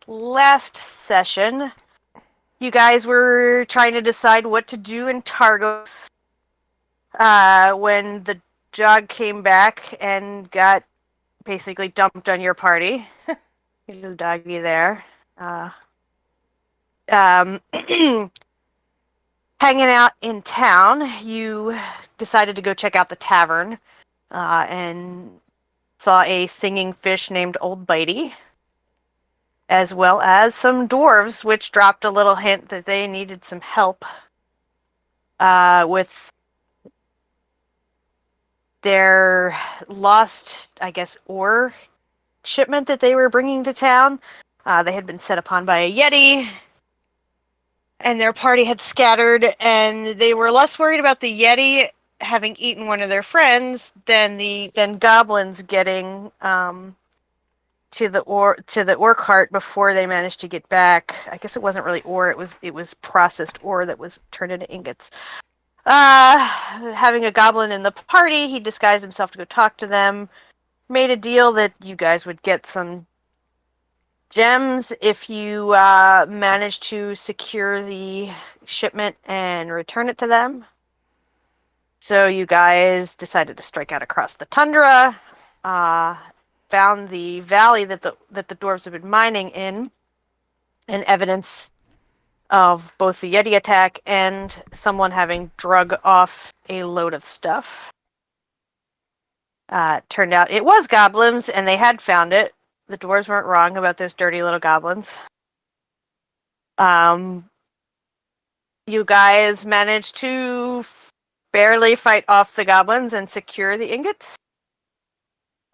last session, you guys were trying to decide what to do in Targos when the jog came back and got basically dumped on your party. There's a doggy there. Hanging out in town, you decided to go check out the tavern and saw a singing fish named Old Bitey, as well as some dwarves, which dropped a little hint that they needed some help with their lost, I guess, ore shipment that they were bringing to town. They had been set upon by a yeti, and their party had scattered, and they were less worried about the yeti having eaten one of their friends than goblins getting to the ore cart before they managed to get back. I guess it wasn't really ore; it was processed ore that was turned into ingots. Having a goblin in the party, he disguised himself to go talk to them. Made a deal that you guys would get some gems if you managed to secure the shipment and return it to them. So you guys decided to strike out across the tundra, found the valley that the dwarves have been mining in, and evidence of both the Yeti attack and someone having drug off a load of stuff. Turned out it was goblins, and they had found it. The dwarves weren't wrong about those dirty little goblins. You guys managed to barely fight off the goblins and secure the ingots.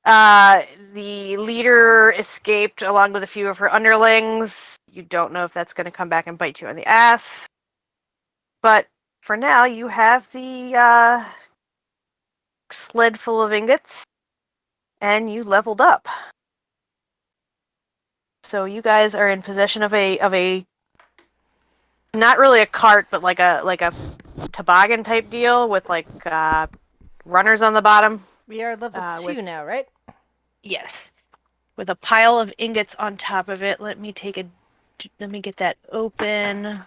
The leader escaped along with a few of her underlings. You don't know if that's going to come back and bite you in the ass. But for now, you have the sled full of ingots, and you leveled up. So you guys are in possession of a not really a cart, but like a toboggan type deal with like runners on the bottom. We are level 2 With now, right? yes, with a pile of ingots on top of it. Let me get that open.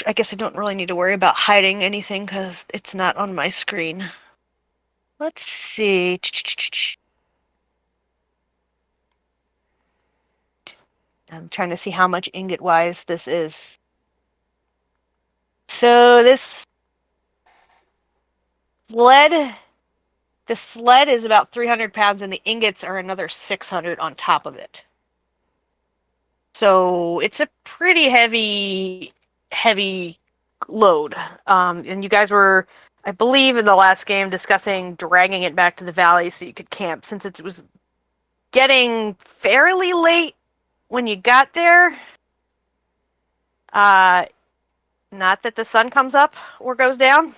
I guess I don't really need to worry about hiding anything because it's not on my screen. Let's see. I'm trying to see how much ingot wise this is. So this sled, the sled is about 300 pounds, and the ingots are another 600 on top of it. So it's a pretty heavy load. And you guys were, I believe, in the last game discussing dragging it back to the valley so you could camp, since it was getting fairly late when you got there. Not that the sun comes up or goes down,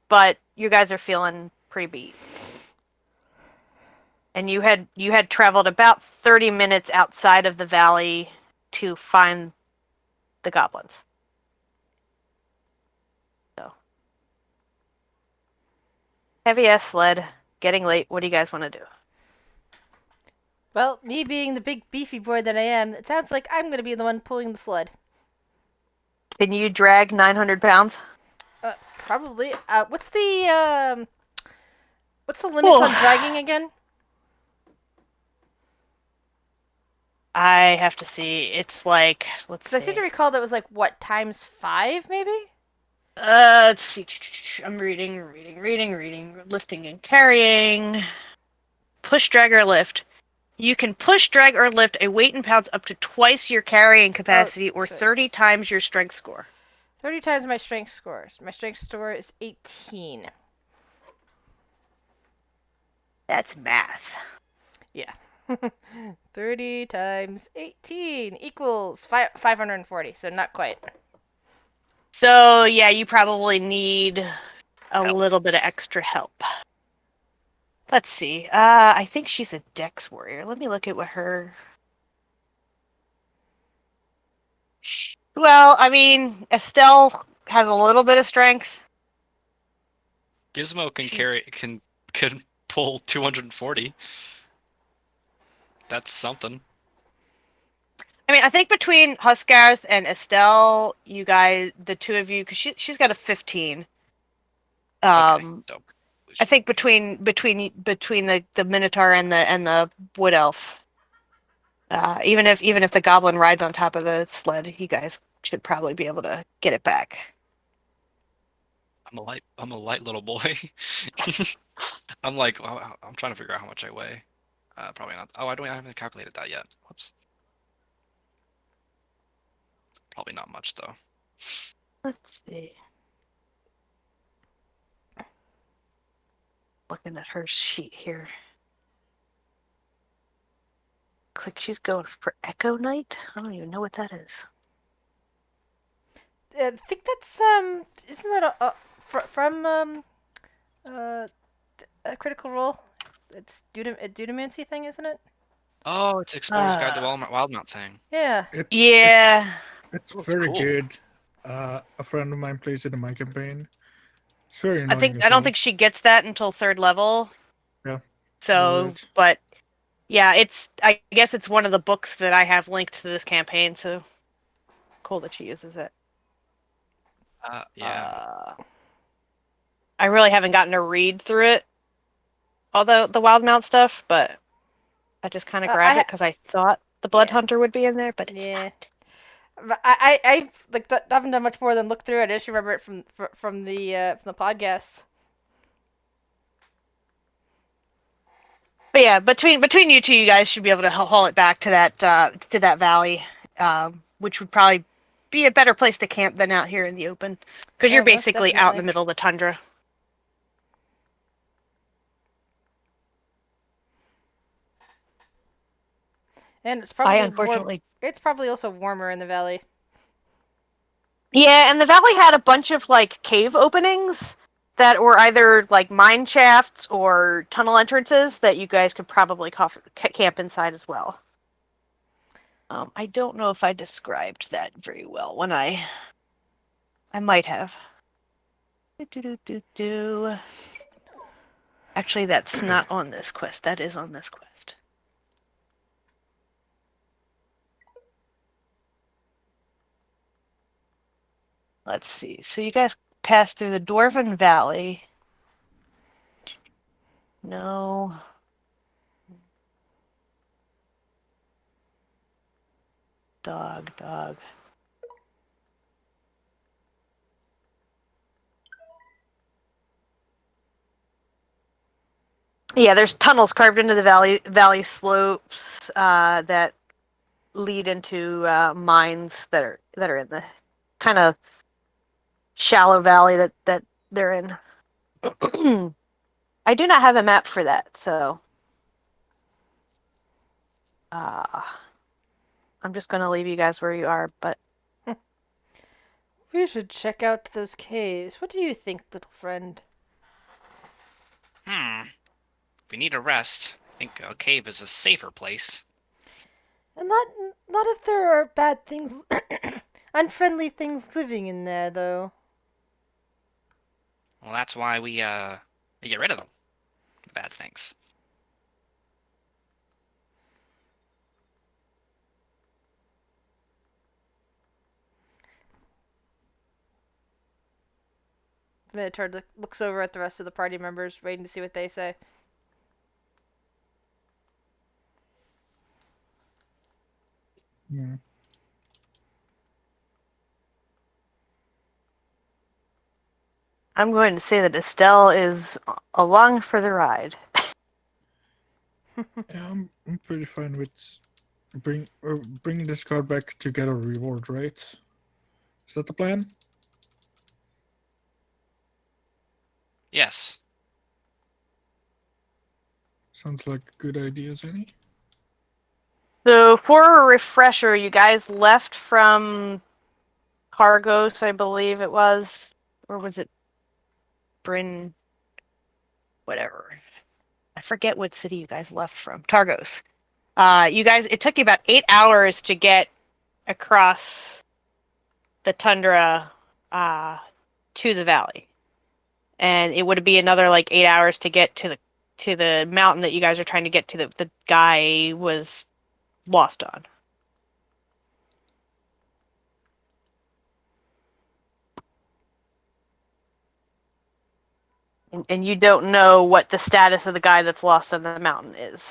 but you guys are feeling pretty beat. And you had traveled about 30 minutes outside of the valley to find the goblins. So heavy ass sled, getting late. What do you guys want to do? Well, me being the big beefy boy that I am, it sounds like I'm going to be the one pulling the sled. Can you drag 900 pounds? Probably. What's the limits Whew. on dragging again? I have to see. It's like, let's Because I seem to see. recall that was like what times 5, maybe. Let's see. I'm reading. Lifting and carrying. Push, drag, or lift. You can push, drag, or lift a weight in pounds up to twice your carrying Oh, capacity or so 30 times your strength score. 30 times my strength scores. My strength score is 18. That's math. Yeah. 30 times 18 equals 540, so not quite. So, yeah, you probably need a little bit of extra help. Let's see. I think she's a dex warrior. Let me look at what her. Well, I mean, Estelle has a little bit of strength. Gizmo She can pull 240. That's something. I mean, I think between Huskarth and Estelle, you guys, the two of you, because she's got a 15. Okay, so we I should think be able between the Minotaur and the Wood Elf, even if the Goblin rides on top of the sled, you guys should probably be able to get it back. I'm a light little boy. I'm like, I'm trying to figure out how much I weigh. Probably not. Oh, I haven't calculated that yet. Whoops. Probably not much though. Let's see. Looking at her sheet here. Click. She's going for Echo Knight. I don't even know what that is. I think that's isn't that from uh a Critical Role? It's a Dudamancy thing, isn't it? Oh, it's Explorer's Guide to Wildmount thing. Yeah. Yeah. It's Looks very cool. good. A friend of mine plays it in my campaign. It's very I annoying think as I don't well. think she gets that until 3rd level. Yeah, you're So, right. but yeah, I guess it's one of the books that I have linked to this campaign. So cool that she uses it. Yeah. I really haven't gotten to read through it, all the Wildmount stuff, but I just kind of grabbed it because I thought the Blood Yeah. Hunter would be in there, but it's Yeah. not. But I like haven't done much more than look through it. I just remember it from the podcast. But yeah, between you two, you guys should be able to haul it back to that valley, which would probably be a better place to camp than out here in the open, because Yeah, you're most basically out in the definitely. middle of the tundra. And it's I probably warm. unfortunately, It's probably also warmer in the valley. yeah, and the valley had a bunch of like cave openings that were either like mine shafts or tunnel entrances that you guys could probably camp inside as well. I don't know if I described that very well when I might have. Actually, that's not on this quest. That is on this quest. Let's see. So you guys passed through the Dwarven Valley. No. Dog. Yeah, there's tunnels carved into the valley slopes that lead into mines that are in the kind of shallow valley that they're in. I do not have a map for that, so I'm just gonna leave you guys where you are. But We should check out those caves. What do you think, little friend? If we need a rest, I think a cave is a safer place. And not if there are bad things, unfriendly things living in there, though. Well, that's why we get rid of them. The bad things. The Minotaur looks over at the rest of the party members, waiting to see what they say. Yeah. I'm going to say that Estelle is along for the ride. Yeah, I'm pretty fine with bringing this card back to get a reward, right? Is that the plan? Yes. Sounds like a good idea, Zenny. So for a refresher, you guys left from Cargos, I believe it was, or was it Bryn? Whatever. I forget what city you guys left from. Targos. You guys, it took you about 8 hours to get across the tundra to the valley, and it would be another like 8 hours to get to mountain that you guys are trying to get to that the guy was lost on. And you don't know what the status of the guy that's lost on the mountain is.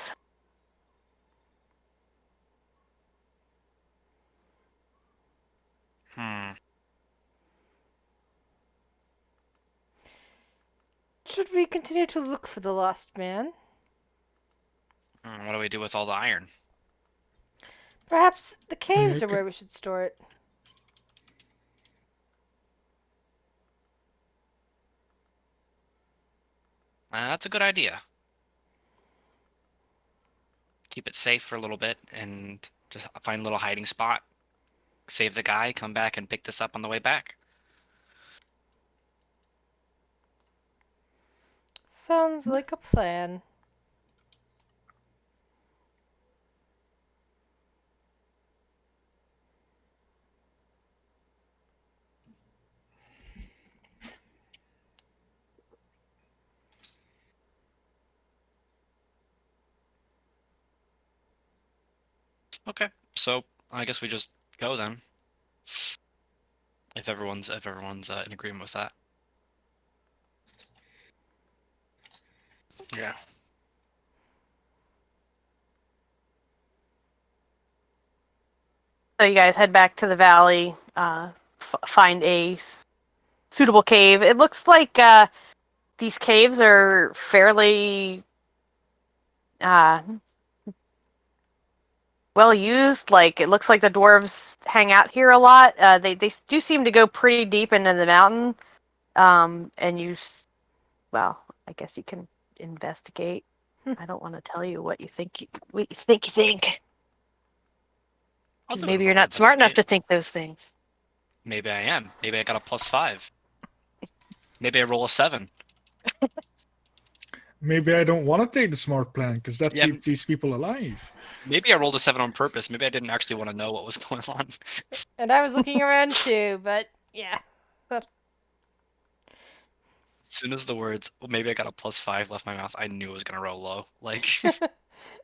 Should we continue to look for the lost man? What do we do with all the iron? Perhaps the caves are Okay. where we should store it. That's a good idea. Keep it safe for a little bit and just find a little hiding spot. Save the guy, come back and pick this up on the way back. Sounds like a plan. Okay, so I guess we just go then. If everyone's in agreement with that. Yeah. So you guys head back to the valley, find a suitable cave. It looks like these caves are fairly well used. Like it looks like the dwarves hang out here a lot. They do seem to go pretty deep into the mountain. And well, I guess you can investigate. I don't want to tell you what you think. You think. I'll do a Maybe you're little not smart enough to investigate. think those things. Maybe I am. Maybe I got a +5. Maybe I roll a 7. Maybe I don't want to take the smart plan because that Yeah. keeps these people alive. Maybe I rolled a 7 on purpose. Maybe I didn't actually want to know what was going on. And I was looking around too, but yeah. As soon as the words, well, maybe I got a +5 left my mouth, I knew it was gonna roll low. Like,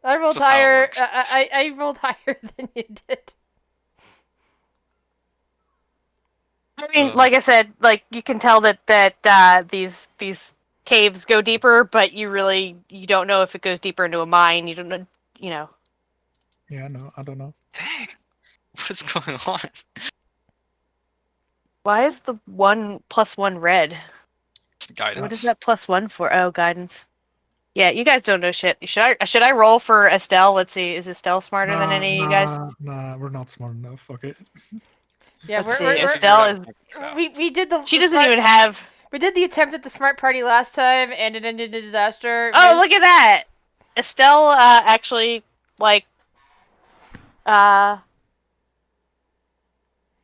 I rolled That's just how it higher. works. I rolled higher than you did. I mean, Ugh. like I said, like you can tell that these caves go deeper, but you don't know if it goes deeper into a mine. You don't know, you know. Yeah, no, I don't know. dang, what's going on? Why is the 1+1 red? Guidance. What is that +1 for? Oh, guidance. Yeah, you guys don't know shit. Should I roll for Estelle? Let's see. Is Estelle smarter than any of you guys? Nah, we're not smart enough. Okay. Yeah, Let's see, Yeah, we're Estelle figure it is. out, figure it out. we did the She the doesn't smart, even have. we did the attempt at the smart party last time, and it ended in disaster. Oh, look at that! Estelle actually like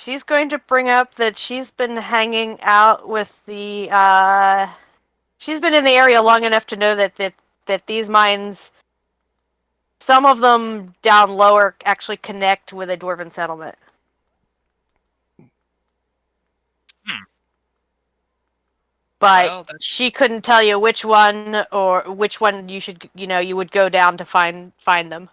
she's going to bring up that she's been hanging out with the she's been in the area long enough to know that these mines, some of them down lower, actually connect with a dwarven settlement. But Well, that's she couldn't tell you which one or which one you should, you would go down to find them.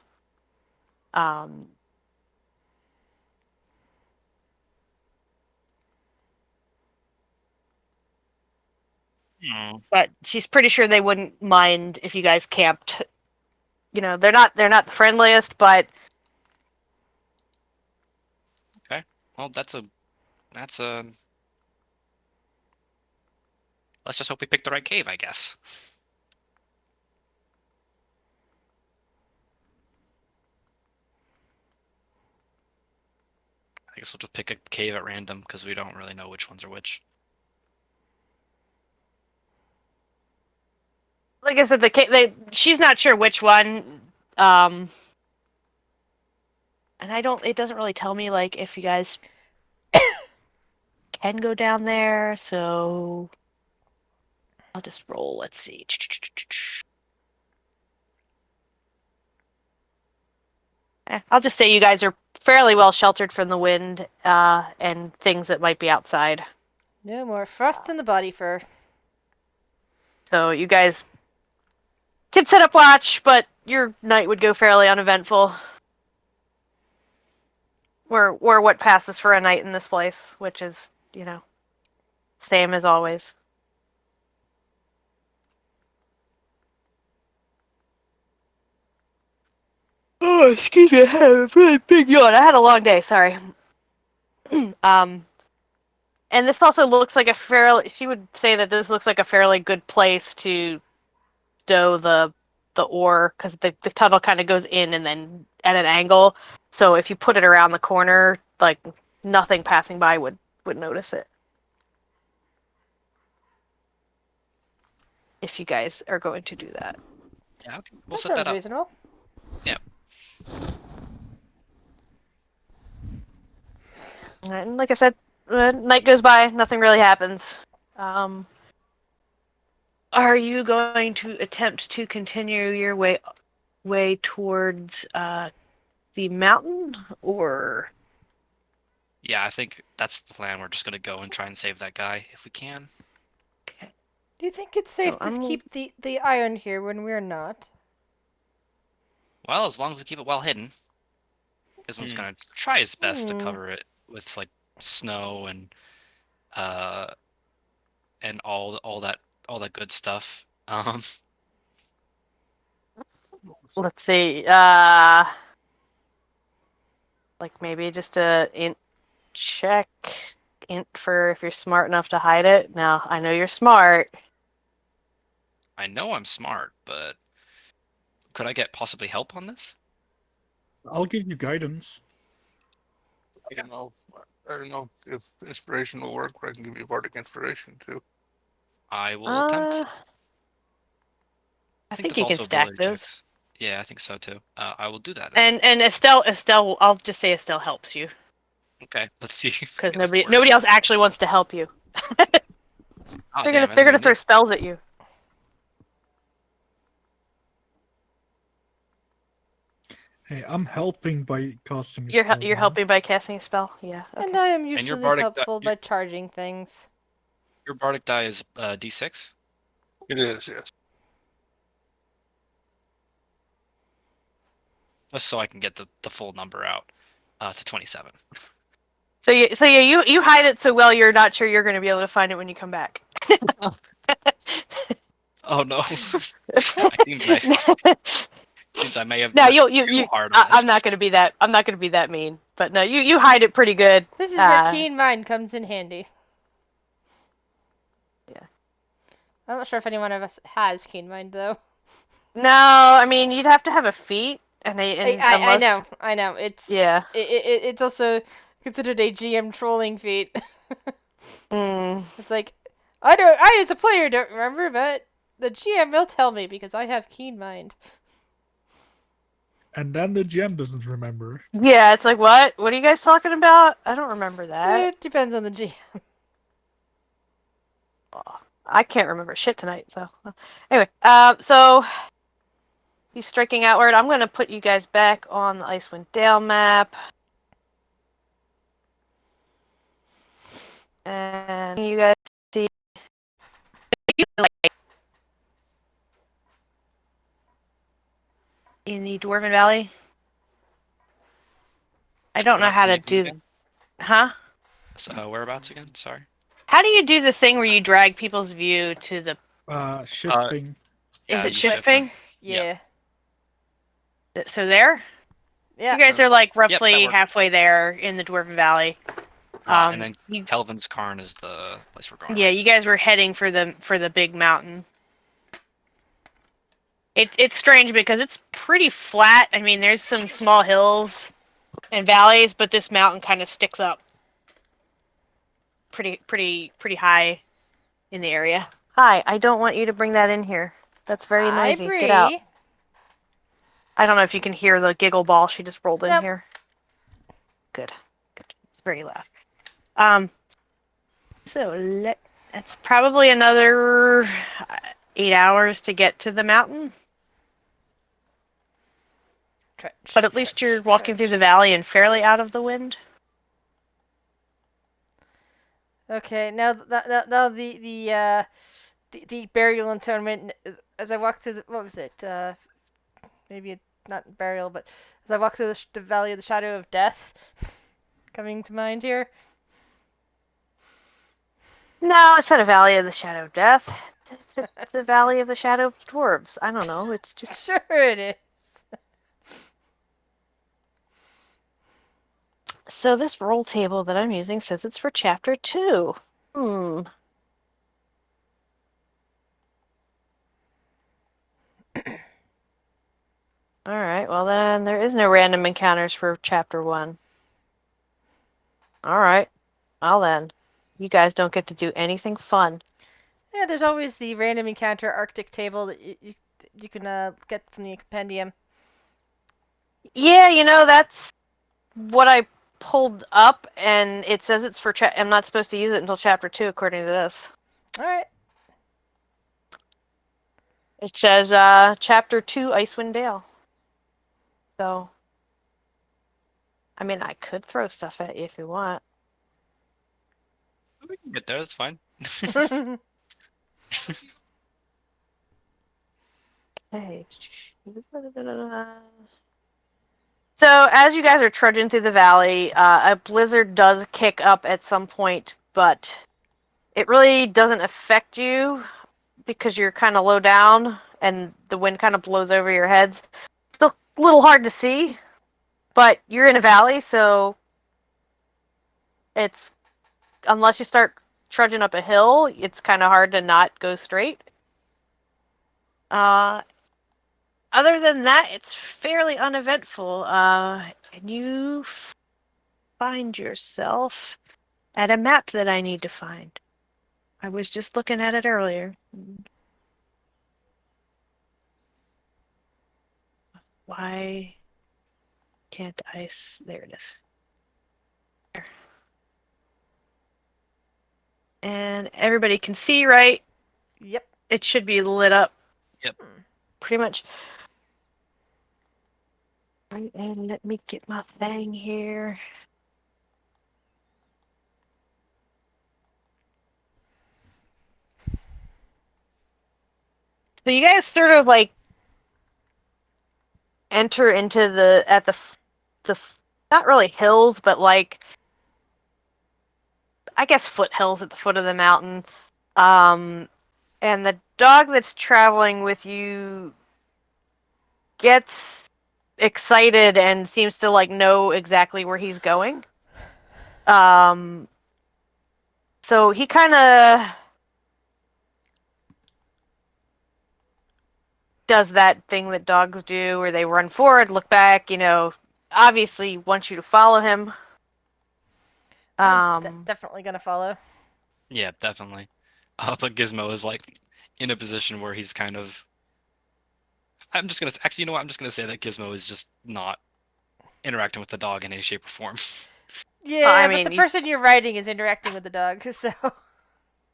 But she's pretty sure they wouldn't mind if you guys camped. They're not the friendliest, but well, that's a. Let's just hope we picked the right cave, I guess. I guess we'll just pick a cave at random because we don't really know which ones are which. like I said, she's not sure which one. And it doesn't really tell me like if you guys can go down there, so I'll just roll. Let's see. I'll just say you guys are fairly well sheltered from the wind and things that might be outside. No more frost in the body fur. So you guys Could set up watch, but your night would go fairly uneventful. Or what passes for a night in this place, which is, same as always. Oh, excuse me, I had a really big yawn. I had a long day, sorry. And this also looks like she would say that this looks like a fairly good place to stow the ore, because the tunnel kind of goes in and then at an angle. So if you put it around the corner, like, nothing passing by would notice it. If you guys are going to do that. Yeah, okay. We'll That set that sounds up. reasonable. And like I said, night goes by, nothing really happens. Are you going to attempt to continue your way towards the mountain, or? Yeah, I think that's the plan. We're just gonna go and try and save that guy if we can. Do you think it's safe to keep the iron here when we're not? Well, as long as we keep it well hidden. This one's gonna try his best to cover it with like snow and all that good stuff. Let's see. Like maybe just a int check, int for if you're smart enough to hide it. Now I know you're smart. I know I'm smart, but could I get possibly help on this? I'll give you guidance. I don't know. I don't know if inspiration will work, but I can give you bardic inspiration too. I will attempt. I think that's you can also stack ability those. checks. Yeah, I think so too. I will do that then. And Estelle, I'll just say Estelle helps you Okay, let's see. If we because get this to work. nobody else actually wants to help you. Oh, they're damn, gonna even throw me. spells at you. Hey, I'm helping by casting a spell. You're now. helping by casting a spell. Yeah. And Okay. I am your usually bardic helpful by charging things. Your bardic die is D6. It is, yes. Just so I can get the full number out to 27. So you hide it so well you're not sure you're going to be able to find it when you come back. Oh no. Seems I may have No, worked you too hard on I'm this. not going to be that. I'm not going to be that mean. But no, you hide it pretty good. This is where keen mind comes in handy. Yeah. I'm not sure if anyone of us has keen mind though. No, I mean you'd have to have a feat, and I know. It's Yeah. It's also considered a GM trolling feat. Mm. It's like I as a player don't remember, but the GM will tell me because I have keen mind. And then the GM doesn't remember. Yeah, it's like what? What are you guys talking about? I don't remember that. It depends on the GM. I can't remember shit tonight. So anyway, so he's striking outward. I'm gonna put you guys back on the Icewind Dale map, and you guys see in the Dwarven Valley. I don't know how to do. Huh? So, whereabouts again? Sorry. How do you do the thing where you drag people's view to the? Shifting. Is Yeah, it you shift shifting? Yeah. So there. Yeah. You guys are like roughly works. halfway there in the Dwarven Valley. And then Kelvin's Cairn is the place we're going. Yeah, you guys were heading for the big mountain. It's strange because it's pretty flat. I mean, there's some small hills and valleys, but this mountain kind of sticks up pretty high in the area. Hi, I don't want you to bring that in here. That's very noisy. Bree. Get out. I don't know if you can hear the giggle ball she just rolled in Nope. here. Good. It's very loud. So that's probably another 8 hours to get to the mountain. But at least you're walking through the valley and fairly out of the wind. Okay, now the the burial interment. As I walk through what was it? Maybe not burial, but as I walk through the valley of the shadow of death, coming to mind here. No, it's not a Valley of the Shadow of Death. It's the Valley of the Shadow of Dwarves. I don't know. It's just Sure it is. so this roll table that I'm using says it's for chapter 2. Hmm. All right. Well, then there is no random encounters for chapter 1. All right. Well then, you guys don't get to do anything fun. Yeah, there's always the random encounter Arctic table that you can get from the compendium. Yeah, that's what I pulled up, and it says it's for. I'm not supposed to use it until chapter 2, according to this. All right. It says chapter 2, Icewind Dale. So, I mean, I could throw stuff at you if you want. We can get there. That's fine. Hey. So, as you guys are trudging through the valley, a blizzard does kick up at some point, but it really doesn't affect you because you're kind of low down and the wind kind of blows over your heads. Still a little hard to see, but you're in a valley, so it's unless you start trudging up a hill, it's kind of hard to not go straight. Other than that, it's fairly uneventful. And you find yourself at a map that I need to find. I was just looking at it earlier. Why can't I? There it is. There. And everybody can see, right? Yep. It should be lit up. Yep. Pretty much. Right, and let me get my thing here. So you guys sort of like enter into the not really hills, but like I guess foothills at the foot of the mountain. And the dog that's traveling with you gets excited and seems to like know exactly where he's going. So he kind of does that thing that dogs do where they run forward, look back, obviously wants you to follow him. I'm definitely gonna follow. Yeah, definitely. But Gizmo is like in a position where he's kind of. I'm just gonna actually, you know what? I'm just gonna say that Gizmo is just not interacting with the dog in any shape or form. Yeah, I but the mean, person you're riding is interacting with the dog, so.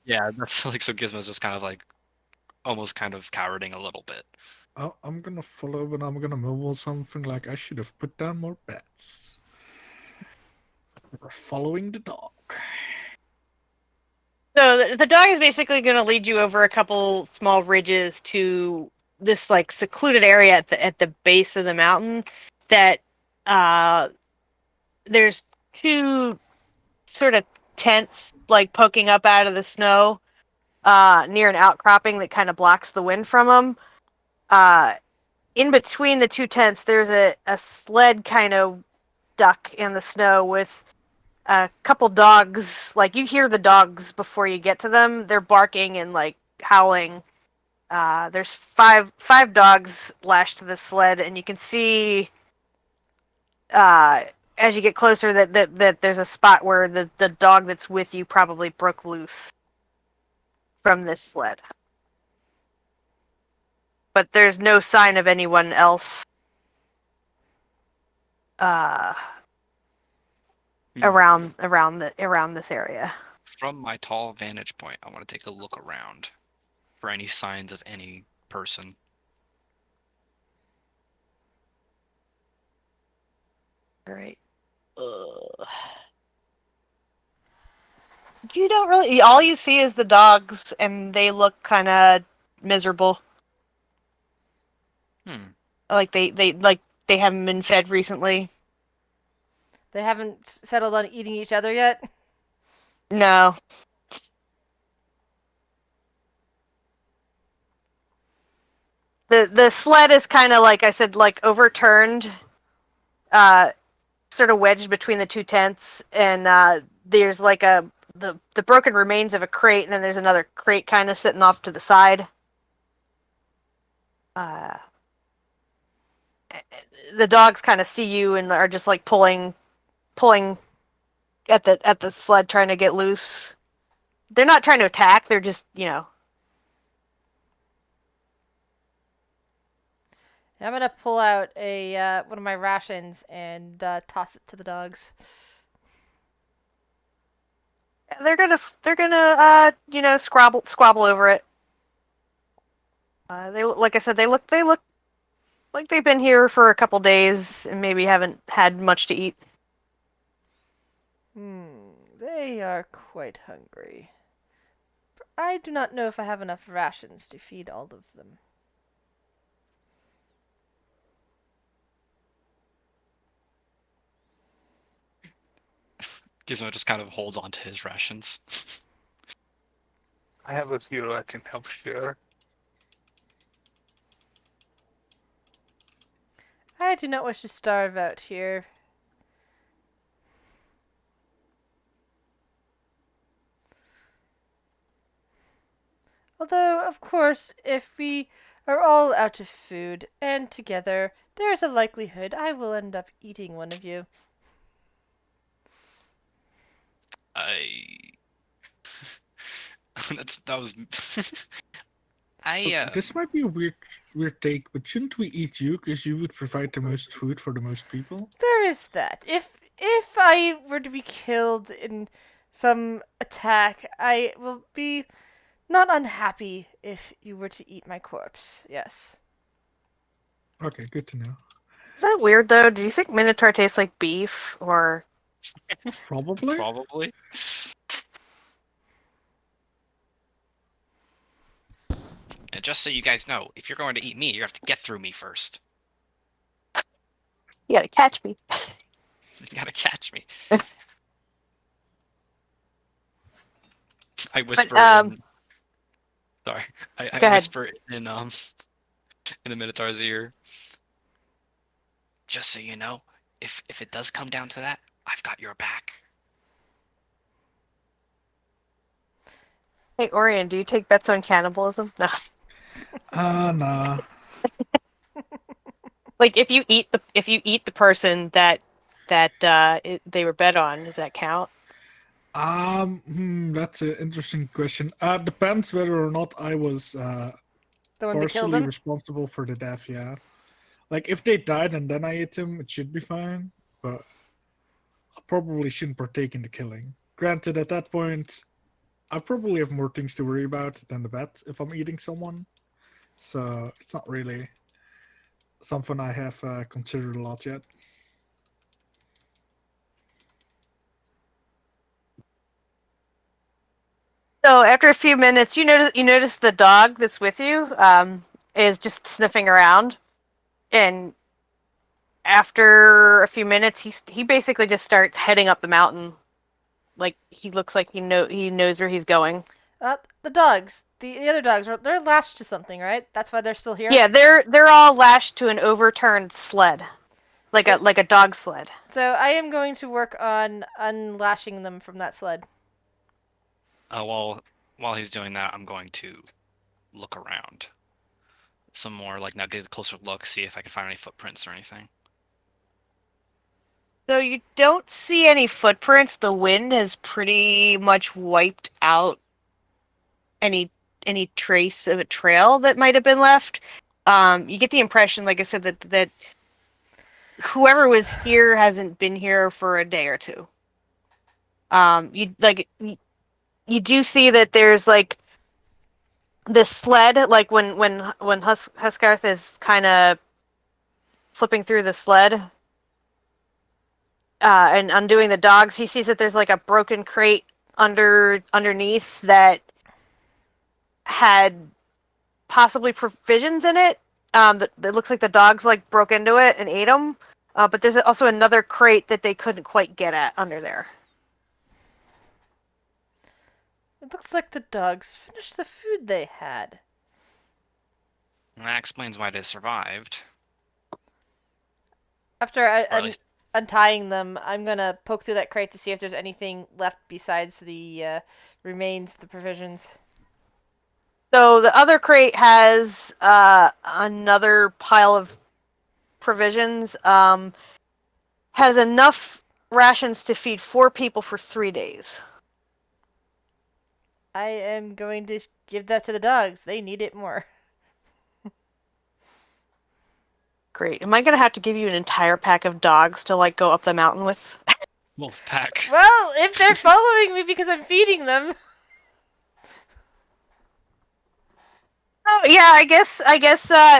Yeah, that's like so Gizmo's just kind of like almost kind of cowarding a little bit. I'm gonna follow, but I'm gonna mumble something like I should have put down more bets. We're following the dog. so the dog is basically going to lead you over a couple small ridges to this like secluded area at the base of the mountain that there's two sort of tents like poking up out of the snow near an outcropping that kind of blocks the wind from them. In between the two tents, there's a sled kind of stuck in the snow with a couple dogs. Like you hear the dogs before you get to them. They're barking and like howling. There's five dogs lashed to the sled, and you can see as you get closer that there's a spot where the dog that's with you probably broke loose from this sled. But there's no sign of anyone else uh, around this area. From my tall vantage point, I want to take a look around for any signs of any person. All right. Ugh. You don't really. All you see is the dogs, and they look kind of miserable. Hmm. Like they haven't been fed recently. They haven't settled on eating each other yet. No. The sled is kind of like I said, like overturned, sort of wedged between the two tents, and there's like the broken remains of a crate, and then there's another crate kind of sitting off to the side. Uh, the dogs kind of see you and are just like pulling at the sled, trying to get loose. They're not trying to attack. They're just I'm gonna pull out a one of my rations and toss it to the dogs. they're gonna squabble over it. They like I said, they look like they've been here for a couple days and maybe haven't had much to eat. They are quite hungry. I do not know if I have enough rations to feed all of them. Gizmo just kind of holds on to his rations. I have a few I can help share. I do not wish to starve out here. Although, of course, if we are all out of food and together, there is a likelihood I will end up eating one of you. I. that was. Okay, this might be a weird take, but shouldn't we eat you because you would provide the most food for the most people? There is that. If I were to be killed in some attack, I will be not unhappy if you were to eat my corpse. Yes. Okay, good to know. Is that weird though? Do you think Minotaur tastes like beef or? Probably. Probably. And just so you guys know, if you're going to eat me, you have to get through me first. You gotta catch me. You gotta catch me. I whisper in. Sorry, I Go ahead. whisper in the Minotaur's ear. Just so you know, if it does come down to that, I've got your back. Hey Orion, do you take bets on cannibalism? No. Nah. Like if you eat the person that they were bet on, does that count? That's an interesting question. Depends whether or not I was The one that killed partially him? responsible for the death, yeah. Like, if they died and then I ate them, it should be fine, but I probably shouldn't partake in the killing. Granted, at that point, I probably have more things to worry about than the bet if I'm eating someone. So, it's not really something I have considered a lot yet. So after a few minutes, you notice the dog that's with you is just sniffing around, and after a few minutes, he basically just starts heading up the mountain. Like he looks like he knows where he's going. The dogs. The other dogs, they're lashed to something, right? That's why they're still here? Yeah, they're all lashed to an overturned sled, like So- a dog sled. So I am going to work on unlashing them from that sled. While he's doing that, I'm going to look around some more, like now get a closer look, see if I can find any footprints or anything. So you don't see any footprints. The wind has pretty much wiped out any trace of a trail that might have been left. You get the impression, like I said, that whoever was here hasn't been here for a day or two. You do see that there's like this sled, like when Huskarth is kind of flipping through the sled and undoing the dogs, he sees that there's like a broken crate underneath that had possibly provisions in it. That looks like the dogs like broke into it and ate them. But there's also another crate that they couldn't quite get at under there. It looks like the dogs finished the food they had. That explains why they survived. After Or at least untying them, I'm gonna poke through that crate to see if there's anything left besides the remains of the provisions. So the other crate has another pile of provisions. Has enough rations to feed 4 people for 3 days. I am going to give that to the dogs. They need it more. Great. Am I gonna have to give you an entire pack of dogs to like go up the mountain with? wolf pack. Well, if they're following me because I'm feeding them. Oh yeah, I guess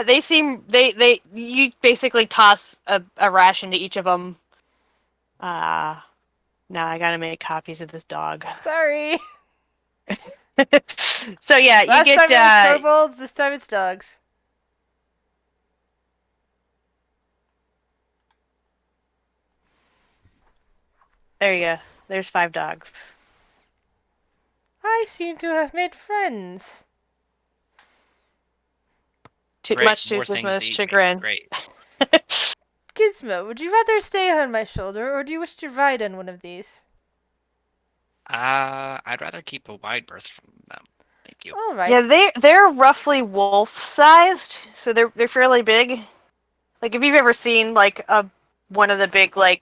they seem they you basically toss a ration to each of them. Now I gotta make copies of this dog. Sorry. So yeah, Last you time get it was kobolds, this time it's dogs. there you go. There's 5 dogs. I seem to have made friends. Too Great, much to more things Gizmo's to eat. chagrin. Great. Gizmo, would you rather stay on my shoulder, or do you wish to ride on one of these? I'd rather keep a wide berth from them. Thank you. All right. Yeah, they're roughly wolf sized, so they're fairly big. Like if you've ever seen like one of the big like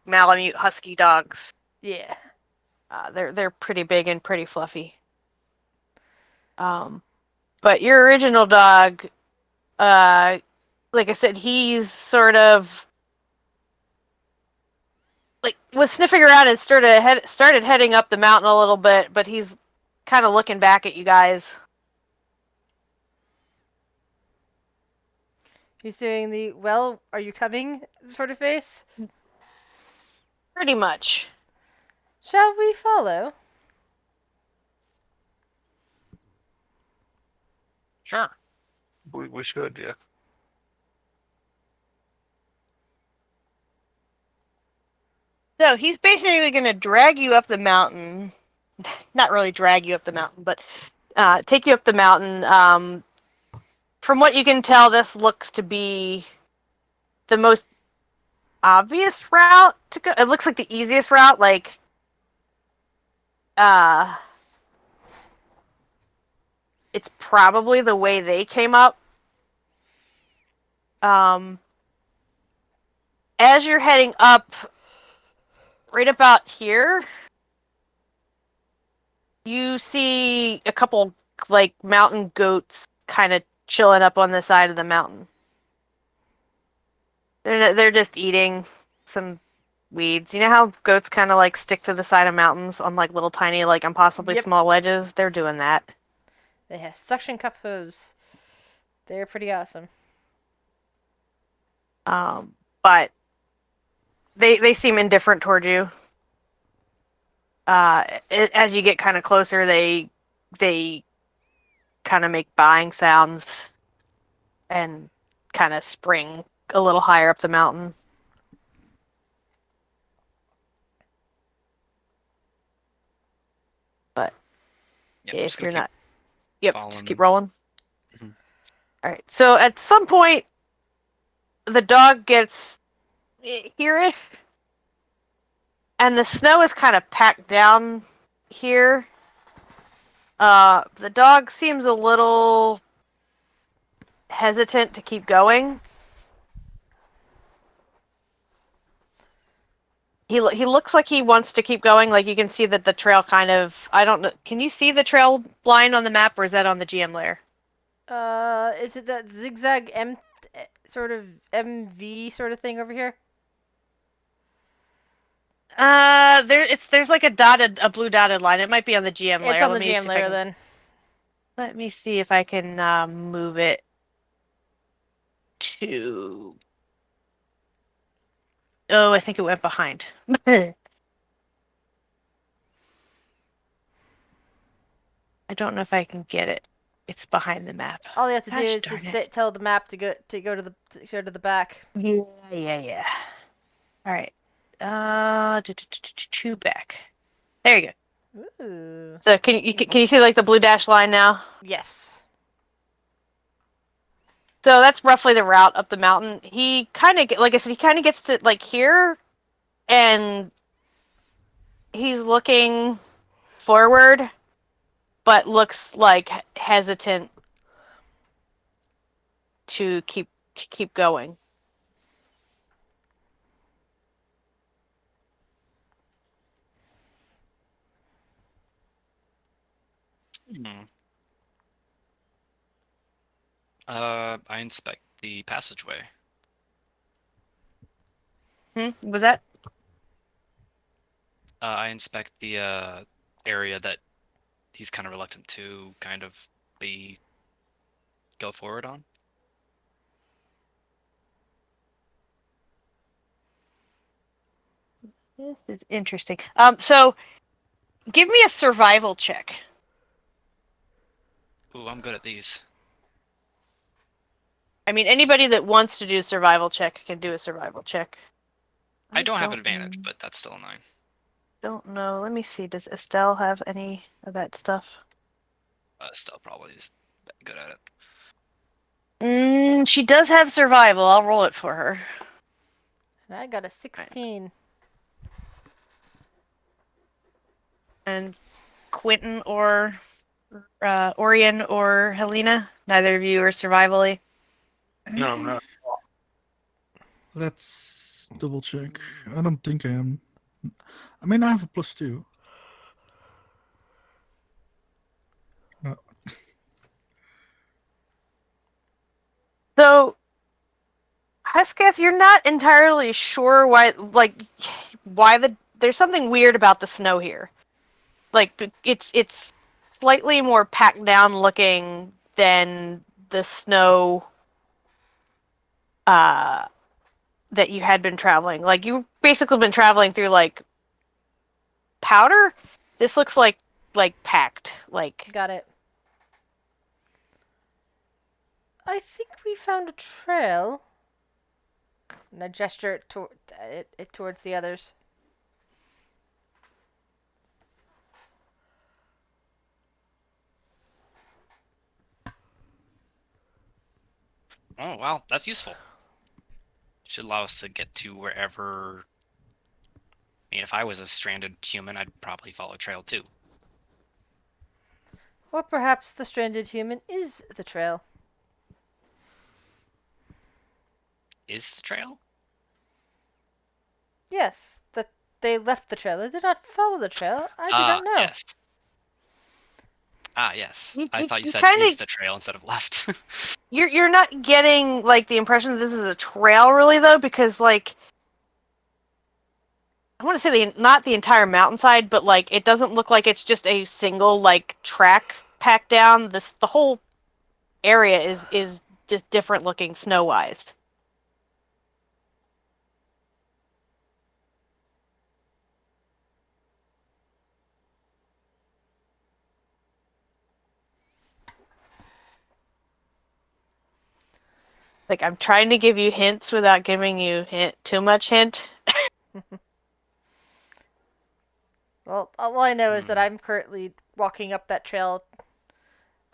Malamute husky dogs, Yeah. they're pretty big and pretty fluffy. But your original dog, like I said, he's sort of like was sniffing around and started heading up the mountain a little bit, but he's kind of looking back at you guys. He's doing the, well, are you coming sort of face. Pretty much. Shall we follow? Sure. We should, yeah. So he's basically going to drag you up the mountain. Not really drag you up the mountain, but take you up the mountain. From what you can tell, this looks to be the most obvious route to go. It looks like the easiest route. Like, it's probably the way they came up. As you're heading up, right about here, you see a couple like mountain goats kind of chilling up on the side of the mountain. They're just eating some weeds. You know how goats kind of like stick to the side of mountains on like little tiny like impossibly Yep. small ledges? They're doing that. They have suction cup hooves. They're pretty awesome. But they seem indifferent toward you. As you get kind of closer, they kind of make buying sounds and kind of spring a little higher up the mountain. But Yeah, I'm just if you're gonna not, yep, following just keep them. rolling. Mhm. All right. So at some point, the dog gets here-ish, and the snow is kind of packed down here. The dog seems a little hesitant to keep going. He looks like he wants to keep going. Like you can see that the trail kind of, I don't know. Can you see the trail line on the map, or is that on the GM layer? Is it that zigzag sort of MV sort of thing over here? There's like a blue dotted line. It might be on the GM layer. It's on Let the me GM see if I layer can- then. Let me see if I can move it to. Oh, I think it went behind. I don't know if I can get it. It's behind the map. All you have to do Gosh is darn just it. tell the map to go to the back. Yeah. All right. Two back. There you go. Ooh. So can you see like the blue dash line now? Yes. So that's roughly the route up the mountain. He kind of, like I said, he kind of gets to like here, and he's looking forward, but looks like hesitant to keep going. Hmm. I inspect the passageway. Was that? I inspect the area that he's kind of reluctant to kind of go forward on. This is interesting. So give me a survival check. Ooh, I'm good at these. I mean, anybody that wants to do a survival check can do a survival check. I don't have advantage, but that's still a 9. Don't know. Let me see. Does Estelle have any of that stuff? Still probably is good at it. She does have survival. I'll roll it for her. And I got a 16. And Quentin or Orion or Helena, neither of you are survivally. No, I'm not. Let's double check. I don't think I am. I mean, I have a +2. No. So, Hesketh, you're not entirely sure why there's something weird about the snow here. Like it's slightly more packed down looking than the snow that you had been traveling. Like you've basically been traveling through like powder. This looks like packed. Like Got it. I think we found a trail. And I gesture it towards the others. Oh, wow, that's useful. Should allow us to get to wherever. I mean, if I was a stranded human, I'd probably follow trail too. Or perhaps the stranded human is the trail. Is the trail? Yes, that they left the trail. They did not follow the trail. I do not know. Yes. Yes. You- I you- thought you you said kinda- is the trail instead of left. you're not getting like the impression that this is a trail really though, because like I want to say not the entire mountainside, but like it doesn't look like it's just a single like track packed down. The whole area is just different looking snow wise. Like I'm trying to give you hints without giving you too much hint. Well, all I know is that I'm currently walking up that trail.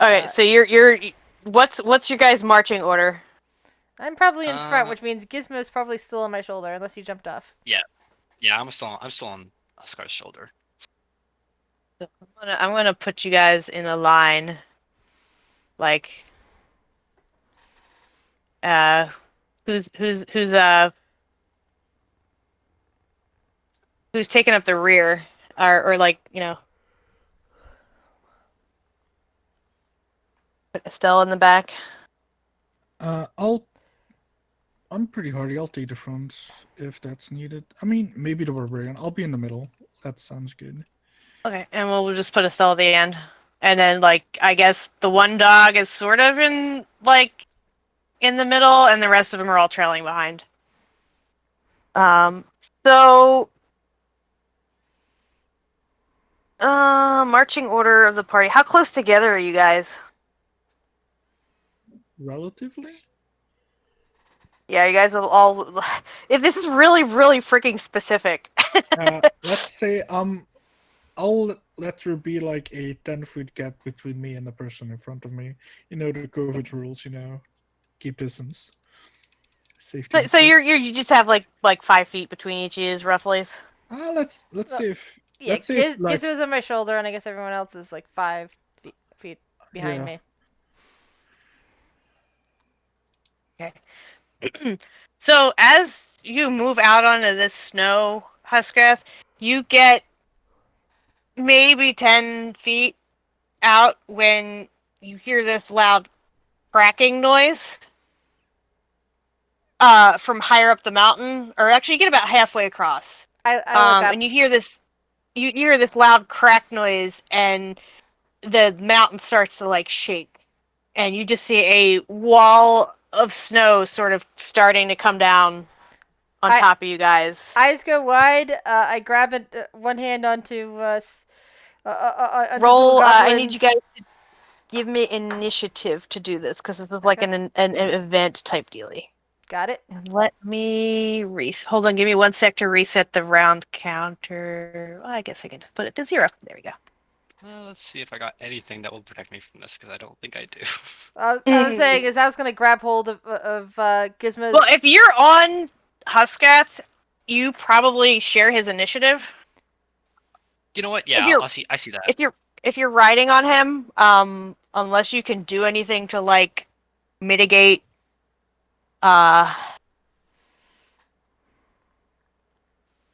Okay, so you're what's your guys' marching order? I'm probably in front, Uh, which means Gizmo's probably still on my shoulder, unless he jumped off. yeah, I'm still on Oscar's shoulder. I'm gonna put you guys in a line, like who's taking up the rear, or like put Estelle in the back. I'm pretty hardy. I'll take the front if that's needed. I mean, maybe the barbarian. I'll be in the middle. That sounds good. Okay, and we'll just put Estelle at the end, and then like I guess the one dog is sort of in the middle, and the rest of them are all trailing behind. So Marching order of the party. How close together are you guys? Relatively. Yeah, you guys have all. If this is really, really freaking specific. Let's say I'll let there be like a 10-foot gap between me and the person in front of me. You know the COVID rules. Keep distance, safety. So you just have like 5 feet between each of you, roughly. Let's Well, say if Yeah, like Gizmo's on my shoulder, and I guess everyone else is like 5 feet behind yeah. me. Okay. So as you move out onto this snow, Huskath, you get maybe 10 feet out when you hear this loud cracking noise from higher up the mountain, or actually you get about halfway across. I look up. And you hear this loud crack noise, and the mountain starts to like shake, and you just see a wall of snow sort of starting to come down on I- top of you guys. Eyes go wide. I grab it, one hand onto onto the little Roll. I need you guys goblins. to give me initiative to do this, because this is like Okay. an event type dealy. Got it. And let me hold on. Give me 1 sec to reset the round counter. Well, I guess I can just put it to 0. There we go. Let's see if I got anything that will protect me from this, because I don't think I do. I was saying is I was gonna grab hold of Gizmo's. Well, if you're on Huskath, you probably share his initiative. You know what? If Yeah, you're I see that. if you're riding on him, unless you can do anything to like mitigate uh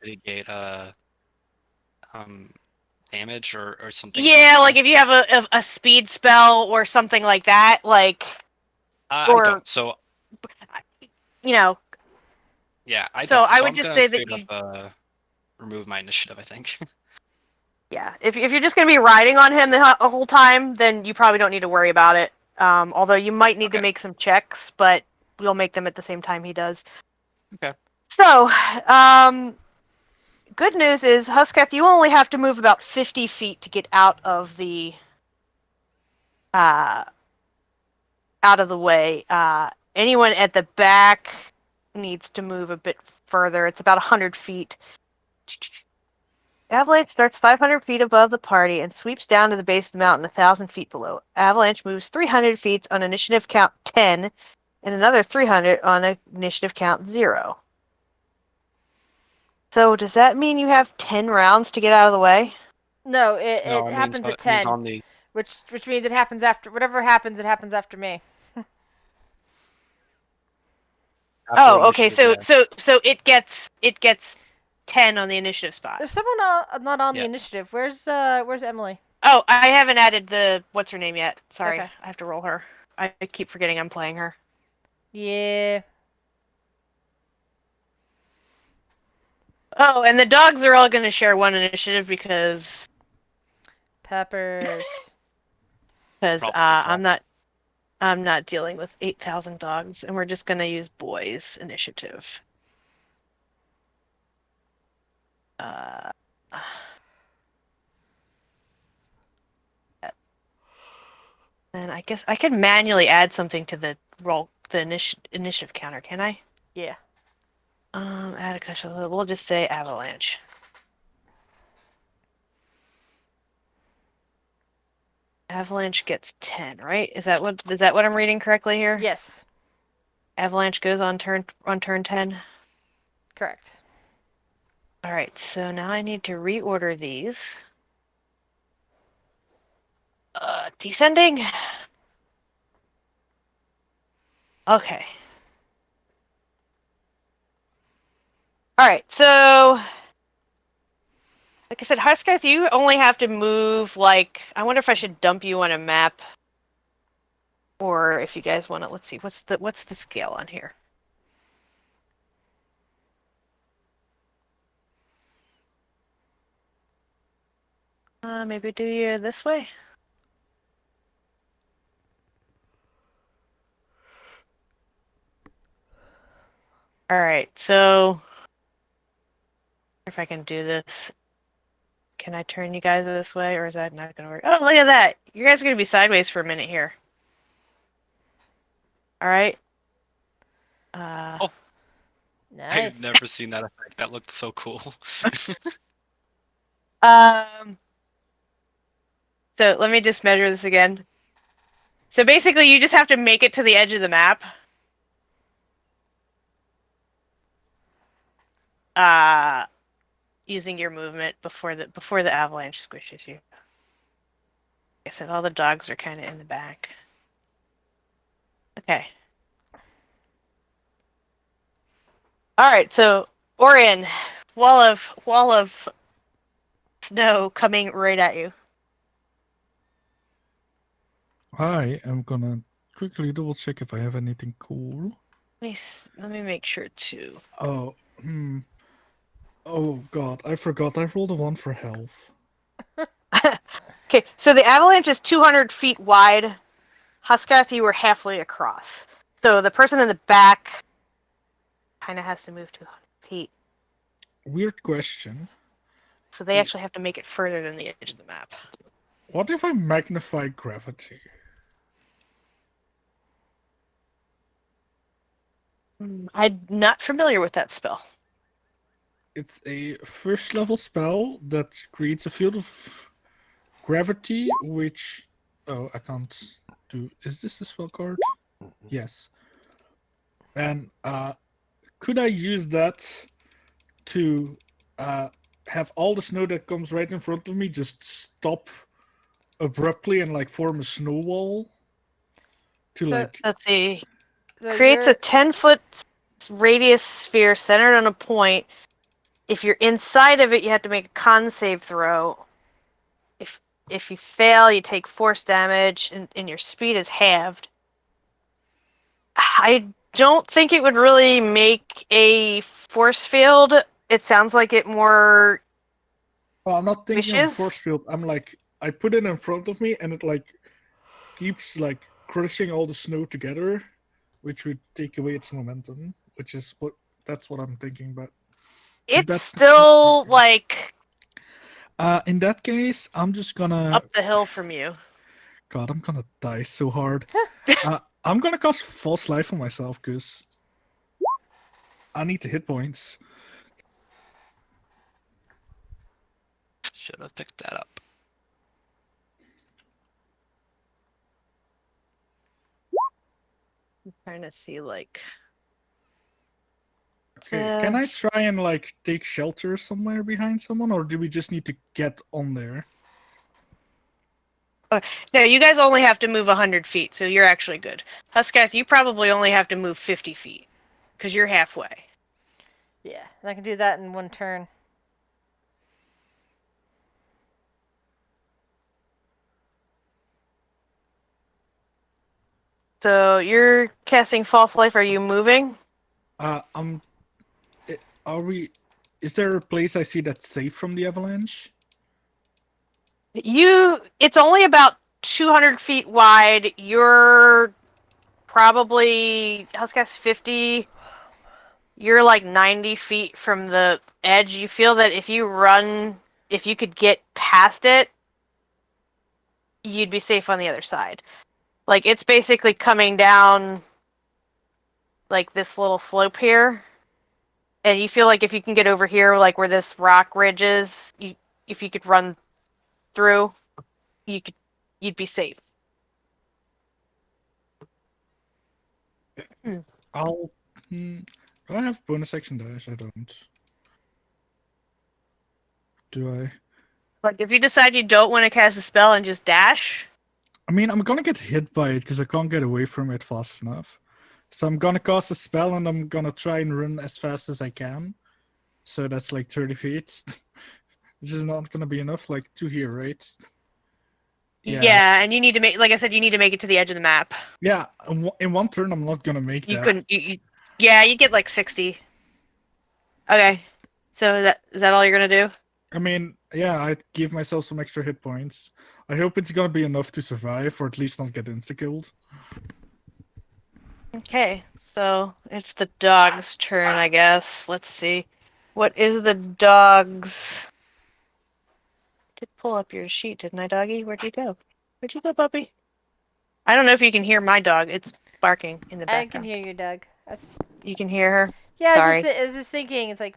Mitigate um damage or something from yeah, like snow. if you have a speed spell or something like that, like, I or don't. So you know, yeah, I so don't. I So would I'm just gonna say that straight up you remove my initiative, I think. yeah, if you're just gonna be riding on him the whole time, then you probably don't need to worry about it. Although you might need to Okay. make some checks, but we'll make them at the same time he does. Okay. So, good news is, Huskath, you only have to move about 50 feet to get uh, out of the way. Anyone at the back needs to move a bit further. It's about 100 feet. Avalanche starts 500 feet above the party and sweeps down to the base of the mountain 1,000 feet below. Avalanche moves 300 feet on initiative count 10 and another 300 on initiative count 0. So does that mean you have 10 rounds to get out of the way? No, No, it happens at it means 10, on the which means it happens after whatever happens. It happens after me. after Oh, okay. initiative. So Yeah. it gets 10 on the initiative spot. There's someone not on the Yeah. initiative. Where's Emily? Oh, I haven't added the what's her name yet. Sorry, Okay. I have to roll her. I keep forgetting I'm playing her. Yeah. Oh, and the dogs are all going to share one initiative because Peppers. Probably call. I'm not dealing with 8,000 dogs, and we're just going to use boys initiative. Uh, and I guess I can manually add something to the initiative counter, can I? Yeah. Add a cushion. We'll just say Avalanche. Avalanche gets 10, right? Is that what I'm reading correctly here? Yes. Avalanche goes on turn 10. Correct. All right, so now I need to reorder these. Descending. Okay. All right, so like I said, Huskath, you only have to move like, I wonder if I should dump you on a map, or if you guys want to. Let's see, what's the scale on here? Maybe do you this way? All right, so if I can do this. Can I turn you guys this way, or is that not gonna work? Oh, look at that! You guys are gonna be sideways for a minute here. All right. Oh. Nice. I've never seen that effect. That looked so cool. So let me just measure this again. So basically, you just have to make it to the edge of the map. Using your movement before the avalanche squishes you. Like I said, all the dogs are kind of in the back. Okay. All right. So Orion, wall of snow coming right at you. I am gonna quickly double check if I have anything cool. Let me make sure too. Oh, oh god, I forgot. I rolled a 1 for health. Okay, so the avalanche is 200 feet wide. Huskath, you were halfway across. So the person in the back kind of has to move 200 feet. Weird question. So they actually have to make it further than the edge of the map. What if I magnify gravity? I'm not familiar with that spell. It's a first level spell that creates a field of gravity, which... Oh, I can't do... Is this the spell card? Yes. And could I use that to have all the snow that comes right in front of me just stop abruptly and like form a snow wall? To So- like... Let's see. So Creates a you're- 10-foot radius sphere centered on a point. If you're inside of it, you have to make a con save throw. If you fail, you take force damage, and your speed is halved. I don't think it would really make a force field. It sounds like it more Well, I'm not thinking of wishes. force field. I'm like, I put it in front of me and it like keeps like crushing all the snow together, which would take away its momentum, which is that's what I'm thinking. But if It's that's still like in that case, I'm just gonna... up the hill from you. God, I'm gonna die so hard. I'm gonna cast false life on myself because I need the hit points. Should have picked that up. I'm trying to see like. Okay, can I Says- try and like take shelter somewhere behind someone, or do we just need to get on there? No, you guys only have to move 100 feet, so you're actually good. Huskath, you probably only have to move 50 feet because you're halfway. Yeah, and I can do that in one turn. So you're casting false life. Are you moving? Are we? Is there a place I see that's safe from the avalanche? It's only about 200 feet wide. You're probably Huskath's 50. You're like 90 feet from the edge. You feel that if you could get past it, you'd be safe on the other side. Like it's basically coming down like this little slope here. And you feel like if you can get over here, like where this rock ridge is, if you could run through, you'd be safe. I'll. Do I have bonus action dice? I don't. Do I? Like if you decide you don't want to cast a spell and just dash, I mean, I'm gonna get hit by it because I can't get away from it fast enough. So I'm gonna cast a spell and I'm gonna try and run as fast as I can. So that's like 30 feet, which is not gonna be enough. Like 2 here, right? yeah, and you need to make, like I said, you need to make it to the edge of the map. Yeah, in one turn, I'm not gonna make You that. couldn't. Yeah, you get like 60. Okay, so is that all you're gonna do? I mean, yeah, I give myself some extra hit points. I hope it's gonna be enough to survive, or at least not get insta-killed. Okay, so it's the dog's turn, I guess. Let's see. What is the dog's did pull up your sheet, didn't I, doggy? Where'd you go? Where'd you go, puppy? I don't know if you can hear my dog. It's barking in the I background. can hear you, Doug. You can hear her? Yeah, Sorry. I was just thinking. It's like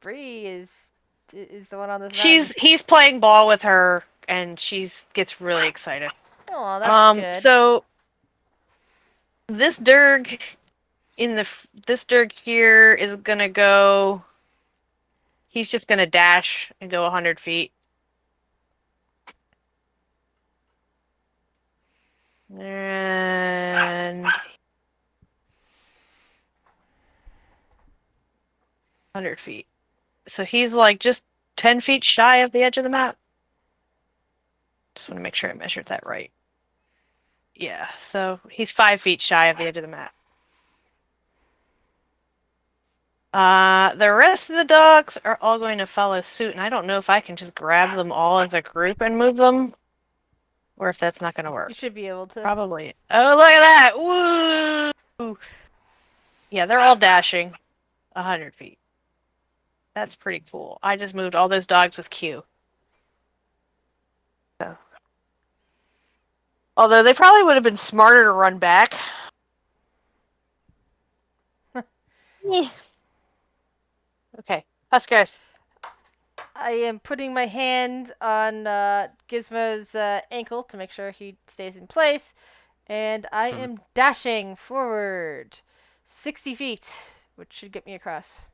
Bree is the one on this mountain. He's playing ball with her, and gets really excited. Oh, that's good. So this Durg this Durg here is gonna go. He's just gonna dash and go 100 feet. And 100 feet. So he's like just 10 feet shy of the edge of the map. Just want to make sure I measured that right. Yeah, so he's 5 feet shy of the edge of the map. The rest of the dogs are all going to follow suit, and I don't know if I can just grab them all as a group and move them, or if that's not going to work. You should be able to. Probably. Oh, look at that! Woo! Yeah, they're all dashing 100 feet. That's pretty cool. I just moved all those dogs with Q. So. Although they probably would have been smarter to run back. Okay, Huskers. I am putting my hand on Gizmo's ankle to make sure he stays in place, and I am dashing forward 60 feet, which should get me across.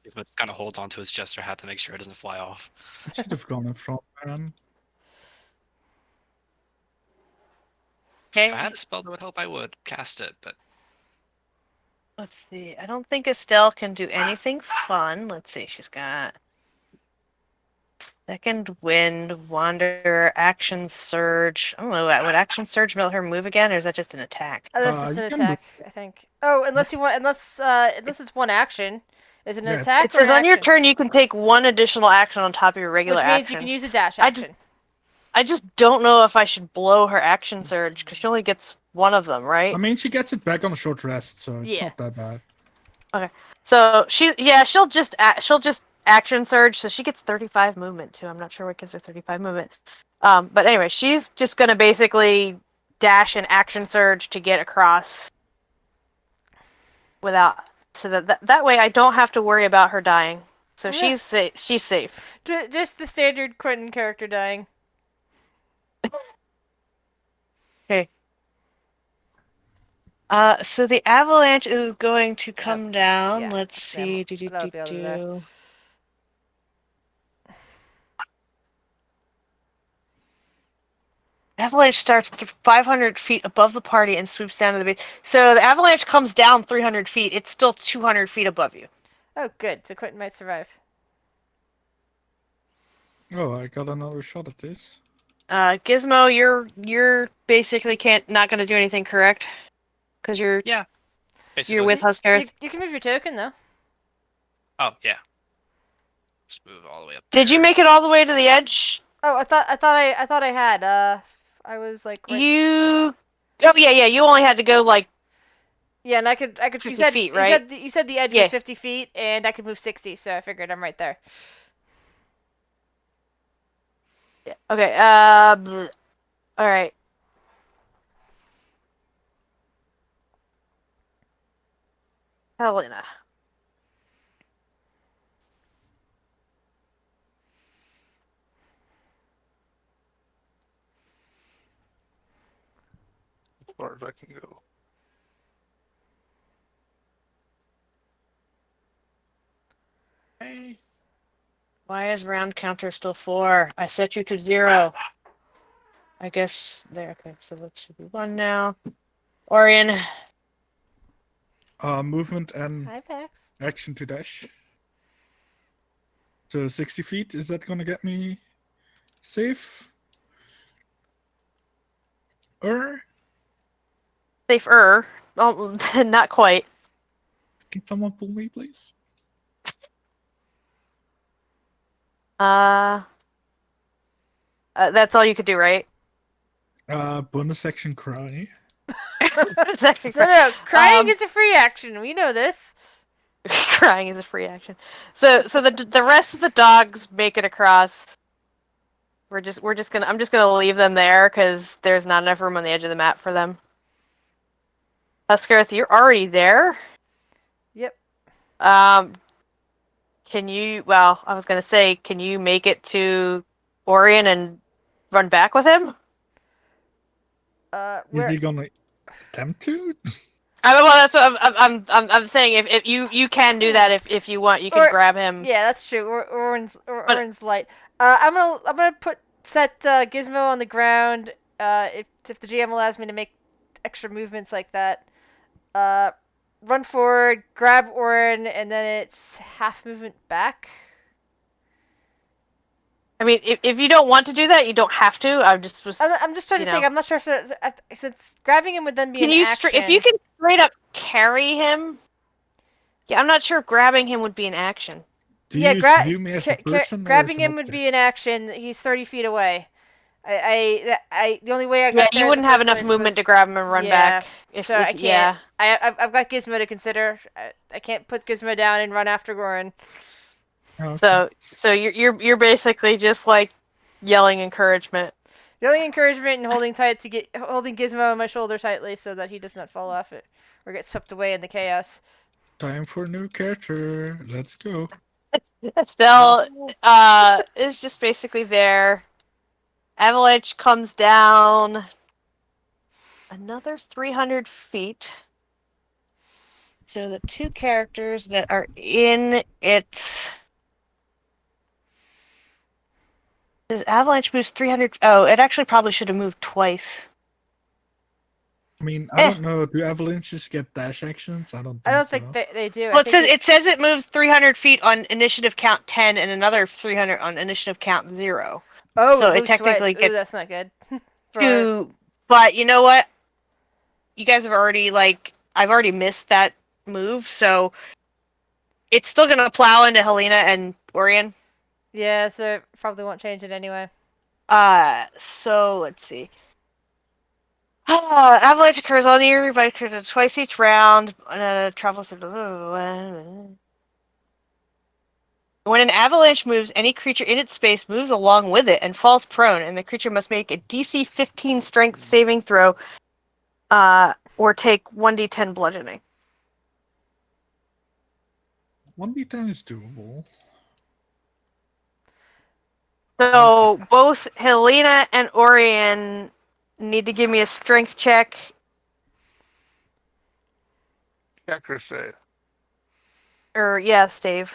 Gizmo kind of holds onto his jester hat to make sure it doesn't fly off. Should have gone in front, man. Okay. If I had a spell that would help, I would cast it, but Let's see. I don't think Estelle can do anything fun. Let's see. She's got Second Wind, Wander, Action Surge. I don't know. Would Action Surge let her move again, or is that just an attack? That's just an You can attack, I think. Oh, unless it's one action. Is it an Yeah, attack It or an says on your action? turn you can take one additional action on top of your regular Which means action. you can use a dash I just- action. I just don't know if I should blow her Action Surge, because she only gets one of them, right? I mean, she gets it back on a short rest, so it's Yeah. not that bad. So she'll just Action Surge, so she gets 35 movement too. I'm not sure what gives her 35 movement. But anyway, she's just gonna basically dash and Action Surge to get across without, so that way I don't have to worry about her dying. So she's safe. She's safe. Just the standard Quentin character dying. Okay. So the avalanche is going to come down. yeah, Let's it's see. that'll be over there. Avalanche starts 500 feet above the party and swoops down to the base. So the avalanche comes down 300 feet. It's still 200 feet above you. Oh, good. So Quentin might survive. Oh, I got another shot at this. Gizmo, you're basically not going to do anything, correct? Because you're basically. with Husker. You can move your token though. Oh yeah. Just move all the way up. Did you there. make it all the way to the edge? Oh, I thought I had. I was like. Right... You. Oh yeah. You only had to go like. Yeah, and I could. 50 You said feet, right? You said the edge Yeah. was 50 feet, and I could move 60, so I figured I'm right there. Yeah. Okay. All right. Helena. As far as I can go. Okay. Why is round counter still 4? I set you to 0. I guess there. Okay, so let's do 1 now. Orion. Movement and Hi, Pax. action to dash. So 60 feet, is that gonna get me safe? Or Safer. Oh, not quite. can someone pull me, please? That's all you could do, right? Bonus action cry. No, crying is a free action. We know this. Crying is a free action. So the rest of the dogs make it across. I'm just gonna leave them there because there's not enough room on the edge of the map for them. Huskarth, you're already there. Yep. Can you? Well, I was gonna say, can you make it to Orion and run back with him? Is Where? he gonna attempt to? Well, that's what I'm saying. If you can do that if you want, you can Or grab him. yeah, that's true. Orin's But- Orin's light. I'm gonna set Gizmo on the ground. If the GM allows me to make extra movements like that. Run forward, grab Orin, and then it's half movement back. I mean, if you don't want to do that, you don't have to. I'm just trying to think. I'm not sure if since grabbing him would then be Can an you action. if you can straight up carry him? Yeah, I'm not sure if grabbing him would be an action. Do you view me as a person? grabbing or as him an would object? be an action. He's 30 feet away. The only way I Yeah, got there you in wouldn't the have first enough place movement was- to grab him and run yeah, back. If, so if I can't. yeah. I've got Gizmo to consider. I can't put Gizmo down and run after Goran. Oh, okay. So you're basically just like yelling encouragement. The only encouragement in holding holding Gizmo on my shoulder tightly so that he does not fall off it or get swept away in the chaos. Time for a new character. Let's go. Estelle is just basically there. Avalanche comes down another 300 feet. So the two characters that are in its Avalanche moves 300. Oh, it actually probably should have moved twice. I mean, I don't know. Do avalanches get dash actions? I don't think so. They do. Well, I think it says it moves 300 feet on initiative count 10 and another 300 on initiative count 0. Oh, so it it moves technically twice. Ooh, gets that's not good. two. But you know what? You guys have already I've already missed that move, so it's still gonna plow into Helena and Orion. Yeah, so probably won't change it anyway. So let's see. Avalanche occurs on the area by twice each round. Travels through. When an avalanche moves, any creature in its space moves along with it and falls prone, and the creature must make a DC 15 Strength saving throw, or take 1d10 bludgeoning. 1d10 is doable. So both Helena and Orion need to give me a strength check. Checker save. Or yes, Dave.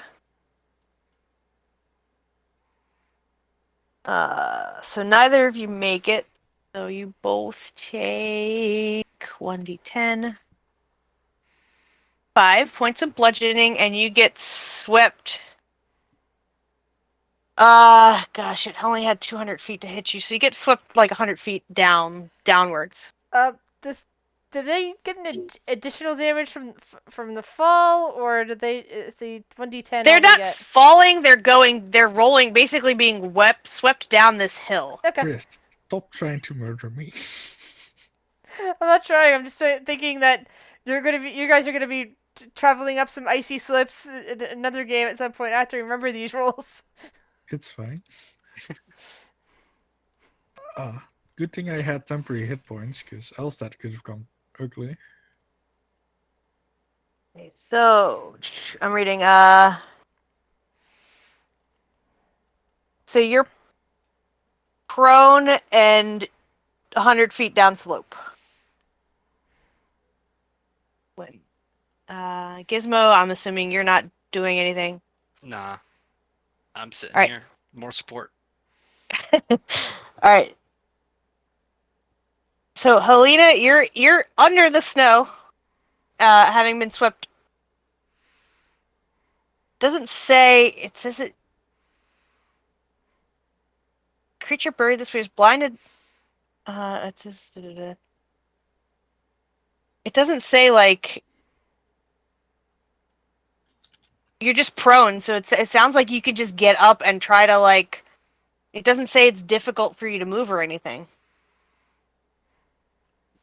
So neither of you make it. So you both take 1d10. 5 points of bludgeoning, and you get swept. Gosh, it only had 200 feet to hit you, so you get swept like 100 feet downwards. Did they get an additional damage from the fall, or is the 1d10? They're all they not get? falling, they're rolling, basically being swept down this hill. Okay. Chris, stop trying to murder me. I'm not trying. I'm just thinking that you guys are gonna be traveling up some icy slips in another game at some point. I have to remember these rules. It's fine. Good thing I had temporary hit points, because else that could have gone ugly. So, I'm reading, so you're prone and 100 feet down slope. Gizmo, I'm assuming you're not doing anything. Nah. I'm sitting Alright. here. More support. Alright. So Helena, you're under the snow, having been swept. Doesn't say, it says it. Creature buried this way is blinded. It says. It doesn't say like. You're just prone, so it sounds like you can just get up and try to like. It doesn't say it's difficult for you to move or anything.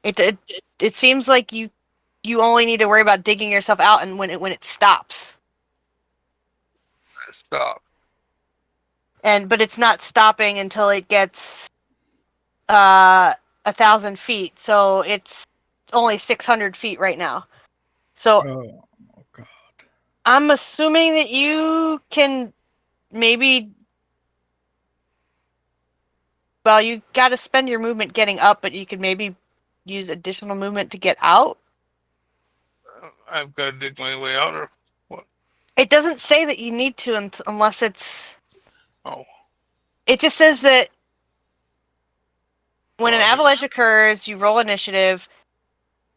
It seems like you only need to worry about digging yourself out and when it stops. Stop. but it's not stopping until it gets 1,000 feet. So it's only 600 feet right now. So Oh god. I'm assuming that you can maybe. Well, you got to spend your movement getting up, but you could maybe use additional movement to get out. I've got to dig my way out, or what? It doesn't say that you need to unless it's. Oh, It just says that when well, an avalanche occurs, you roll initiative.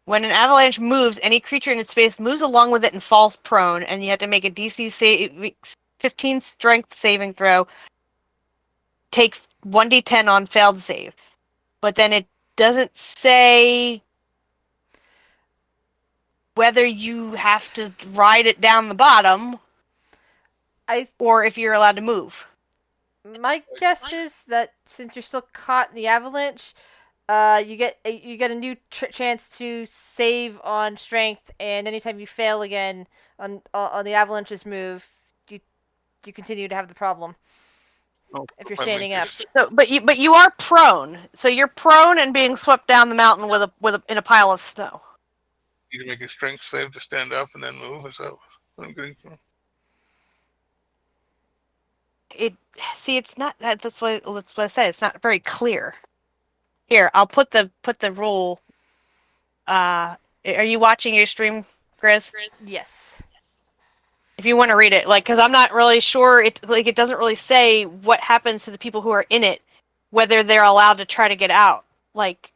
When an avalanche moves, any creature in its space moves along with it and falls prone, and you have to make a DC 15 strength saving throw. Take 1d10 on failed save. But then it doesn't say whether you have to ride it down the bottom I or if you're allowed to move. My guess is that since you're still caught in the avalanche, you get a new chance to save on strength, and anytime you fail again on the avalanche's move, you continue to have the problem oh, if you're I make standing up. this- So, but you are prone. So you're prone and being swept down the mountain in a pile of snow. You to make a strength save to stand up and then move. Is that what I'm getting from? It's not that's what I said. It's not very clear. Here, I'll put the rule. Are you watching your stream, Grizz? Yes. If you want to read it, because I'm not really sure. It doesn't really say what happens to the people who are in it, whether they're allowed to try to get out. Like,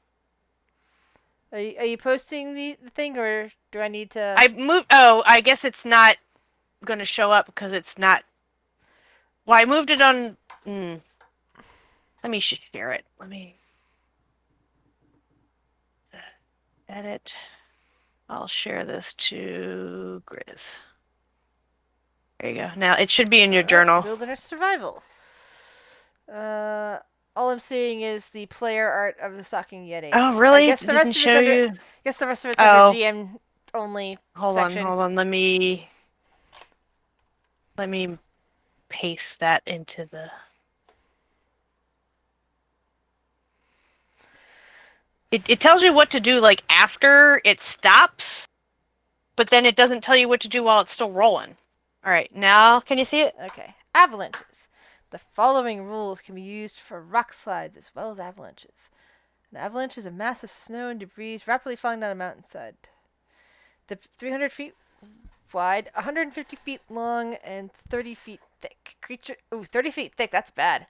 Are you posting the thing, or do I need to? I moved. Oh, I guess it's not going to show up because it's not. Well, I moved it on. Let me share it. Let me edit. I'll share this to Grizz. There you go. Now it should be in your journal. Wilderness survival. All I'm seeing is the player art of the Stalking Yeti. Oh, really? I guess the rest Didn't of show it's under. you? Guess the rest of it's Oh. under GM only Hold section. on. Let me paste that into the. It tells you what to do like after it stops, but then it doesn't tell you what to do while it's still rolling. All right, now can you see it? Okay. Avalanches. The following rules can be used for rock slides as well as avalanches. An avalanche is a mass of snow and debris rapidly falling down a mountainside. The 300 feet wide, 150 feet long, and 30 feet thick. 30 feet thick, that's bad.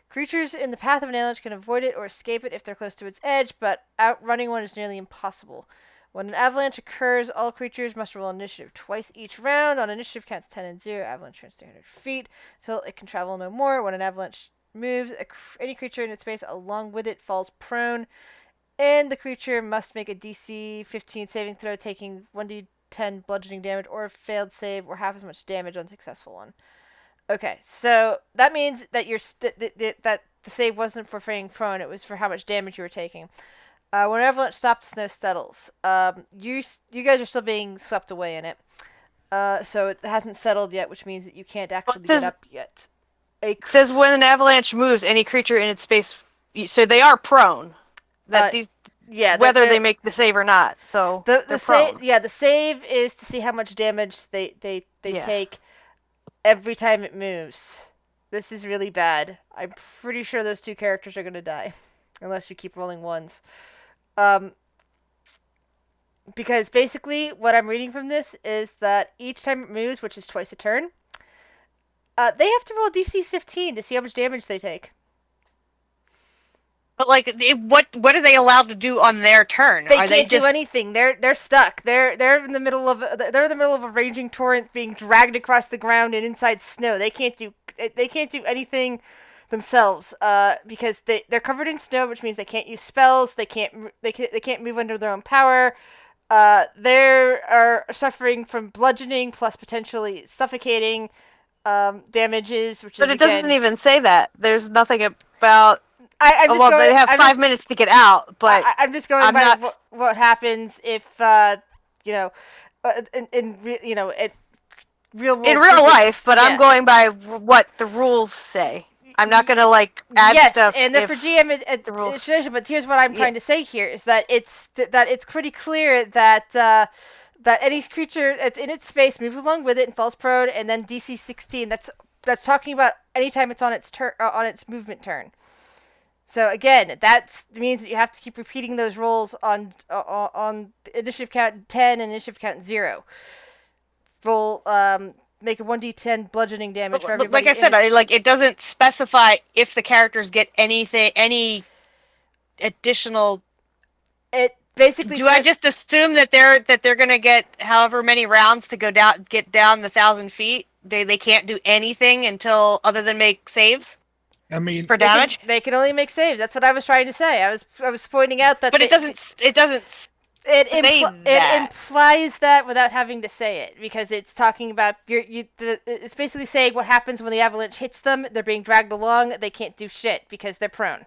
Creatures in the path of an avalanche can avoid it or escape it if they're close to its edge, but outrunning one is nearly impossible. When an avalanche occurs, all creatures must roll initiative twice each round. On initiative counts 10 and 0. Avalanche turns 300 feet until it can travel no more. When an avalanche moves, any creature in its space along with it falls prone, and the creature must make a DC 15 saving throw, taking 1d10 bludgeoning damage or a failed save or half as much damage on a successful one. Okay, so that means that that the save wasn't for being prone; it was for how much damage you were taking. When an avalanche stops, the snow settles. You guys are still being swept away in it. So it hasn't settled yet, which means that you can't actually get up yet. It says when an avalanche moves, any creature in its space. So they are prone. Whether they make the save or not. So the they're prone. the save is to see how much damage they take every time it moves. This is really bad. I'm pretty sure those two characters are gonna die, unless you keep rolling ones. Because basically, what I'm reading from this is that each time it moves, which is twice a turn, they have to roll DC 15 to see how much damage they take. But what are they allowed to do on their turn? They can't do anything. They're stuck. They're in the middle of a raging torrent, being dragged across the ground and inside snow. They can't do anything themselves because they're covered in snow, which means they can't use spells. They can't move under their own power. They are suffering from bludgeoning plus potentially suffocating damages, But it doesn't even say that. There's nothing about. They have 5 minutes to get out, but I'm just going by what happens if real world in real physics, life, but I'm yeah. going by what the rules say. I'm not gonna like add yes, stuff and then if for GM the rules. it's tradition. But here's what I'm Yeah. trying to say here is that it's pretty clear that that any creature that's in its space moves along with it and falls prone, and then DC 16. That's talking about anytime it's on its on its movement turn. So again, that means that you have to keep repeating those rolls on initiative count 10 and initiative count 0. Roll make a 1d10 bludgeoning damage for everybody. Like I said, it doesn't specify if the characters get any additional. It basically. Do I just assume that they're gonna get however many rounds to get down the 1,000 feet? They can't do anything until other than make saves I mean, for damage. They can only make saves. That's what I was trying to say. I was pointing out that. But it doesn't. It implies that without having to say it, because it's talking about it's basically saying what happens when the avalanche hits them. They're being dragged along. They can't do shit because they're prone.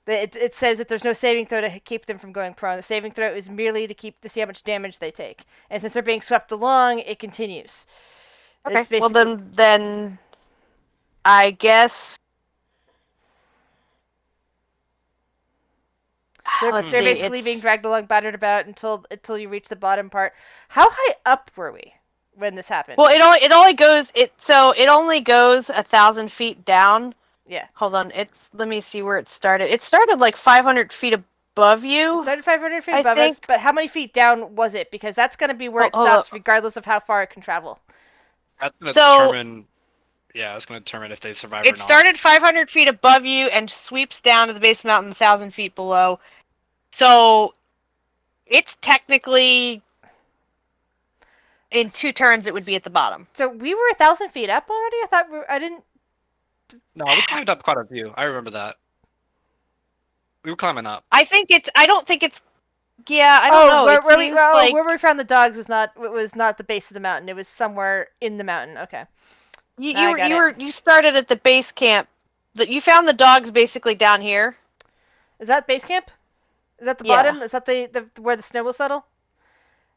It says that there's no saving throw to keep them from going prone. The saving throw is merely to see how much damage they take. And since they're being swept along, it continues. Okay. It's basically, well then I guess they're basically being dragged along, battered about until you reach the bottom part. How high up were we when this happened? Well, it only goes 1,000 feet down. Yeah. Hold on. Let me see where it started. It started like 500 feet above you. It started 500 feet above us, but how many feet down was it? Because that's going to be where it stops, regardless of how far it can travel. That's going to determine. Yeah, it's going to determine if they survive or not. It started 500 feet above you and sweeps down to the base mountain 1,000 feet below. So it's technically in 2 turns it would be at the bottom. So we were 1,000 feet up already. I didn't. No, we climbed up quite a few. I remember that. We were climbing up. I don't think it's. Yeah, I don't know. Where we found the dogs was not the base of the mountain. It was somewhere in the mountain. Okay. You started at the base camp. You found the dogs basically down here. Is that base camp? Is that the bottom? Is that the where the snow will settle?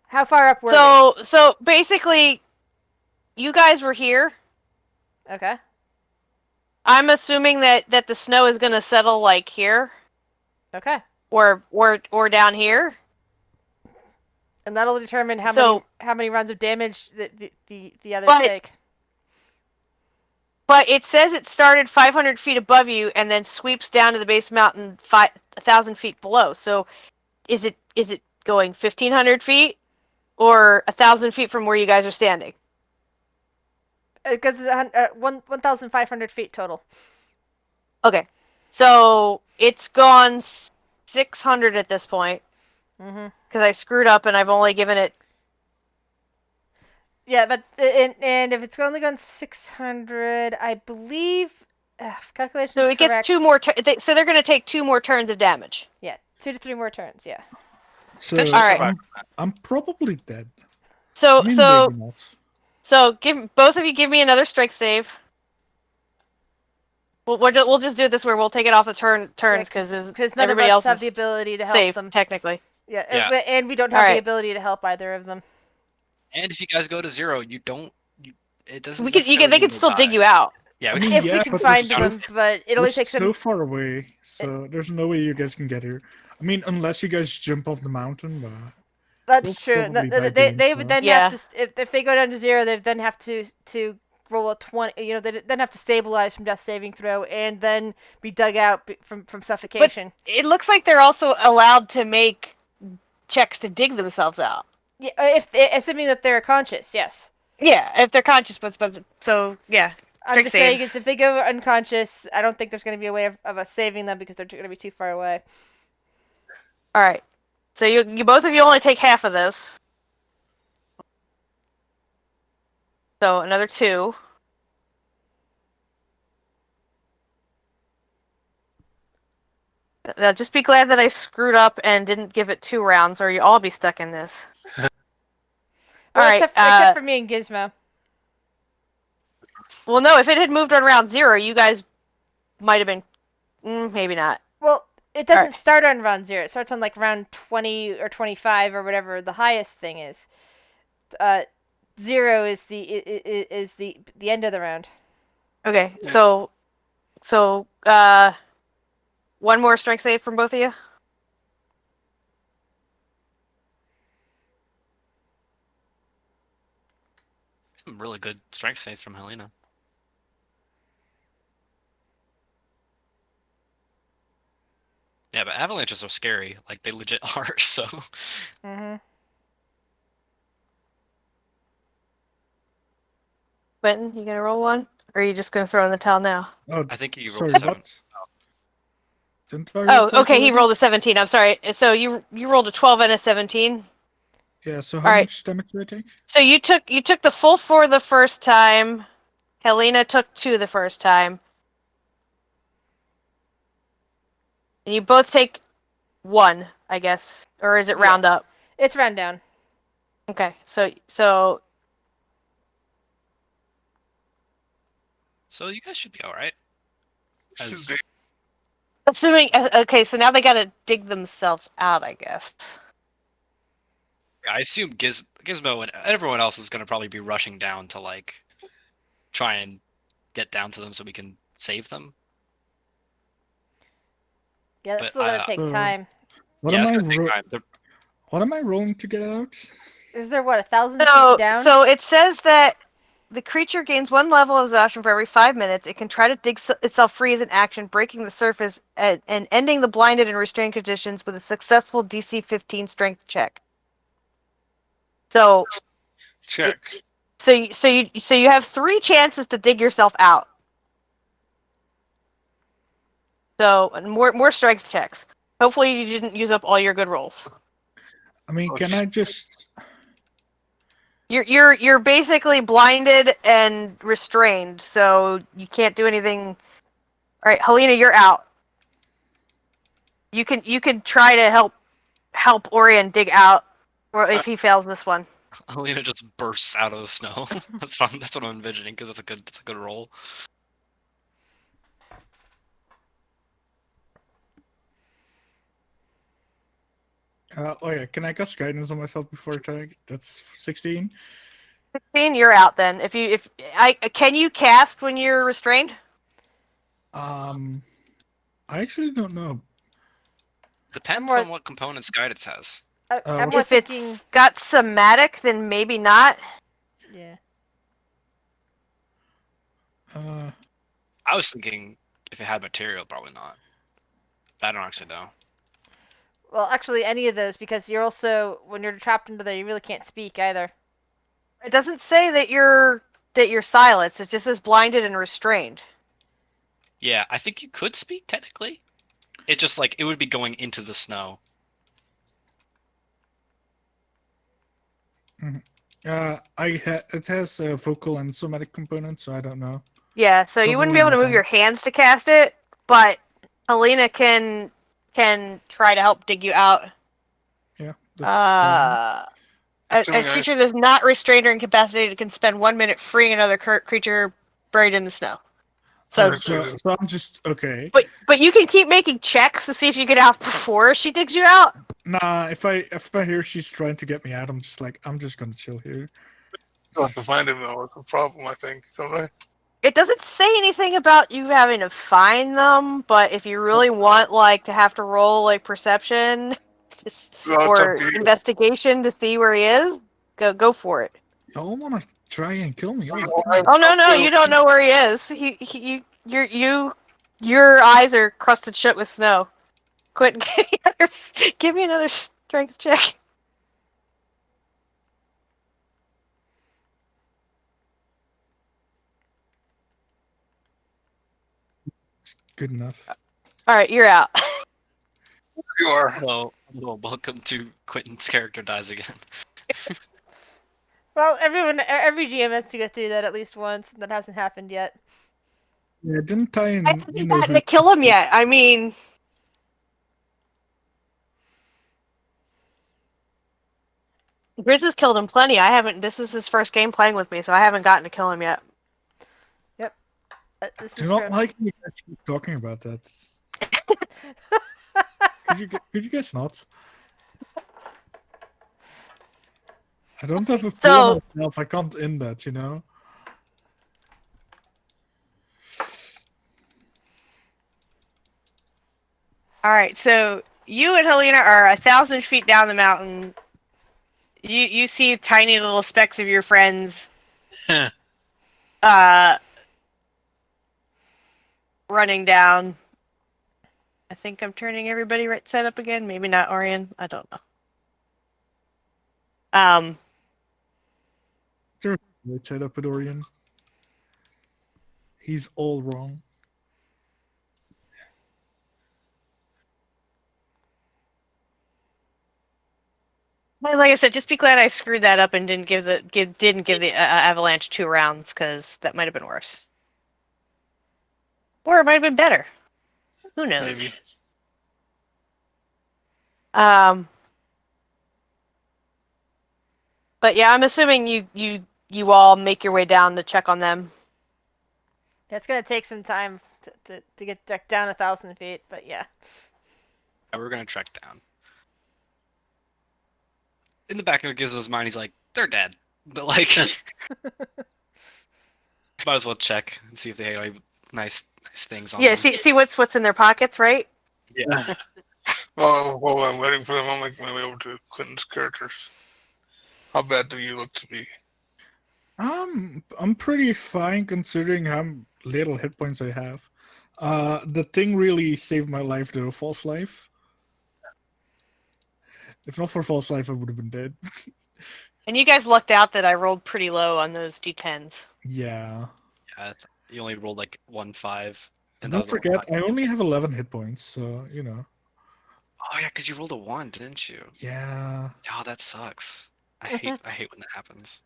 How far up were we? So basically, you guys were here. Okay. I'm assuming that the snow is gonna settle like here. Okay. Or down here. And that'll determine how many rounds of damage the others take. But it says it started 500 feet above you and then sweeps down to the base mountain 1,000 feet below. So, is it going 1,500 feet or 1,000 feet from where you guys are standing? Because it's 1,500 feet total. Okay, so it's gone 600 at this point. Mm-hmm. Because I screwed up and I've only given it. Yeah, but and if it's only gone 600, I believe calculation. So it gets 2 more. So they're going to take 2 more turns of damage. Yeah, 2 to 3 more turns. Yeah. So all right. I'm probably dead. So I mean, so both of you give me another strength save. We'll just do this where we'll take it off the turns because none of us have the ability to help them technically. Yeah, and we don't have the ability to help either of them. And if you guys go to 0, you don't. It doesn't. They can still dig you out. Yeah, we can find them, but it only takes so far away, so there's no way you guys can get here. I mean, unless you guys jump off the mountain. But that's true. They would then have to, if they go down to 0, they then have to roll a 20. You know, they then have to stabilize from death saving throw and then be dug out from suffocation. But it looks like they're also allowed to make checks to dig themselves out. Yeah, assuming that they're conscious, yes. Yeah, if they're conscious, but so yeah. I'm just saying is if they go unconscious, I don't think there's going to be a way of us saving them because they're going to be too far away. All right, so you both of you only take half of this. So another 2. Now just be glad that I screwed up and didn't give it 2 rounds, or you all be stuck in this. Well, except for me and Gizmo. Well, no, if it had moved on round 0, you guys might have been... maybe not. Well, it doesn't start on round 0. It starts on, like, round 20 or 25 or whatever the highest thing is. 0 is the end of the round. Okay, so one more strength save from both of you. Some really good strength saves from Helena. Yeah, but avalanches are scary. Like they legit are. So Mm-hmm. Quentin, you gonna roll one, or are you just gonna throw in the towel now? Oh, I think you rolled sorry, 7. what? Didn't I roll Oh, twice okay, he already? rolled a 17. I'm sorry. So you rolled a 12 and a 17. Yeah. So All how right. much damage do I take? So you took the full 4 the first time. Helena took 2 the first time. And you both take 1, I guess, or is it Yeah. round up? It's round down. Okay, so So you guys should be all right. As Should be. assuming okay, so now they gotta dig themselves out, I guess. I assume Gizmo and everyone else is gonna probably be rushing down to like try and get down to them so we can save them. Yeah, that's But still gonna take So- time. What yeah, am it's I? gonna take time. What am I rolling to get out? Is there what 1,000 feet So down? so it says that the creature gains 1 level of exhaustion for every 5 minutes. It can try to dig itself free as an action, breaking the surface and ending the blinded and restrained conditions with a successful DC 15 strength check. So Check. so you have 3 chances to dig yourself out. So more strength checks. Hopefully you didn't use up all your good rolls. I mean, Oh, can I just? You're basically blinded and restrained, so you can't do anything. All right, Helena, you're out. You can try to help Orion dig out, or if he fails this one. Alina just bursts out of the snow. That's what I'm envisioning because it's a good roll. Oh yeah, can I cast guidance on myself before attack? That's 16. 16, you're out then. If I can you cast when you're restrained? I actually don't know. Depends more- on what components guidance has. I'm more If thinking. it's got somatic, then maybe not. Yeah. Uh, I was thinking if it had material, probably not. I don't actually know. Well, actually, any of those because you're also when you're trapped into there, you really can't speak either. It doesn't say that you're silenced. It just says blinded and restrained. Yeah, I think you could speak technically. It's just like it would be going into the snow. it has a vocal and somatic component, so I don't know. Yeah, so you wouldn't be able to Probably move your hands to cast it, but Helena can try to help dig you out. Yeah, that's fine. A Assuming I- creature that's not restrained or incapacitated can spend 1 minute freeing another creature buried in the snow. So, So I'm just okay. but you can keep making checks to see if you get out before she digs you out. Nah, if I hear she's trying to get me out, I'm just gonna chill here. Still have to find him though. It's a problem, I think, don't I? It doesn't say anything about you having to find them, but if you really want to have to roll perception No, it's up or to you. investigation to see where he is, go for it. Y'all wanna try and kill me all the No, time. Oh no, you don't know where he is. Your eyes are crusted shut with snow. Quentin, give me another strength check. Good enough. All right, you're out. You are. Well, welcome to Quentin's character dies again. Well, every GM has to go through that at least once, and that hasn't happened yet. Yeah, didn't I? I And haven't you know gotten who? to kill him yet. I mean, Grizz has killed him plenty. I haven't. This is his first game playing with me, so I haven't gotten to kill him yet. This Do is not true. like you guys keep talking about that. Could you guys not? I don't have a pool So myself. I can't end that, you know? all right, so you and Helena are 1,000 feet down the mountain. You see tiny little specks of your friends running down. I think I'm turning everybody right side up again. Maybe not Orion. I don't know. Right side up with Orion. He's all wrong. Well, like I said, just be glad I screwed that up and didn't give the Avalanche 2 rounds, because that might have been worse, or it might have been better. Who knows? Maybe. But yeah, I'm assuming you all make your way down to check on them. It's gonna take some time to get down 1,000 feet, but yeah. Yeah, we're gonna trek down. In the back of Gizmo's mind, he's like, they're dead. But like, might as well check and see if they had any nice things on Yeah, them. see what's in their pockets, right? Yeah. Well, while I'm waiting for them, I'll make my way over to Quentin's characters. How bad do you look to be? I'm pretty fine considering how little hit points I have. The thing really saved my life though, false life. If not for false life, I would have been dead. And you guys lucked out that I rolled pretty low on those d10s. Yeah. Yeah, you only rolled like 1-5. And Don't that was a forget, one. I only have 11 hit points, so you know. Oh yeah, because you rolled a 1, didn't you? Yeah. Oh, that sucks. I hate when that happens.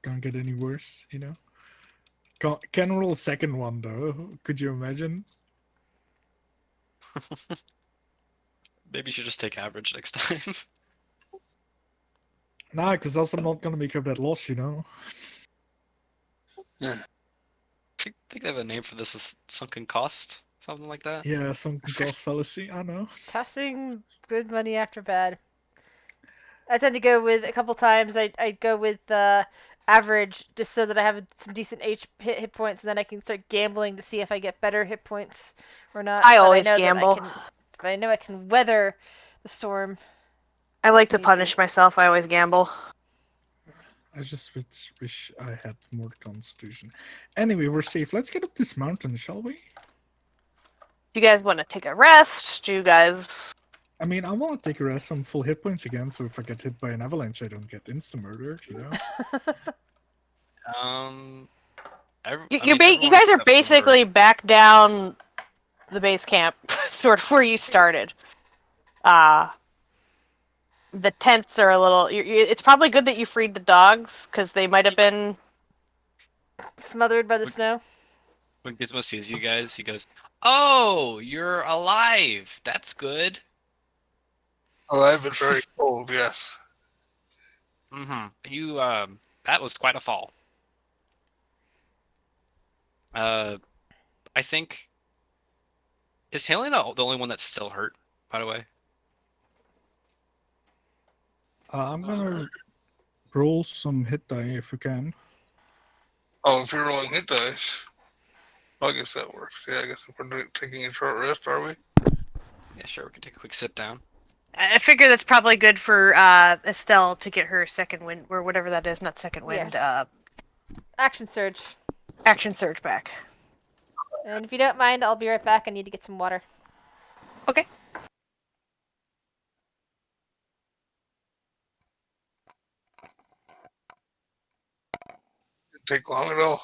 Can't get any worse, you know. Can roll a second one though. Could you imagine? Maybe you should just take average next time. Nah, because else I'm not gonna make up that loss, you know. Yeah. I think they have a name for this, is sunken cost, something like that. Yeah, some cost fallacy. I know. Tossing good money after bad. I tend to go with a couple times. I go with average just so that I have some decent hit points, and then I can start gambling to see if I get better hit points or not. I But always know gamble. that I can. But I know I can weather the storm. I like to Need punish be. myself. I always gamble. I just wish I had more constitution. Anyway, we're safe. Let's get up this mountain, shall we? Do you guys want to take a rest? Do you guys? I mean, I want to take a rest. I'm full hit points again, so if I get hit by an avalanche, I don't get insta murdered. You know. You guys are basically back down the base camp, sort of where you started. The tents are a little. It's probably good that you freed the dogs, because they might have been. Smothered by the snow. When Gizmo sees you guys, he goes, "Oh, you're alive. That's good." Alive and very cold, yes. You that was quite a fall. I think, is Haley the only one that's still hurt, by the way? I'm gonna roll some hit die if we can. Oh, if you're rolling hit dice, I guess that works. Yeah, I guess if we're taking a short rest, are we? Yeah, sure. We can take a quick sit down. I figure that's probably good for Estelle to get her second wind, or whatever that is. Not second wind. Yes. Action surge. Action surge back. And if you don't mind, I'll be right back. I need to get some water. Okay. Didn't take long at all.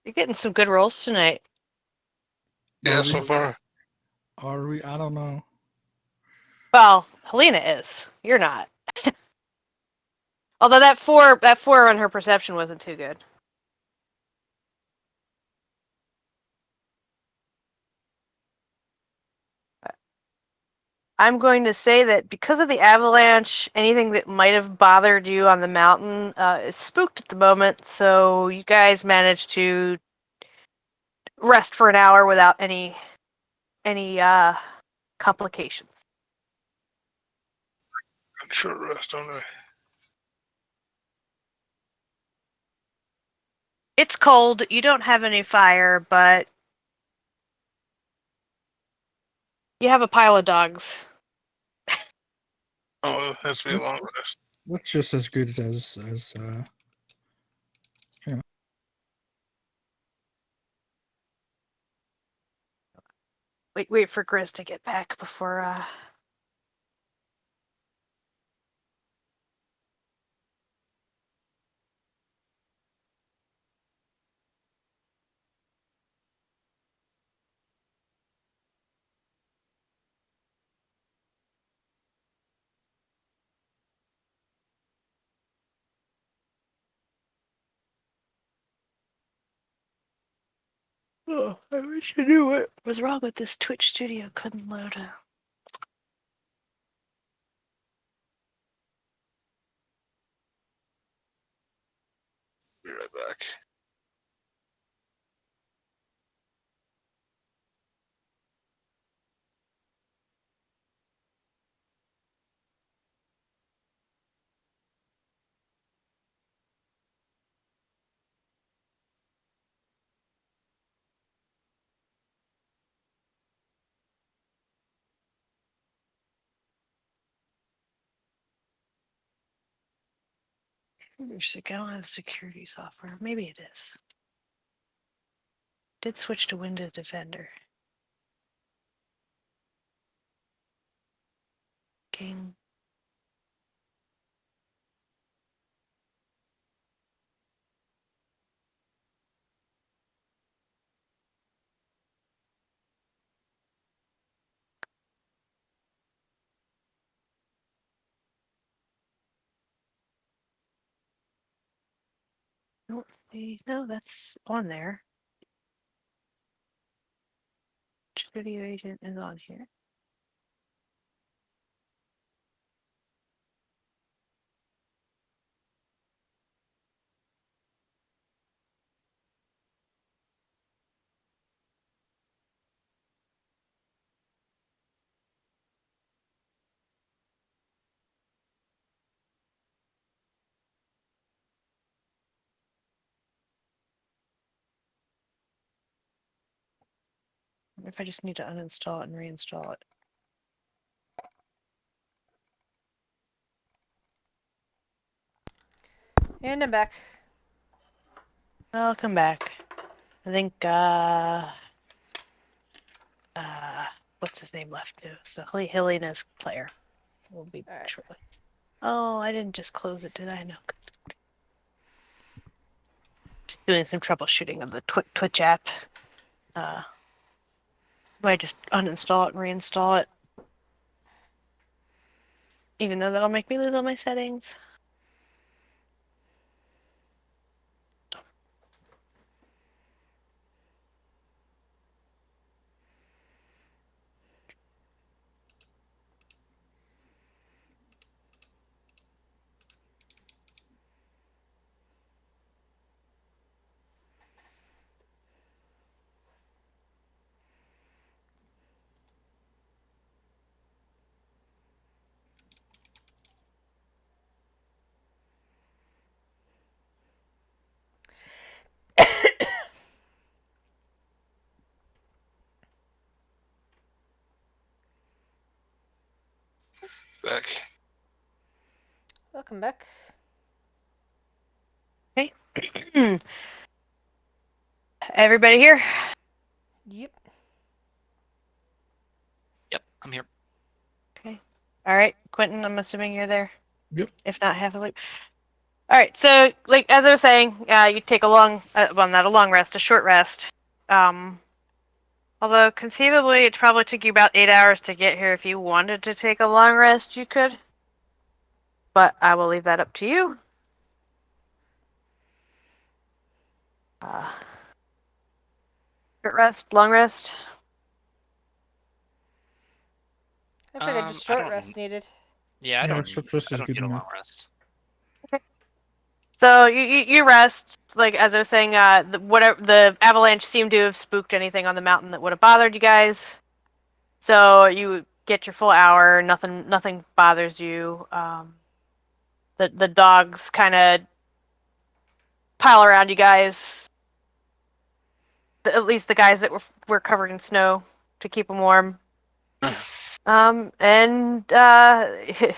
You're getting some good rolls tonight. Yeah, so far. Are we? I don't know. Well, Helena is. You're not. Although that four on her perception wasn't too good. I'm going to say that because of the avalanche, anything that might have bothered you on the mountain is spooked at the moment. So you guys managed to rest for an hour without any any complications. And short rest, don't I? It's cold. You don't have any fire, but you have a pile of dogs. Oh, it has to be a long rest. That's just as good as Wait for Grizz to get back before Oh, I wish I knew what was wrong with this Twitch studio. Couldn't load a. Be right back. Years ago on security software. Maybe it is. Did switch to Windows Defender. King. No, that's on there. Video agent is on here. I wonder if I just need to uninstall it and reinstall it. And I'm back. I'll come back. I think what's his name left too. So Helena's player will be back Alright. shortly. Oh, I didn't just close it, did I? No. Just doing some troubleshooting of the Twitch app. Might just uninstall it and reinstall it. Even though that'll make me lose all my settings. Back. Welcome back. Okay. Everybody here? Yep. Yep, I'm here. Okay. All right, Quentin, I'm assuming you're there. Yep. If not, half a loop. All right, so like as I was saying, you take a long, well, not a long rest, a short rest. Although conceivably it probably took you about 8 hours to get here. If you wanted to take a long rest, you could. But I will leave that up to you. Short rest, long rest. I figured just I short don't. rest needed. Yeah, I Yeah, don't short need. rest I is don't good need a long enough. rest. So you rest. Like as I was saying, whatever the avalanche seemed to have spooked anything on the mountain that would have bothered you guys. So you get your full hour. Nothing bothers you. The dogs kind of pile around you guys. At least the guys that were covered in snow to keep them warm. And the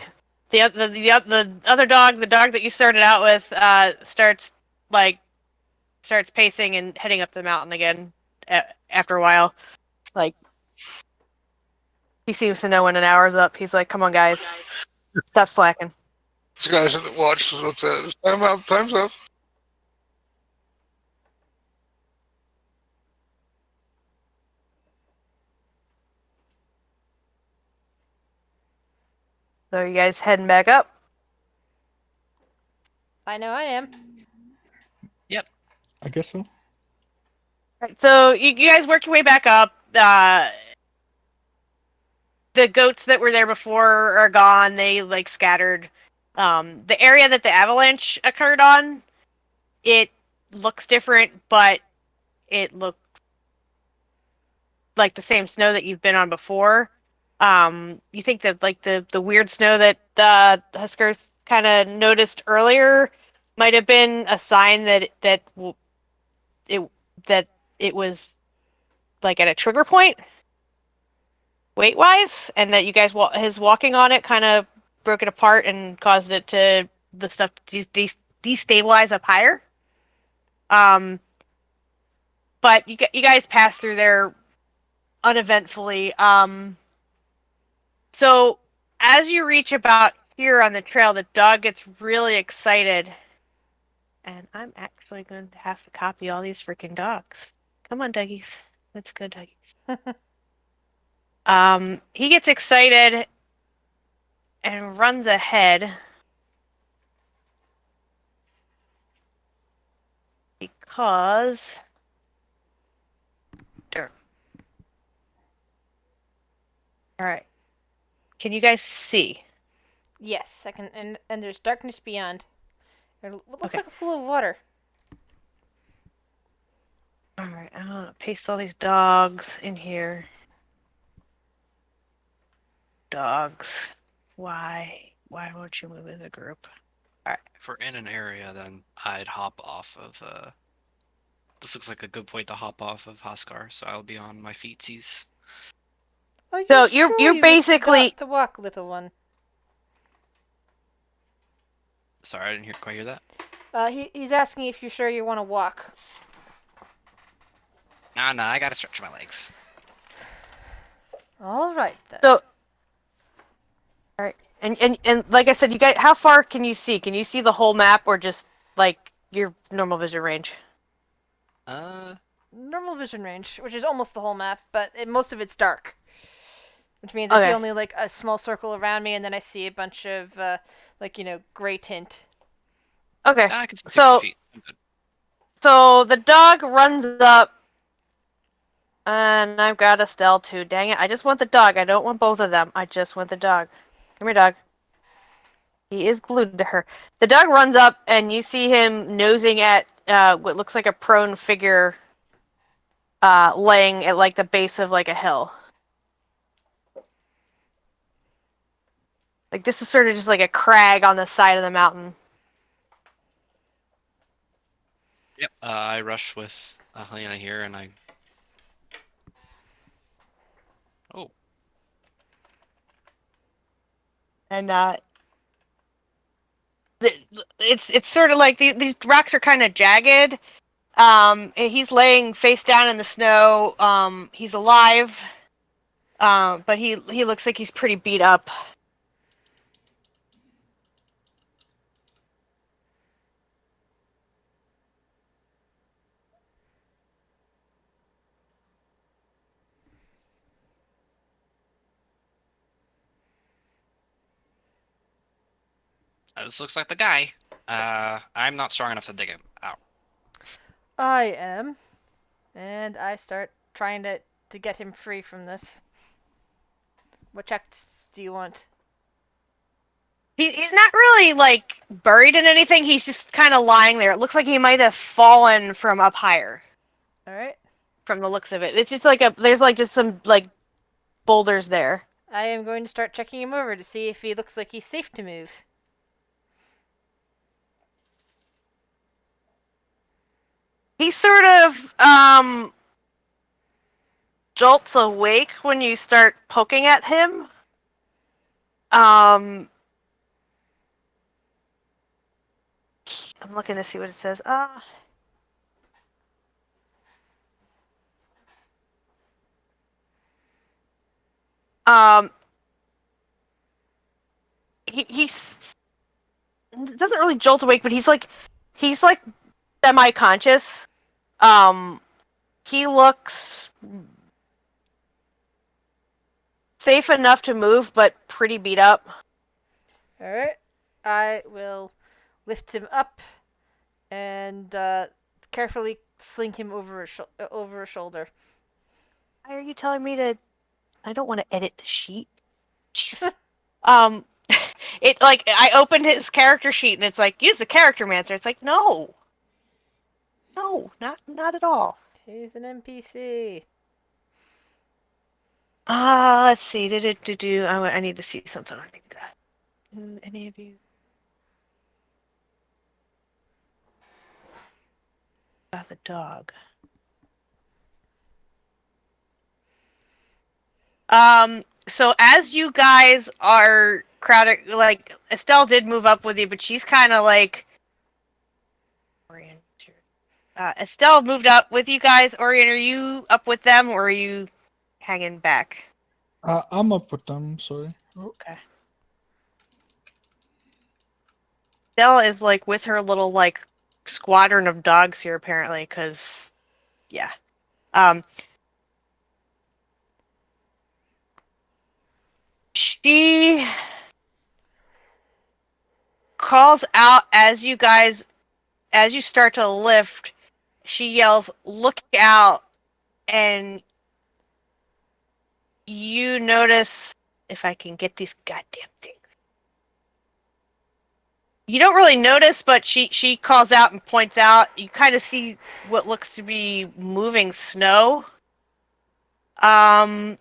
other dog, the dog that you started out with, starts pacing and heading up the mountain again. After a while, like he seems to know when an hour's up. He's like, "Come on, guys, stop slacking." These guys at the watch. What's that? Time up. Time's up. So you guys heading back up? I know I am. I guess so. Right, so you guys work your way back up. The goats that were there before are gone. They like scattered. The area that the avalanche occurred on, it looks different, but it looked like the same snow that you've been on before. You think that like the weird snow that Husker kind of noticed earlier might have been a sign that it was like at a trigger point weight wise, and that you guys his walking on it kind of broke it apart and caused it to the stuff to destabilize up higher. But you guys passed through there uneventfully. So as you reach about here on the trail, the dog gets really excited. And I'm actually going to have to copy all these freaking dogs. Come on, doggies. Let's go, doggies. He gets excited and runs ahead because all right. Can you guys see? Yes, I can. And there's darkness beyond. What looks Okay. like a pool of water. All right. I'm gonna paste all these dogs in here. Dogs. Why? Why won't you move as a group? If we're in an area, then I'd hop off of. This looks like a good point to hop off of Haskar, so I'll be on my feetsies. Are you So sure you're you wish basically to walk, little one? Sorry, I didn't quite hear that. He's asking if you're sure you want to walk. Nah, I gotta stretch my legs. All right then. so. All right. And like I said, you guys, how far can you see? Can you see the whole map or just like your normal vision range? Normal vision range, which is almost the whole map, but most of it's dark. Which means I see Okay. only like a small circle around me, and then I see a bunch of gray tint. Okay. I can see 60 So feet. I'm good. so the dog runs up, and I've got Estelle too. Dang it! I just want the dog. I don't want both of them. I just want the dog. Come here, dog. He is glued to her. The dog runs up, and you see him nosing at what looks like a prone figure, laying at like the base of like a hill. Like this is sort of just like a crag on the side of the mountain. Yep. I rush with Helena here, and I. Oh, And it's sort of like these rocks are kind of jagged. And he's laying face down in the snow. He's alive, but he looks like he's pretty beat up. this looks like the guy. I'm not strong enough to dig him out. I am, and I start trying to get him free from this. What checks do you want? He's not really like buried in anything. He's just kind of lying there. It looks like he might have fallen from up higher. All right. From the looks of it, it's just like there's like just some like boulders there. I am going to start checking him over to see if he looks like he's safe to move. He sort of jolts awake when you start poking at him. I'm looking to see what it says. He doesn't really jolt awake, but he's like semi-conscious. He looks safe enough to move, but pretty beat up. Alright. I will lift him up and carefully sling him over a shoulder. Why are you telling me to? I don't want to edit the sheet. Jesus. It like I opened his character sheet and it's like use the character mancer. It's like no, not at all. He's an NPC. Let's see. I need to see something on that. Any of you? About the dog. So as you guys are crowded, like Estelle did move up with you, but she's kind of like. Estelle moved up with you guys. Orion, are you up with them or are you hanging back? I'm up with them. Sorry. Oh, Okay. Estelle is like with her little like squadron of dogs here apparently, because yeah. She calls out as you start to lift. She yells, "Look out!" And you notice, if I can get these goddamn things. You don't really notice, but she calls out and points out. You kind of see what looks to be moving snow. And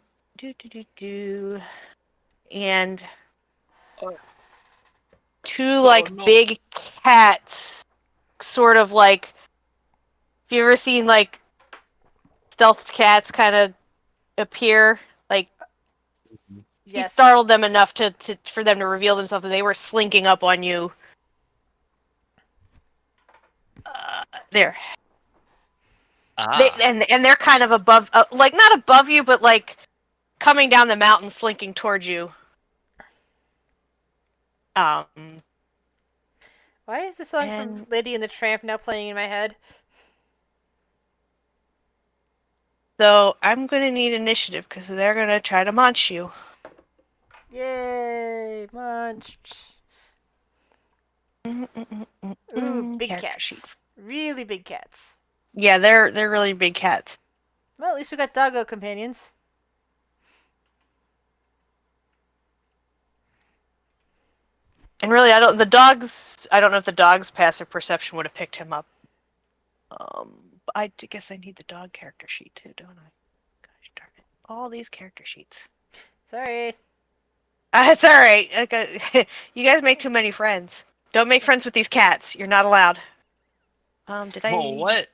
two like no. big cats, sort of like. Have you ever seen like stealth cats kind of appear? Like you Yes. startled them enough to for them to reveal themselves, and they were slinking up on you. There. Ah. And they're kind of above, like not above you, but like coming down the mountain, slinking towards you. Why is the song from And Lady and the Tramp now playing in my head? so I'm gonna need initiative because they're gonna try to munch you. Yay! Munch. Ooh, big Character sheet. cats. Really big cats. Yeah, they're really big cats. Well, at least we got doggo companions. And really, I don't know if the dog's passive perception would have picked him up. I guess I need the dog character sheet too, don't I? Gosh darn it. All these character sheets. Sorry. It's alright. You guys make too many friends. Don't make friends with these cats. You're not allowed. Did I? Oh, what?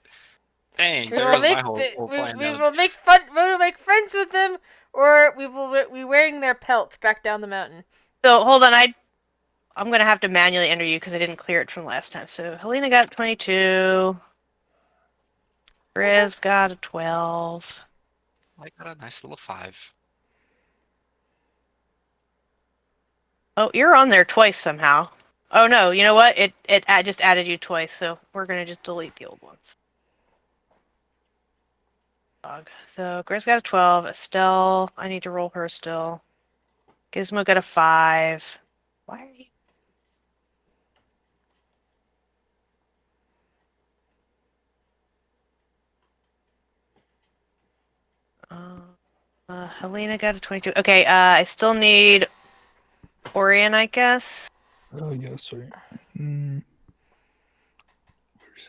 Dang, We there will goes make my whole plan. we Now. will make fun. We will make friends with them, or we will be wearing their pelts back down the mountain. So hold on. I'm gonna have to manually enter you because I didn't clear it from last time. So Helena got 22. Riz got a 12. I got a nice little 5. Oh, you're on there twice somehow. Oh no, you know what? It just added you twice, so we're gonna just delete the old ones. Dog. So Grizz got a 12. Estelle, I need to roll her still. Gizmo got a 5. Why are you? Helena got a 22. Okay, I still need Orion, I guess. oh yeah, sorry. Where's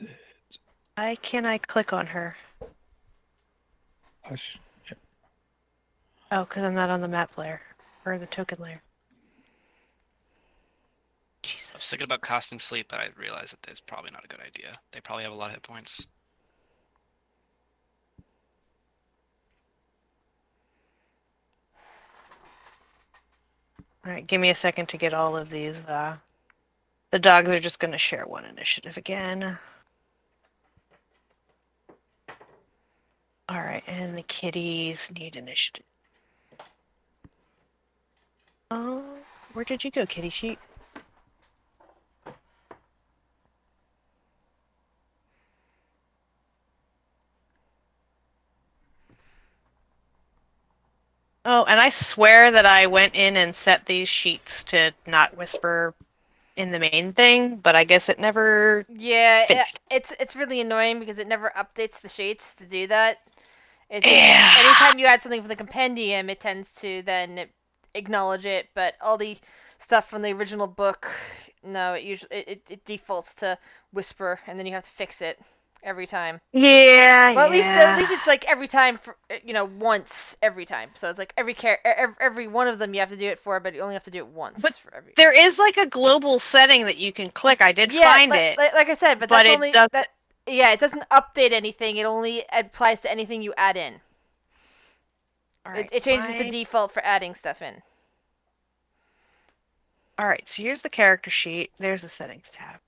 it? Why can't I click on her? Yeah. Oh, because I'm not on the map layer. Or the token layer. I was Jesus. thinking about casting sleep, but I realized that that's probably not a good idea. They probably have a lot of hit points. Alright, give me a second to get all of these. The dogs are just going to share one initiative again. Alright, and the kitties need initiative. Oh, where did you go, kitty sheet? Oh, and I swear that I went in and set these sheets to not whisper in the main thing, but I guess it never Yeah, finished. it's really annoying because it never updates the sheets to do that. It's just Yeah. anytime you add something from the compendium, it tends to then acknowledge it. But all the stuff from the original book, no, it usually it defaults to whisper, and then you have to fix it every time. Yeah, Well, at yeah. least it's like every time for once every time. So it's like every one of them you have to do it for, but you only have to do it once But for every. there is like a global setting that you can click. I did Yeah, find it, like I said, but but that's it only doesn't. that. Yeah, it doesn't update anything. It only applies to anything you add in. All It, right, it changes the default for adding stuff in. all right. So here's the character sheet. There's the settings tab.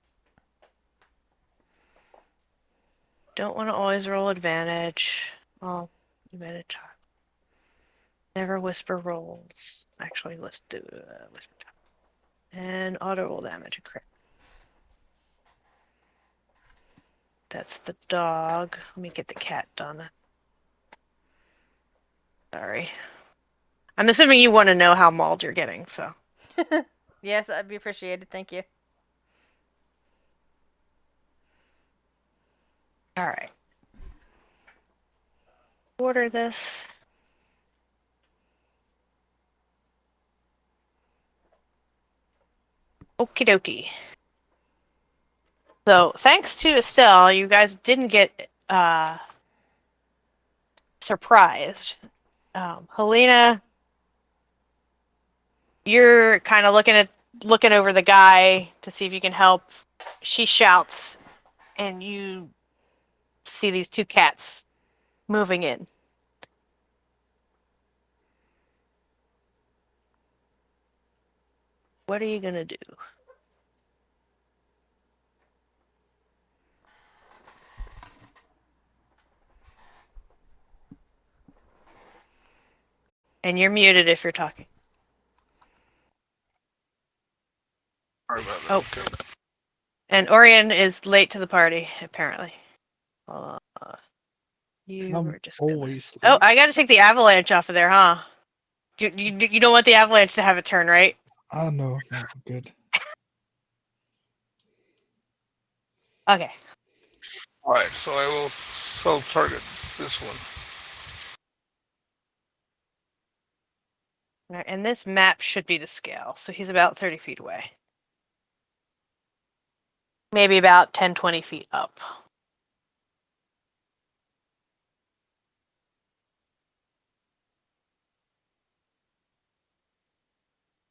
Don't want to always roll advantage. Well, advantage. Never whisper rolls. Actually, let's do whisper time. And auto roll damage and crit. That's the dog. Let me get the cat done. Sorry. I'm assuming you want to know how mauled you're getting, so. Yes, that'd be appreciated. Thank you. All right. Order this. Okie dokie. So, thanks to Estelle, you guys didn't get surprised. Helena, you're kind of looking over the guy to see if you can help. She shouts, and you see these two cats moving in. What are you gonna do? And you're muted if you're talking. Sorry about that. Oh. Okay. And Orion is late to the party, apparently. You I'm were just always gonna. Oh, late. I gotta take the Avalanche off of there, huh? You don't want the Avalanche to have a turn, right? Ah, no, good. Okay. All right, so I will self-target this one. Alright, and this map should be to scale, so he's about 30 feet away. Maybe about 10, 20 feet up.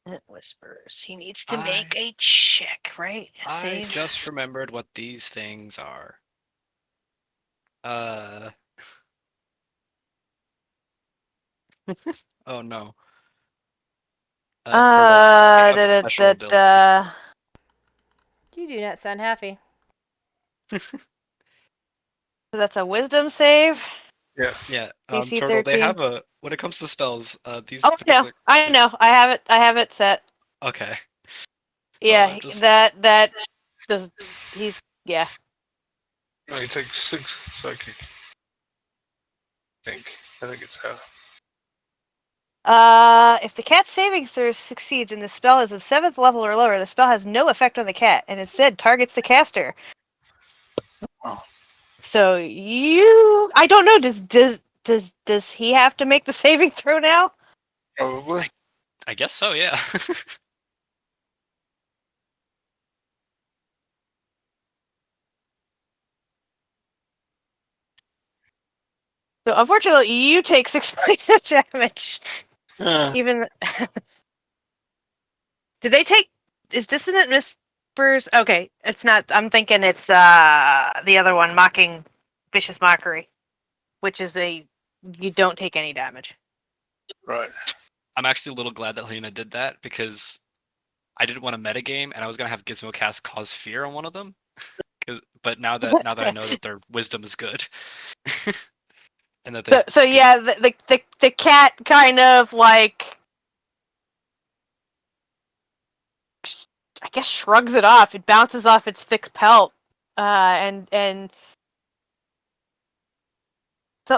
It whispers. He needs to make a check, right? I Save. just remembered what these things are. Oh no. Turtle, they have a special ability. You do not sound happy. So that's a wisdom save. Yeah. Yeah, DC Turtle, they 13. have a, when it comes to spells, these Oh, no. particular. I know. I have it set. Okay. Yeah, I'm just, that does. He's yeah. No, you take 6 psychic. I think it's how. If the cat's saving throw succeeds and the spell is of 7th level or lower, the spell has no effect on the cat and instead targets the caster. Oh. So I don't know. Does he have to make the saving throw now? Probably. I guess so, yeah. So unfortunately, you take 6 points of damage. Uh, Even did they take? Is Dissonant Whispers? Okay, it's not. I'm thinking it's the other one, Mocking Vicious Mockery, which is you don't take any damage. right. I'm actually a little glad that Helena did that because I didn't want to metagame and I was gonna have Gizmo cast Cause Fear on one of them. But now that I know that their wisdom is good, and that they So yeah, the cat kind of like, I guess, shrugs it off. It bounces off its thick pelt, and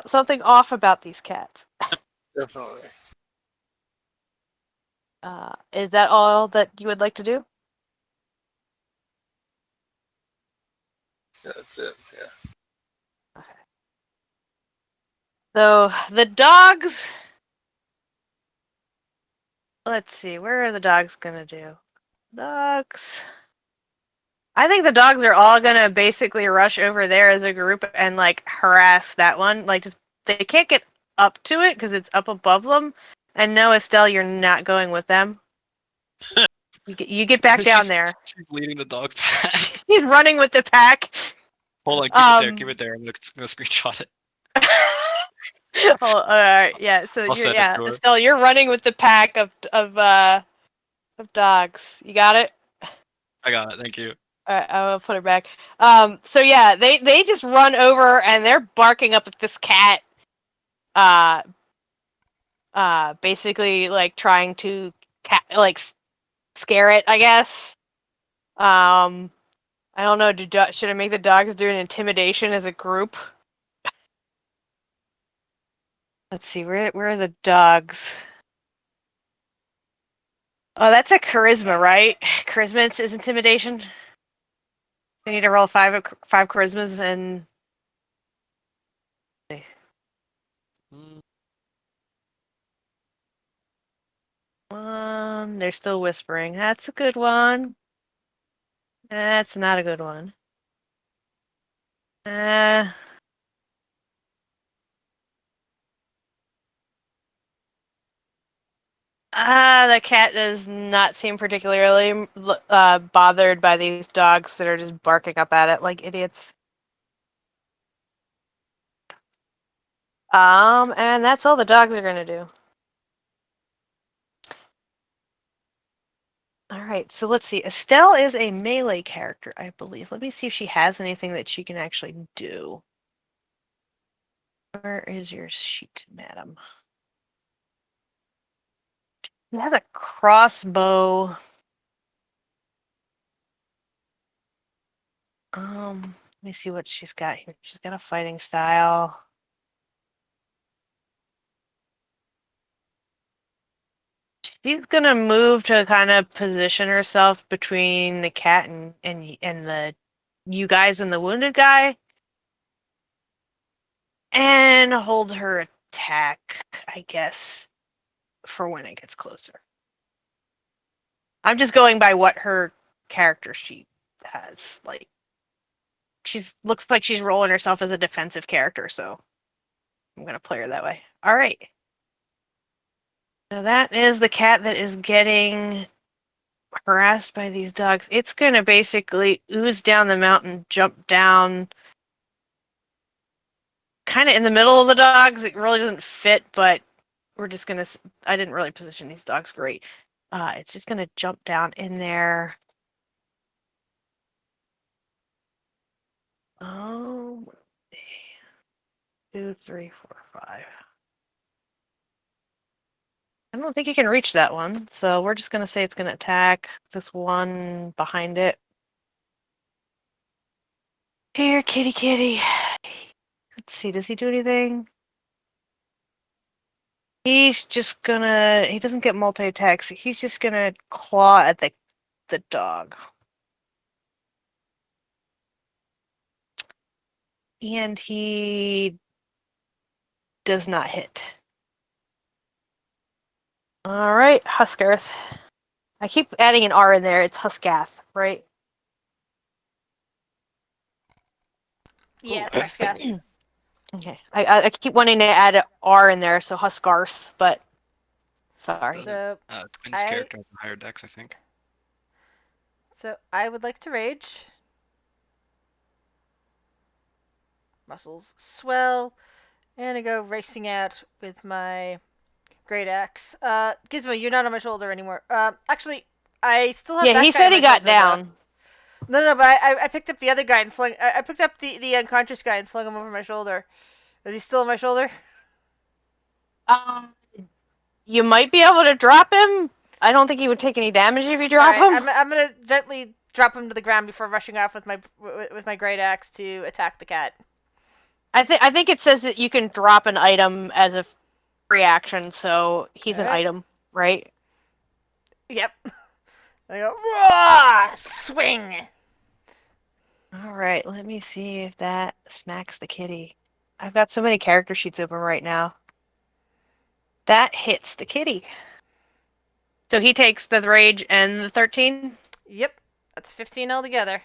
something off about these cats. Definitely. Is that all that you would like to do? Yeah, that's it. Yeah. So the dogs. Let's see. Where are the dogs gonna do? Dogs. I think the dogs are all gonna basically rush over there as a group and like harass that one. Like, just they can't get up to it because it's up above them. And no, Estelle, you're not going with them. You get back down there. She's leading the dog pack. He's running with the pack. Hold on, keep it there, keep it there. I'm gonna screenshot it. All right, yeah. So I'll send it to her. Estelle, you're running with the pack of dogs. You got it. I got it. Thank you. All right, I will put it back. So yeah, they just run over and they're barking up at this cat. Uh, basically like trying to scare it, I guess. I don't know. Should I make the dogs do an intimidation as a group? Let's see. Where are the dogs? Oh, that's a charisma, right? Charisma is intimidation. I need to roll five charismas and. One. They're still whispering. That's a good one. That's not a good one. Uh, the cat does not seem particularly bothered by these dogs that are just barking up at it like idiots. And that's all the dogs are gonna do. All right, so let's see. Estelle is a melee character, I believe. Let me see if she has anything that she can actually do. Where is your sheet, madam? She has a crossbow. Let me see what she's got here. She's got a fighting style. She's gonna move to kind of position herself between the cat and the you guys and the wounded guy, and hold her attack, I guess, for when it gets closer. I'm just going by what her character sheet has. Like, looks like she's rolling herself as a defensive character, so I'm gonna play her that way. All right. So that is the cat that is getting harassed by these dogs. It's gonna basically ooze down the mountain, jump down, kind of in the middle of the dogs. It really doesn't fit, but we're just gonna. I didn't really position these dogs great. It's just gonna jump down in there. Oh, 2, 3, 4, 5. I don't think you can reach that one, so we're just gonna say it's gonna attack this one behind it. Here, kitty, kitty. Let's see. Does he do anything? He's just gonna. He doesn't get multi attacks. He's just gonna claw at the dog. And he does not hit. All right, Huskarth. I keep adding an R in there. It's Huskath, right? Yes, Cool. Huskath. Okay. I keep wanting to add an R in there, so Huskarth, but sorry. So Quinn's character has a higher dex, I think. I would like to rage. Muscles swell, and I go racing out with my great axe. Gizmo, you're not on my shoulder anymore. Actually, I still have Yeah, that he guy on said my he got shoulder though. down. No, but I picked up the other guy and slung. I picked up the unconscious guy and slung him over my shoulder. Is he still on my shoulder? Um, you might be able to drop him. I don't think he would take any damage if you All drop right, him. I'm gonna gently drop him to the ground before rushing off with my great axe to attack the cat. I think it says that you can drop an item as a free action, so he's All an right. item, right? Yep. I go Rah! Swing. All right, let me see if that smacks the kitty. I've got so many character sheets open right now. That hits the kitty. So he takes the rage and the 13. Yep, that's 15 altogether.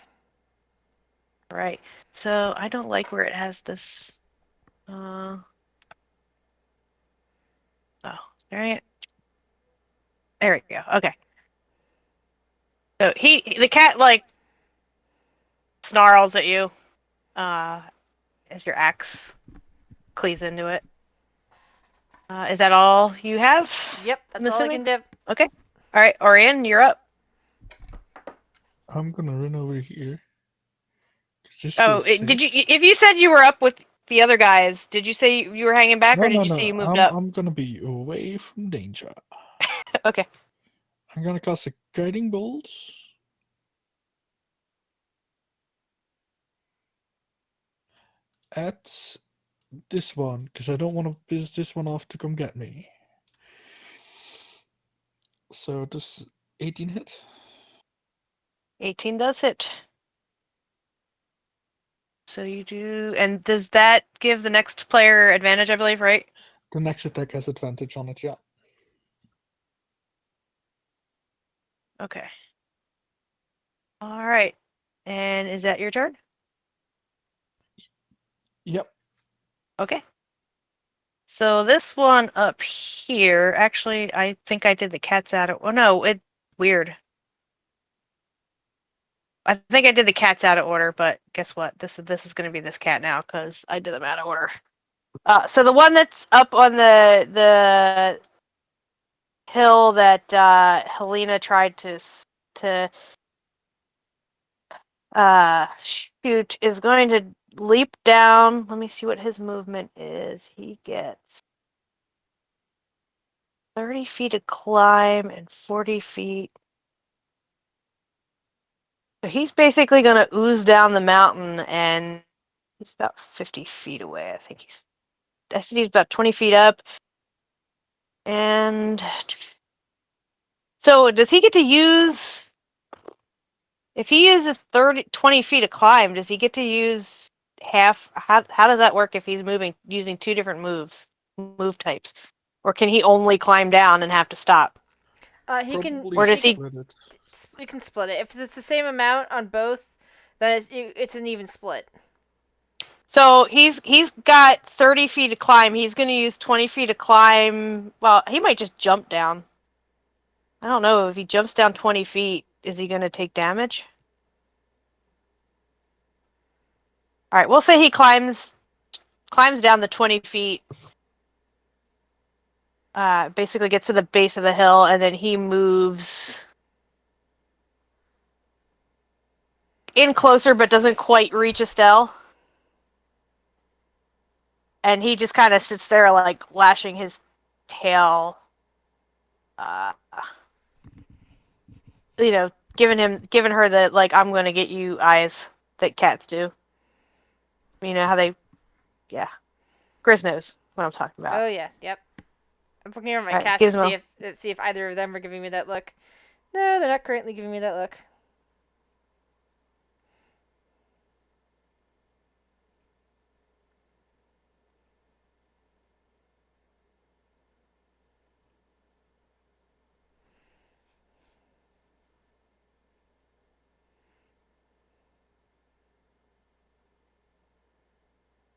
Right. So I don't like where it has this. Oh, there we go. Okay. So the cat like snarls at you, as your axe cleaves into it. Is that all you have? Yep, I'm that's all I can assuming. do. Okay. All right, Orion, you're up. I'm gonna run over here. 'Cause this Oh, feels did you? safe. If you said you were up with the other guys, did you say you were hanging back, or No, did no, you say no. you moved up? I'm gonna be away from danger. Okay. I'm gonna cast a guiding bolt. At this one, because I don't want to piss this one off to come get me. So does 18 hit? 18 does hit. So you do, and does that give the next player advantage? I believe, right? The next attack has advantage on it, yeah. Okay. All right. And is that your turn? Yep. Okay. So this one up here, actually, I think I did the cat's out of. Oh no, it's weird. I think I did the cats out of order, but guess what? This is going to be this cat now because I did them out of order. So the one that's up on the hill that Helena tried to shoot is going to leap down. Let me see what his movement is. He gets 30 feet to climb and 40 feet. So he's basically going to ooze down the mountain, and he's about 50 feet away. I said he's about 20 feet up. And so does he get to use, if he uses 20 feet to climb, does he get to use half? How does that work if he's using two different move types? Or can he only climb down and have to stop? He can. Probably Or does he? split it. You can split it if it's the same amount on both. Then it's an even split. So he's got 30 feet to climb. He's going to use 20 feet to climb. Well, he might just jump down. I don't know. If he jumps down 20 feet, is he going to take damage? All right, we'll say he climbs down the 20 feet. Basically gets to the base of the hill, and then he moves in closer, but doesn't quite reach Estelle. And he just kind of sits there, like lashing his tail. Giving her the like, I'm gonna get you eyes that cats do. You know how they, yeah. Grizz knows what I'm talking about. Oh yeah, yep. I was looking over my All right, cats to Gizmo. see if either of them are giving me that look. No, they're not currently giving me that look.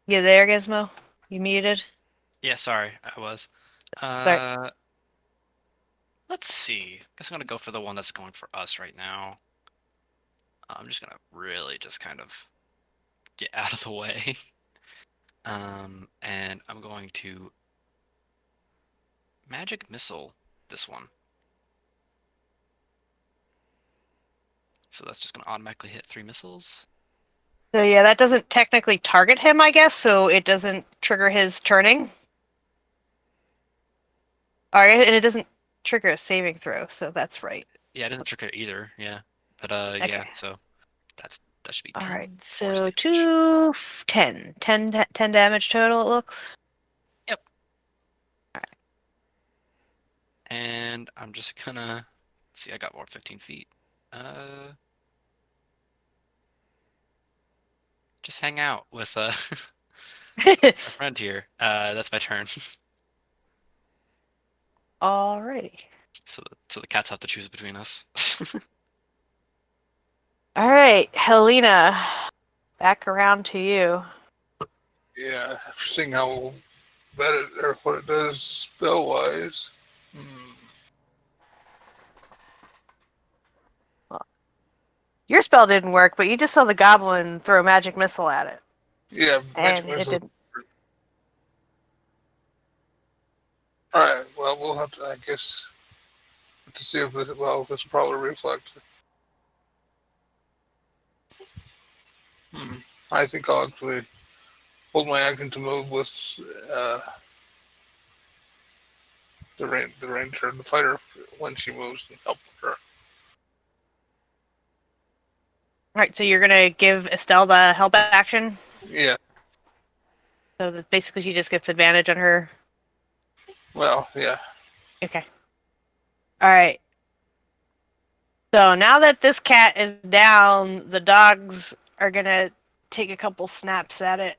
You there, Gizmo? You muted? Yeah, sorry, I was. Sorry. Let's see. Guess I'm gonna go for the one that's going for us right now. I'm just gonna really just kind of get out of the way. And I'm going to magic missile this one. So that's just gonna automatically hit 3 missiles. So yeah, that doesn't technically target him, I guess, so it doesn't trigger his turning. And it doesn't trigger a saving throw, so that's right. Yeah, it doesn't trigger either. Yeah, but yeah. Okay. So that should be All 10 right. force So damage. 10 damage total. It looks. Yep. And I'm just gonna see. I got more 15 feet. Just hang out with a friend here. That's my turn. Alrighty. So the cats have to choose between us. All right, Helena. Back around to you. Yeah, after seeing how bad it or what it does spell wise. Your spell didn't work, but you just saw the goblin throw a magic missile at it, Yeah, magic and it missile. didn't. All right. Well, we'll have to. I guess to see if this. Well, this will probably reflect. I think I'll actually hold my action to move with the ranger, the fighter, when she moves and help her. All right, so you're gonna give Estelle the help action, Yeah. so that basically she just gets advantage on her. Well, yeah. Okay. All right. So now that this cat is down, the dogs are gonna take a couple snaps at it.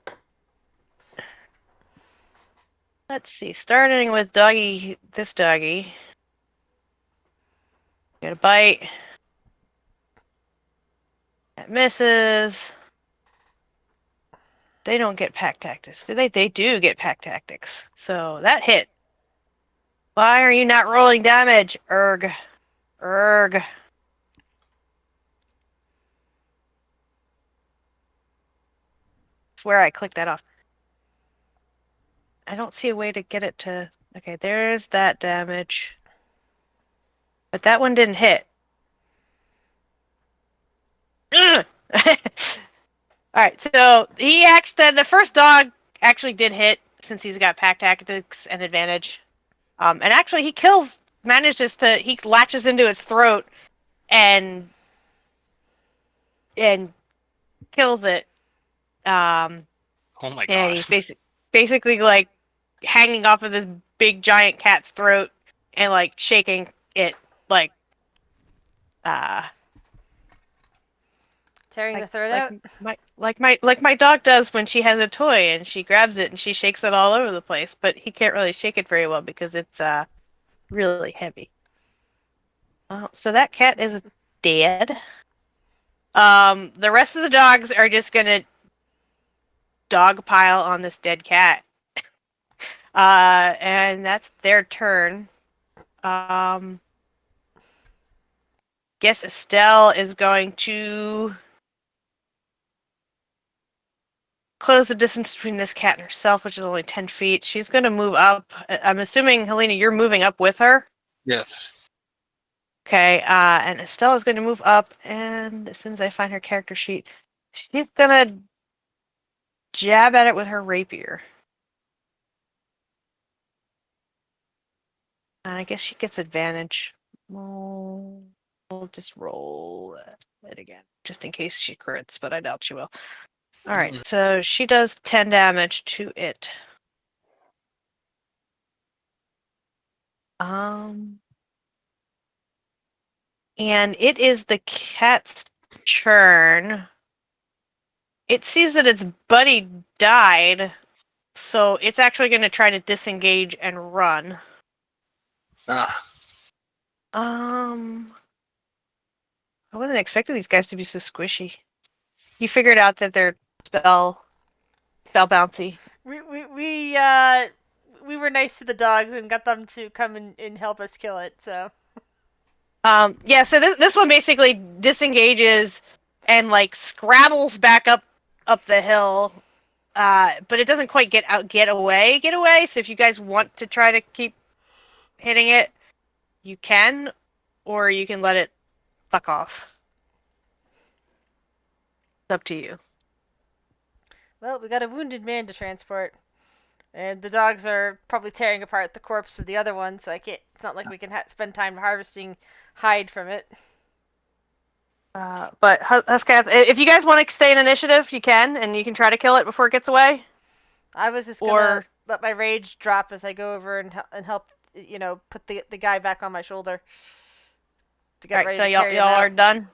Let's see, starting with doggy, this doggy. Get a bite. That misses. They don't get pack tactics. They do get pack tactics. So that hit. Why are you not rolling damage? Erg. Erg. Swear I clicked that off. I don't see a way to get it to. Okay, there's that damage. But that one didn't hit. Ugh! Alright, so he actually, the first dog actually did hit since he's got pack tactics and advantage. And actually he he latches into its throat and kills it. Oh my And god. he's basically like hanging off of this big giant cat's throat and like shaking it like uh Tearing the like throat like out. my dog does when she has a toy and she grabs it and she shakes it all over the place, but he can't really shake it very well because it's really heavy. So that cat is dead. The rest of the dogs are just gonna dog pile on this dead cat. And that's their turn. Guess Estelle is going to close the distance between this cat and herself, which is only 10 feet. She's going to move up. I'm assuming, Helena, you're moving up with her. Yes. Okay, and Estelle is going to move up, and as soon as I find her character sheet, she's going to jab at it with her rapier. I guess she gets advantage. We'll just roll it again, just in case she crits, but I doubt she will. All right, so she does 10 damage to it. And it is the cat's turn. It sees that its buddy died, so it's actually going to try to disengage and run. Ah. I wasn't expecting these guys to be so squishy. You figured out that they're spell bouncy. we were nice to the dogs and got them to come and help us kill it. So Yeah, so this one basically disengages and like scrabbles back up the hill. But it doesn't quite get away. So if you guys want to try to keep hitting it, you can, or you can let it fuck off. It's up to you. well, we got a wounded man to transport, and the dogs are probably tearing apart the corpse of the other one. So I can't. It's not like we can spend time harvesting hide from it. But Huskath, if you guys want to stay in initiative, you can, and you can try to kill it before it gets away. I was just gonna Or let my rage drop as I go over and help, put the guy back on my shoulder to get alright, ready so to carry him y'all out. are done.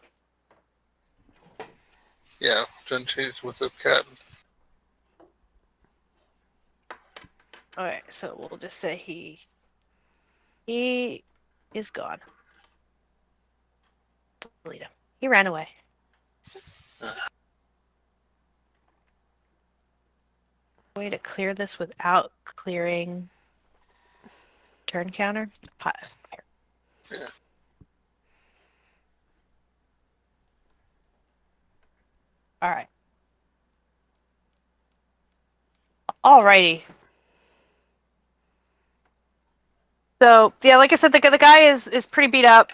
Yeah, done changed with the cat. Okay, so we'll just say he is gone. Delete him. He ran away. Way to clear this without clearing turn counter. Fire. Yeah. All right. Alrighty. So yeah, like I said, the guy is pretty beat up.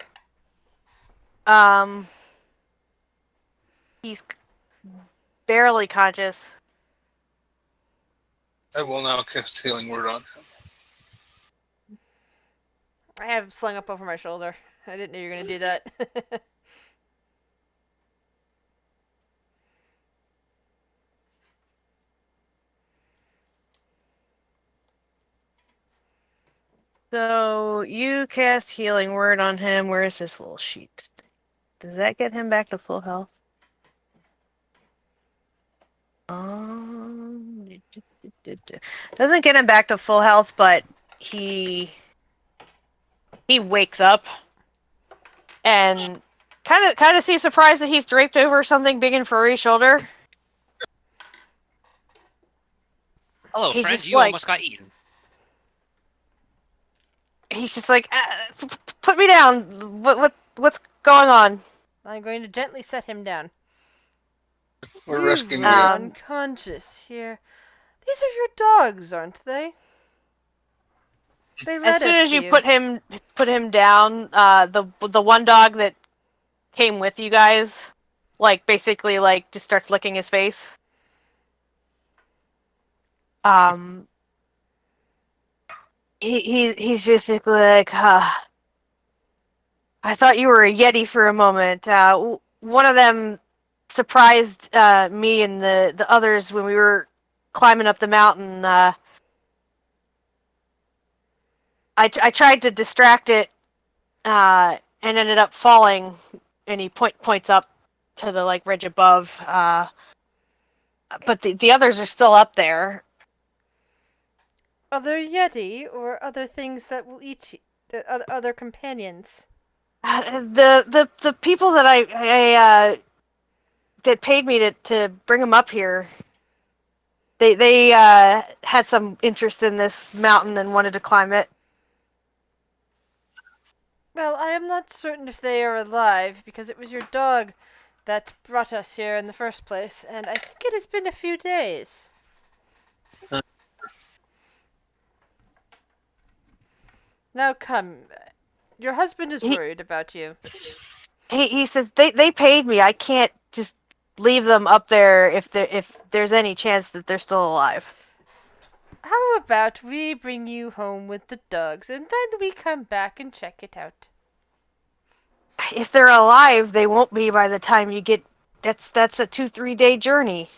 He's barely conscious. I will now cast Healing Word on him. I have him slung up over my shoulder. I didn't know you were gonna do that. So you cast Healing Word on him. Where is this little sheet? Does that get him back to full health? Doesn't get him back to full health, but he wakes up and kind of seems surprised that he's draped over something big and furry shoulder. Hello, He's friend. just You like- almost got eaten. He's just like, put me down. What's going on? I'm going to gently set him down. We're You rescuing were you. unconscious here. These are your dogs, aren't they? They led As soon us as to you put him down, the one dog that came with you guys, like basically like just starts licking his face. He's just like, I thought you were a Yeti for a moment. One of them surprised me and the others when we were climbing up the mountain. I tried to distract it and ended up falling. And he points up to the like ridge above. But the others are still up there. Other Yeti or other things that will eat you, the other companions. The people that I that paid me to bring them up here. They had some interest in this mountain and wanted to climb it. Well, I am not certain if they are alive because it was your dog that brought us here in the first place, and I think it has been a few days. Now come. Your husband is worried about you. He says they paid me. I can't just leave them up there if there's any chance that they're still alive. How about we bring you home with the dogs, and then we come back and check it out? If they're alive, they won't be by the time you get. That's a 2-3 day journey.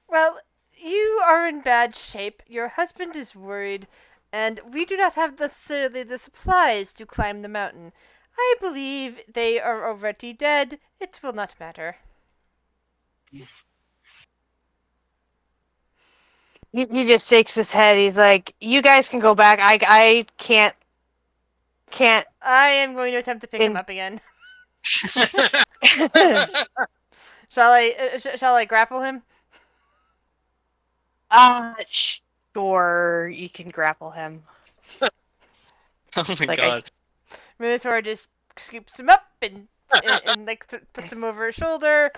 Well, you are in bad shape. Your husband is worried, and we do not have necessarily the supplies to climb the mountain. I believe they are already dead. It will not matter. He just shakes his head. He's like, "You guys can go back. I can't." I am going to attempt to pick him In- up again. Shall I grapple him? Sure, you can grapple him. Oh my Like, god. Minotaur just scoops him up and like puts him over his shoulder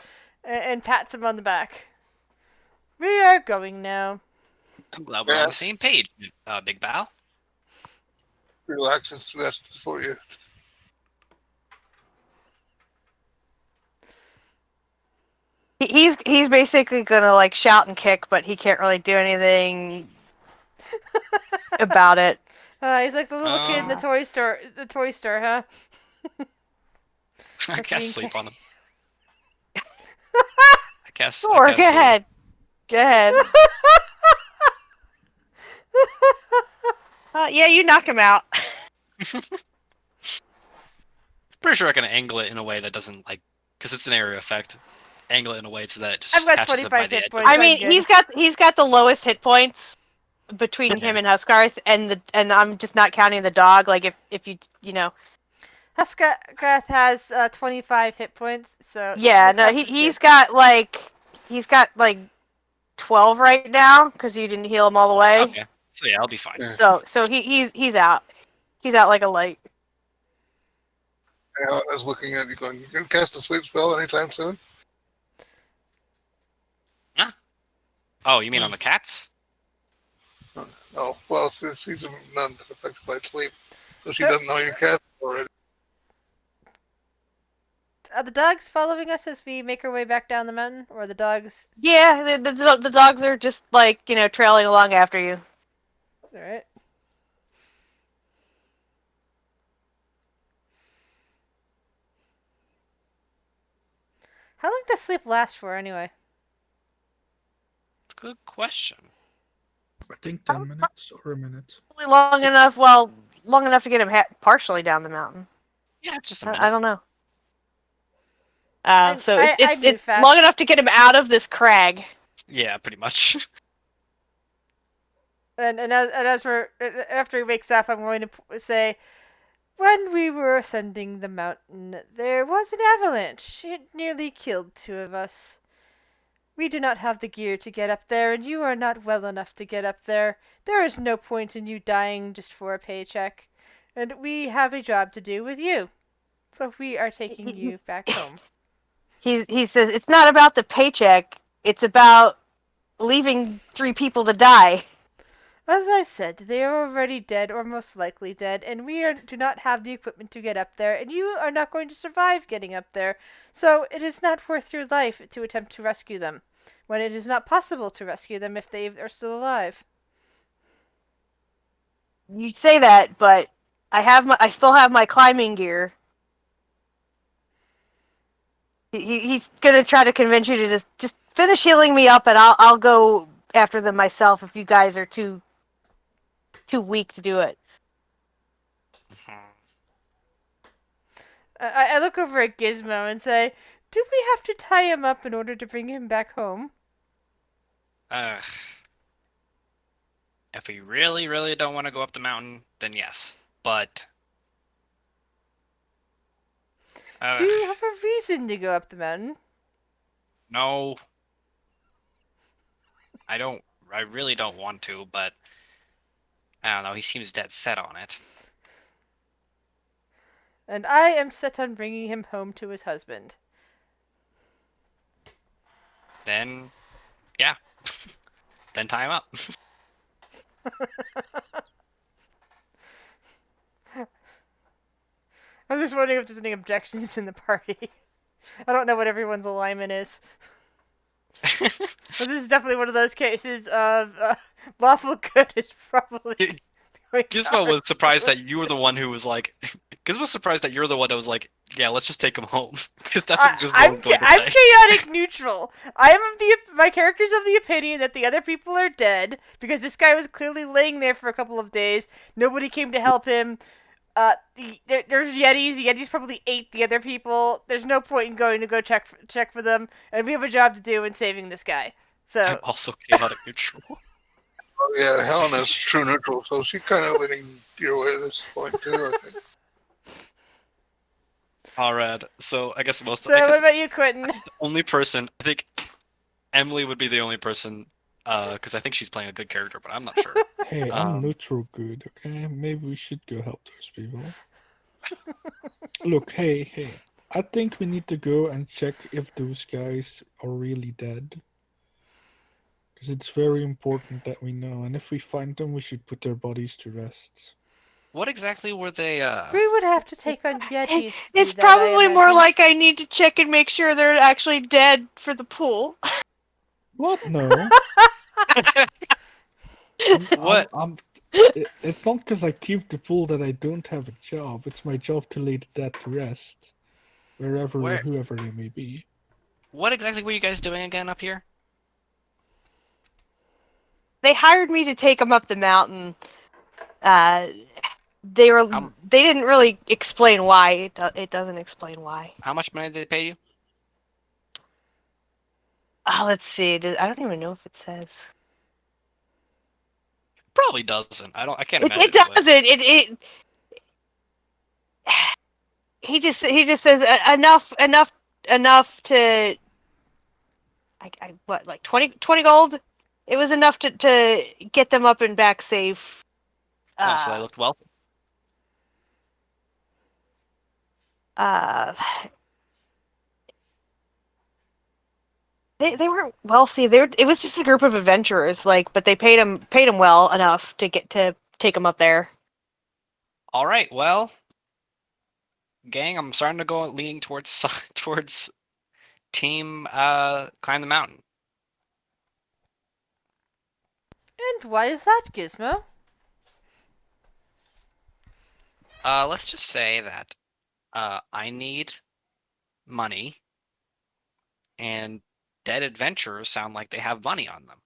and pats him on the back. We are going now. I'm glad we're on the same page, Big Bow. Relax, it's best for you. He's basically gonna like shout and kick, but he can't really do anything about it. He's like the little kid in the toy store. The toy store, huh? I That's cast being sleep on him. I Sure, cast go sleep. ahead. Go ahead. Yeah, you knock him out. Pretty sure I can angle it in a way that doesn't like, because it's an area effect. Angle it in a way so that it just I've got catches it 25 by the hit edge. points. I mean, good. he's got the lowest hit points between him and Huskarth, and I'm just not counting the dog. Like if you know. Huskath has 25 hit points, so Yeah, no, Huskath is he's good. got like 12 right now because you didn't heal him all the way. Okay, so yeah, I'll be fine. Yeah. So he's out. He's out like a light. I was looking at you going, you can cast a sleep spell anytime soon? Huh? Oh, you mean on the cats? No. Well, she's not affected by sleep, so she doesn't know you cast already. Are the dogs following us as we make our way back down the mountain? Or are the dogs... Yeah, the dogs are just like, you know, trailing along after you. Alright. How long does sleep last for, anyway? Good question. I think 10 minutes or a minute. Long enough to get him partially down the mountain. Yeah, it's just a minute. I don't know. So I it's move fast. long enough to get him out of this crag. Yeah, pretty much. And as we're after he wakes up, I'm going to say, when we were ascending the mountain, there was an avalanche. It nearly killed 2 of us. We do not have the gear to get up there, and you are not well enough to get up there. There is no point in you dying just for a paycheck, and we have a job to do with you. So we are taking you back home. He says it's not about the paycheck. It's about leaving 3 people to die. As I said, they are already dead, or most likely dead, and do not have the equipment to get up there, and you are not going to survive getting up there. So it is not worth your life to attempt to rescue them, when it is not possible to rescue them if they are still alive. You say that, but I still have my climbing gear. He's gonna try to convince you to just finish healing me up, and I'll go after them myself if you guys are too weak to do it. I look over at Gizmo and say, do we have to tie him up in order to bring him back home? If we really, really don't want to go up the mountain, then yes. But Do you have a reason to go up the mountain? no, I don't. I really don't want to, but I don't know. He seems dead set on it. And I am set on bringing him home to his husband. Then, yeah. Then tie him up. I'm just wondering if there's any objections in the party. I don't know what everyone's alignment is. But this is definitely one of those cases of lawful good is probably... Gizmo was surprised that you were the one who was like. Gizmo was surprised that you're the one that was like, yeah, let's just take him home. Because that's what Gizmo was going to I'm say. chaotic neutral. I am my character's of the opinion that the other people are dead because this guy was clearly laying there for a couple of days. Nobody came to help him. There's Yetis. The Yetis probably ate the other people. There's no point in going to go check for them, and we have a job to do in saving this guy. So I'm also chaotic neutral. Oh, yeah, Helena's true neutral, so she's kind of leaning your way at this point, too, I think. Alright, so I guess what about you, Quentin? the only person, I think Emily would be the only person because I think she's playing a good character, but I'm not sure. Hey, I'm Um, neutral good, okay? Maybe we should go help those people. Look, hey. I think we need to go and check if those guys are really dead. Because it's very important that we know. And if we find them, we should put their bodies to rest. what exactly were they? We would have to take on Yetis to do It's that, I probably more imagine. like I need to check and make sure they're actually dead for the pool. What? No. What? It's not because I keep the pool that I don't have a job. It's my job to lay the dead to rest. Wherever or Where? whoever they may be. What exactly were you guys doing again up here? They hired me to take them up the mountain. They didn't really explain why. It doesn't explain why. How much money did they pay you? Oh, let's see. I don't even know if it says. Probably doesn't. I can't It imagine. It would. doesn't. He just says enough to. What, like 20 gold? It was enough to get them up and back safe. Oh, so they looked well. Uh, they weren't wealthy. It was just a group of adventurers, like, but they paid them well enough to take them up there. All right. Well, gang, I'm starting to go leaning towards towards team climb the mountain. And why is that, Gizmo? Let's just say that I need money, and dead adventurers sound like they have money on them.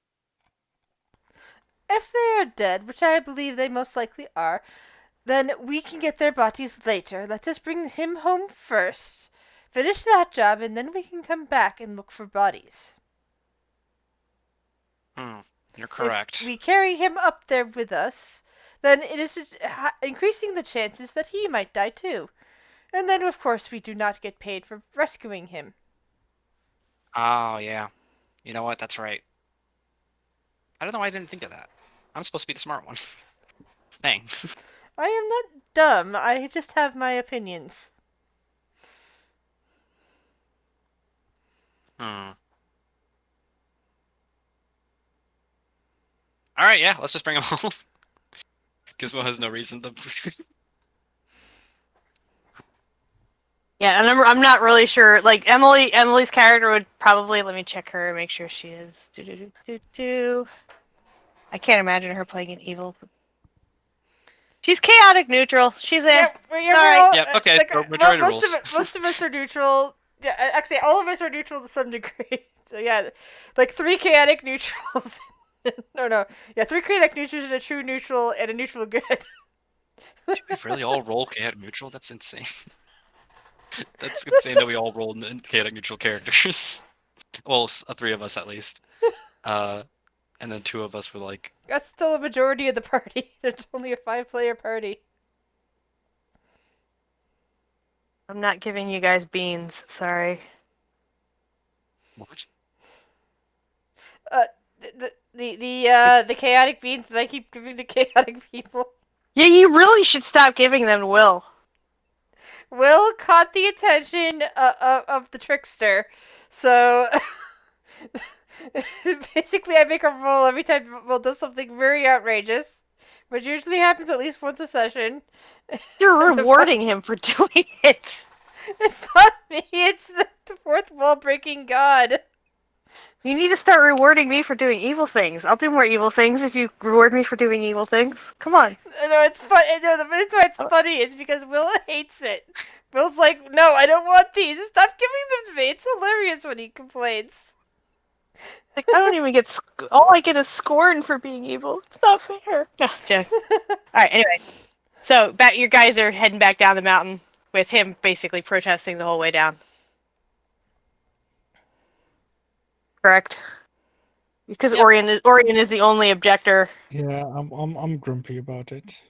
If they are dead, which I believe they most likely are, then we can get their bodies later. Let us bring him home first. Finish that job, and then we can come back and look for bodies. You're correct. If we carry him up there with us, then it is increasing the chances that he might die too. And then, of course, we do not get paid for rescuing him. Oh, yeah. You know what? That's right. I don't know why I didn't think of that. I'm supposed to be the smart one. Dang. I am not dumb. I just have my opinions. All right, yeah, let's just bring him home. Gizmo has no reason to. Yeah, and I'm not really sure. Like Emily's character would probably, let me check her and make sure she is. I can't imagine her playing an evil. She's chaotic neutral. She's in. We're All right. all, Yep, okay, like, so majority most rules. most of us are neutral. Yeah, actually, all of us are neutral to some degree. So yeah, like 3 chaotic neutrals. No, yeah, 3 chaotic neutrals and a true neutral and a neutral good. Do we really all roll chaotic neutral? That's insane. That's insane that we all rolled chaotic neutral characters. Well, 3 of us at least. And then 2 of us were like. That's still a majority of the party. It's only a 5-player party. I'm not giving you guys beans. Sorry. What? The chaotic beans that I keep giving to chaotic people. Yeah, you really should stop giving them to Will. Will caught the attention of the trickster, so basically I make a roll every time Will does something very outrageous, which usually happens at least once a session. You're rewarding him for doing it. It's not me, it's the fourth wall breaking god. You need to start rewarding me for doing evil things. I'll do more evil things if you reward me for doing evil things. Come on. No, it's fun. No, the reason why it's funny is because Will hates it. Will's like, no, I don't want these. Stop giving them to me. It's hilarious when he complains. Like, I don't even get. All I get is scorn for being evil. It's not fair. No, joke. All right. Anyway, so your guys are heading back down the mountain with him basically protesting the whole way down. Correct. Because Yep. Orion is the only objector. Yeah, I'm grumpy about it.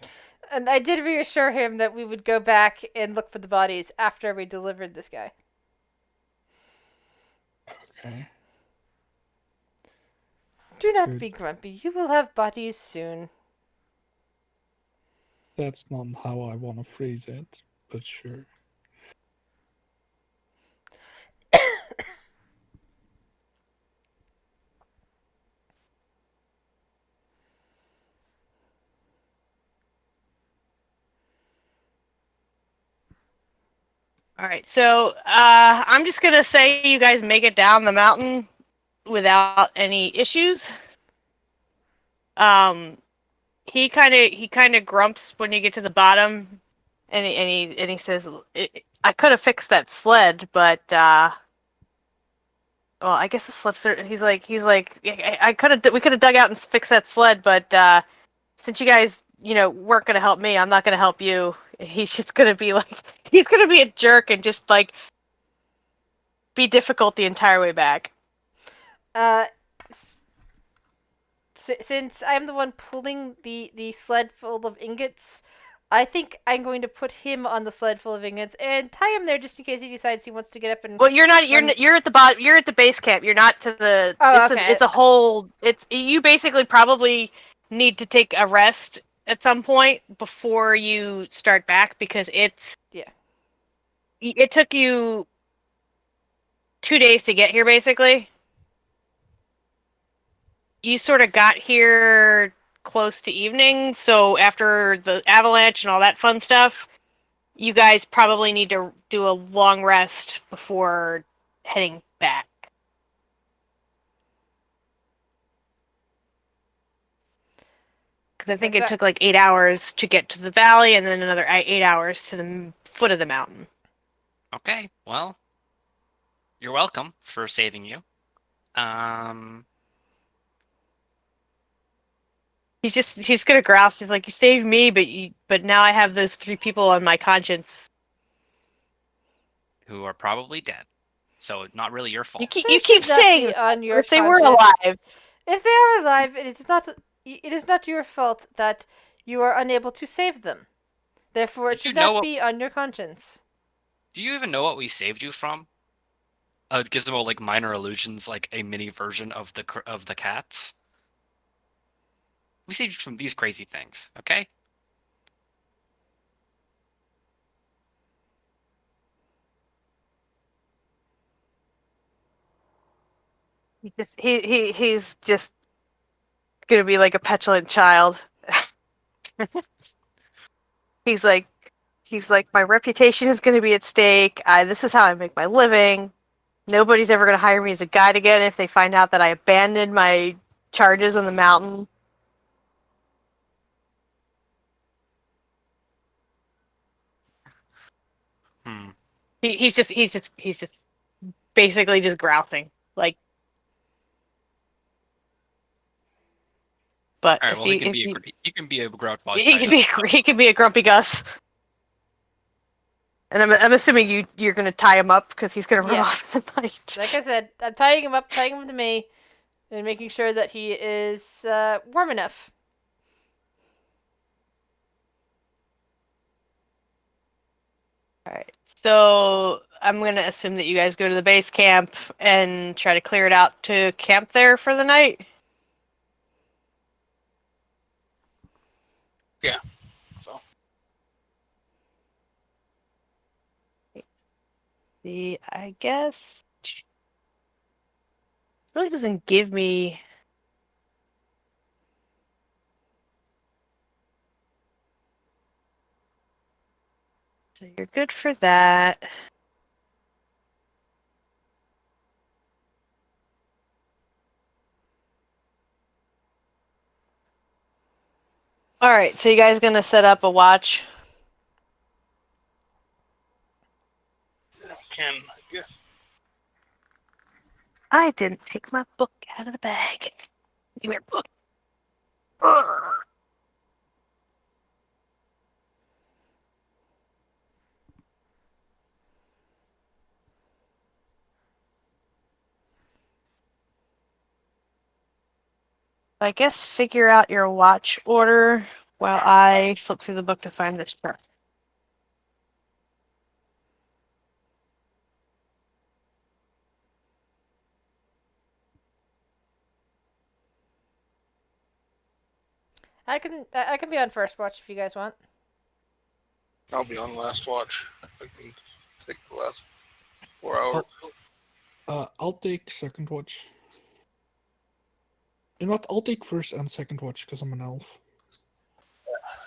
And I did reassure him that we would go back and look for the bodies after we delivered this guy. Okay. Do not Good. be grumpy. You will have buddies soon. That's not how I want to phrase it, but sure. All right, so I'm just gonna say you guys make it down the mountain without any issues. Um, he kind of grumps when you get to the bottom, and he says, "I could have fixed that sled, but well, I guess the sled's." He's like, I could have we could have dug out and fixed that sled, but since you guys weren't gonna help me, I'm not gonna help you. He's just gonna be like he's gonna be a jerk and just like be difficult the entire way back. Uh, since I'm the one pulling the sled full of ingots, I think I'm going to put him on the sled full of ingots and tie him there just in case he decides he wants to get up and. Well, you're not. run. You're at the bottom. You're at the base camp. You're not to the. Oh, It's okay. a whole. It's you basically probably need to take a rest at some point before you start back because it's. Yeah. It took you 2 days to get here, basically. You sort of got here close to evening, so after the avalanche and all that fun stuff, you guys probably need to do a long rest before heading back. Because I think it took like 8 hours to get to the valley, and then another 8 hours to the foot of the mountain. Okay, well, you're welcome for saving you. He's gonna grouse. He's like, you saved me, but now I have those 3 people on my conscience. Who are probably dead. So not really your fault. You keep saying be on your if they were conscience. alive. If they are alive, it is not your fault that you are unable to save them. Therefore, it Did you should know not what- be on your conscience. Do you even know what we saved you from? Gizmo like minor illusions, like a mini version of the cats. We saved you from these crazy things, okay? He's just gonna be like a petulant child. he's like my reputation is gonna be at stake. This is how I make my living. Nobody's ever gonna hire me as a guide again if they find out that I abandoned my charges on the mountain. Hmm. He's just basically just grousing. Like, but All right. if Well, he can be a grouch while he's he tied can up. be a grumpy Gus. And I'm assuming you're gonna tie him up because he's gonna run off Yes. tonight. Like I said, I'm tying him up, tying him to me, and making sure that he is warm enough. All right. So I'm gonna assume that you guys go to the base camp and try to clear it out to camp there for the night. Yeah. So I guess really doesn't give me. So you're good for that. All right, so you guys gonna set up a watch? can yeah. I didn't take my book out of the bag. Give me your book. Ugh. I guess figure out your watch order while I flip through the book to find this chart. I can be on first watch if you guys want. I'll be on last watch. I can take the last 4 hours. I'll take second watch. You know what? I'll take first and second watch because I'm an elf.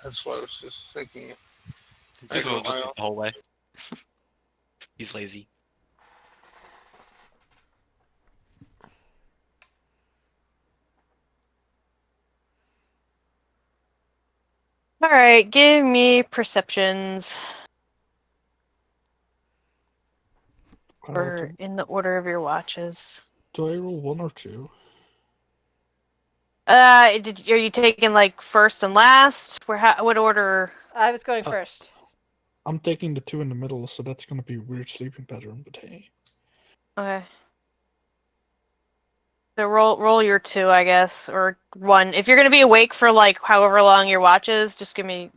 That's what I was just thinking. Gizmo will go just my eat own. the whole way. He's lazy. All right, give me perceptions, or in the order of your watches. Do I roll 1 or 2? Are you taking like first and last? What order? I was going Uh, first. I'm taking the 2 in the middle, so that's gonna be a weird sleeping pattern. But hey, Okay. So roll your 2, I guess, or 1. If you're gonna be awake for like however long your watch is, just give me.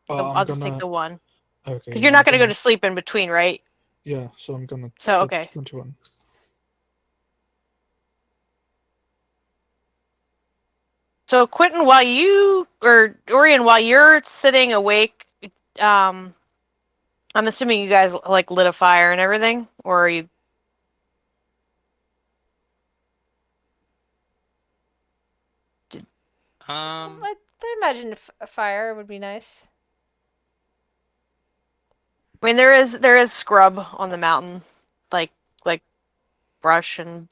I'll just take the 1. Okay, Because yeah, you're not gonna go to sleep in between, right? Yeah, so I'm gonna So flip okay. 21. So Quentin, Orion, while you're sitting awake, I'm assuming you guys like lit a fire and everything, or are you? I imagine a fire would be nice. I mean, there is scrub on the mountain, like brush and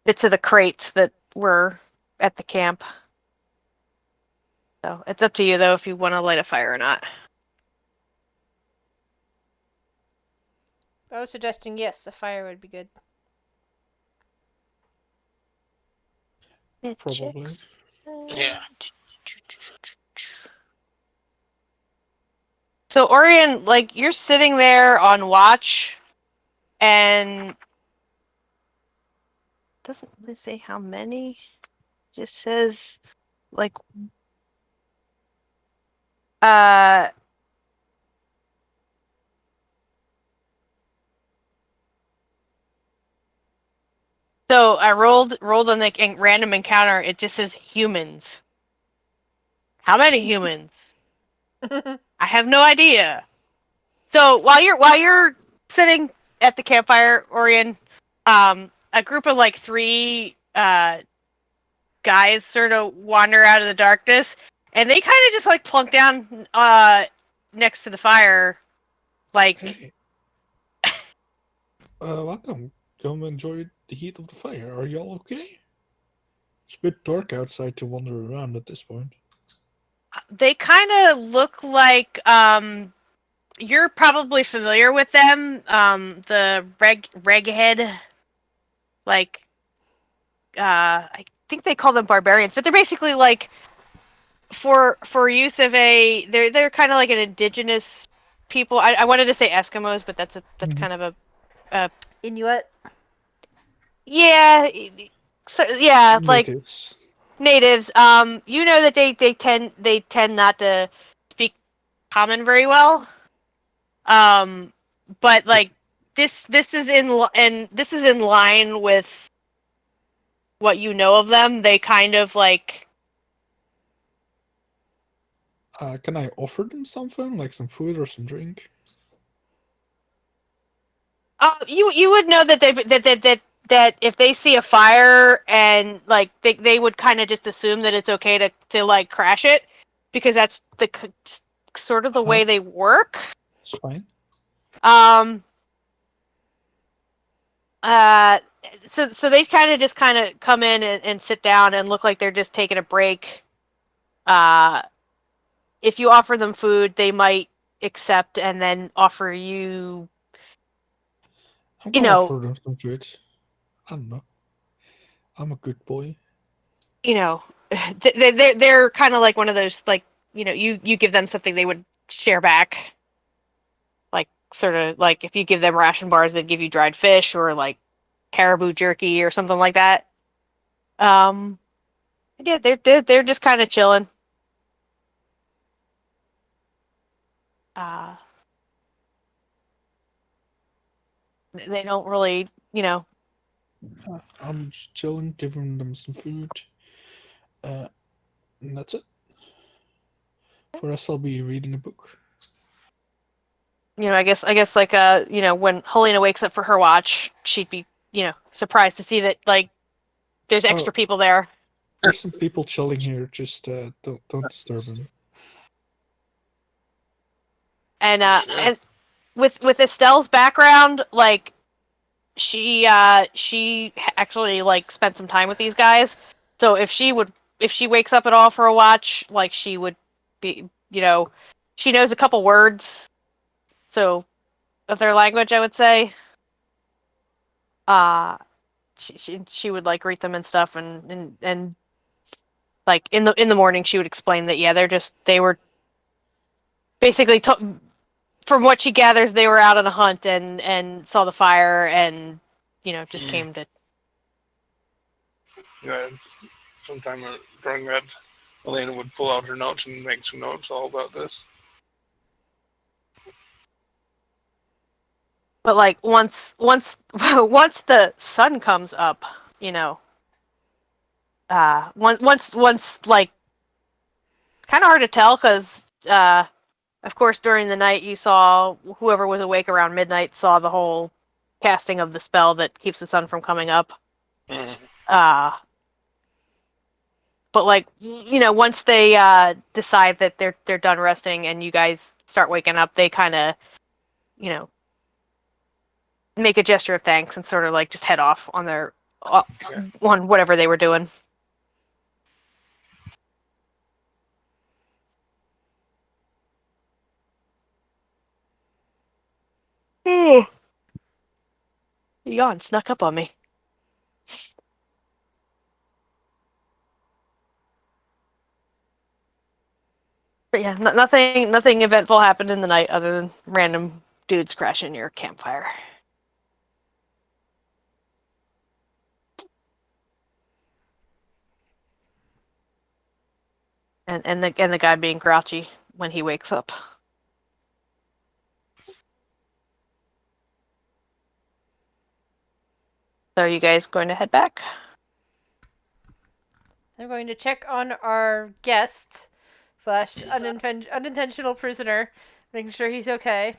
bits of the crates that were at the camp. So it's up to you though if you want to light a fire or not. I was suggesting yes, a fire would be good. Probably. Yeah. So Orion, like you're sitting there on watch, and doesn't really say how many. It just says like uh. So I rolled on the random encounter. It just says humans. How many humans? I have no idea. So while you're sitting at the campfire, Orion, a group of like 3 guys sort of wander out of the darkness, and they kind of just like plunk down next to the fire, like. Hey, welcome. Come enjoy the heat of the fire. Are y'all okay? It's a bit dark outside to wander around at this point. They kind of look like you're probably familiar with them, the reghead, like I think they call them barbarians, but they're basically like for use of they're kind of like an indigenous people. I wanted to say Eskimos, but that's kind of a Inuit. yeah, yeah, like Natives. natives. You know that they tend not to speak common very well. But like this is in line with what you know of them. They kind of like Can I offer them something, like some food or some drink? you would know that that if they see a fire and like they would kind of just assume that it's okay to like crash it because that's sort of the way they work. It's fine. Um uh so they kind of come in and sit down and look like they're just taking a break. Uh if you offer them food, they might accept and then offer you, I'm you gonna know, offer them some food. I don't know. I'm a good boy. you know, they're kind of like one of those like, you give them something they would share back, like sort of like if you give them ration bars, they'd give you dried fish or like caribou jerky or something like that. Um, yeah, they're just kind of chilling. Uh, they don't really, I'm just chilling, giving them some food. And that's it. For us, I'll be reading a book. I guess like when Helena wakes up for her watch, she'd be surprised to see that like there's extra people there. There's some people chilling here. Just don't disturb them. And with Estelle's background, like she actually like spent some time with these guys. So if she wakes up at all for a watch, like she would be, she knows a couple words, so of their language, I would say. She would like read them and stuff, and like in the morning she would explain that they were basically from what she gathers, they were out on a hunt and saw the fire and just came to. Yeah, sometime during that, Elena would pull out her notes and make some notes all about this. But like once once the sun comes up, once like it's kind of hard to tell because of course during the night you saw whoever was awake around midnight saw the whole casting of the spell that keeps the sun from coming up. But like once they decide that they're done resting and you guys start waking up, they kind of make a gesture of thanks and sort of like just head off on their on whatever they were doing. The yawn snuck up on me. But yeah, nothing eventful happened in the night other than random dudes crashing your campfire. And the guy being grouchy when he wakes up. So are you guys going to head back? I'm going to check on our guest / unintentional prisoner, making sure he's okay.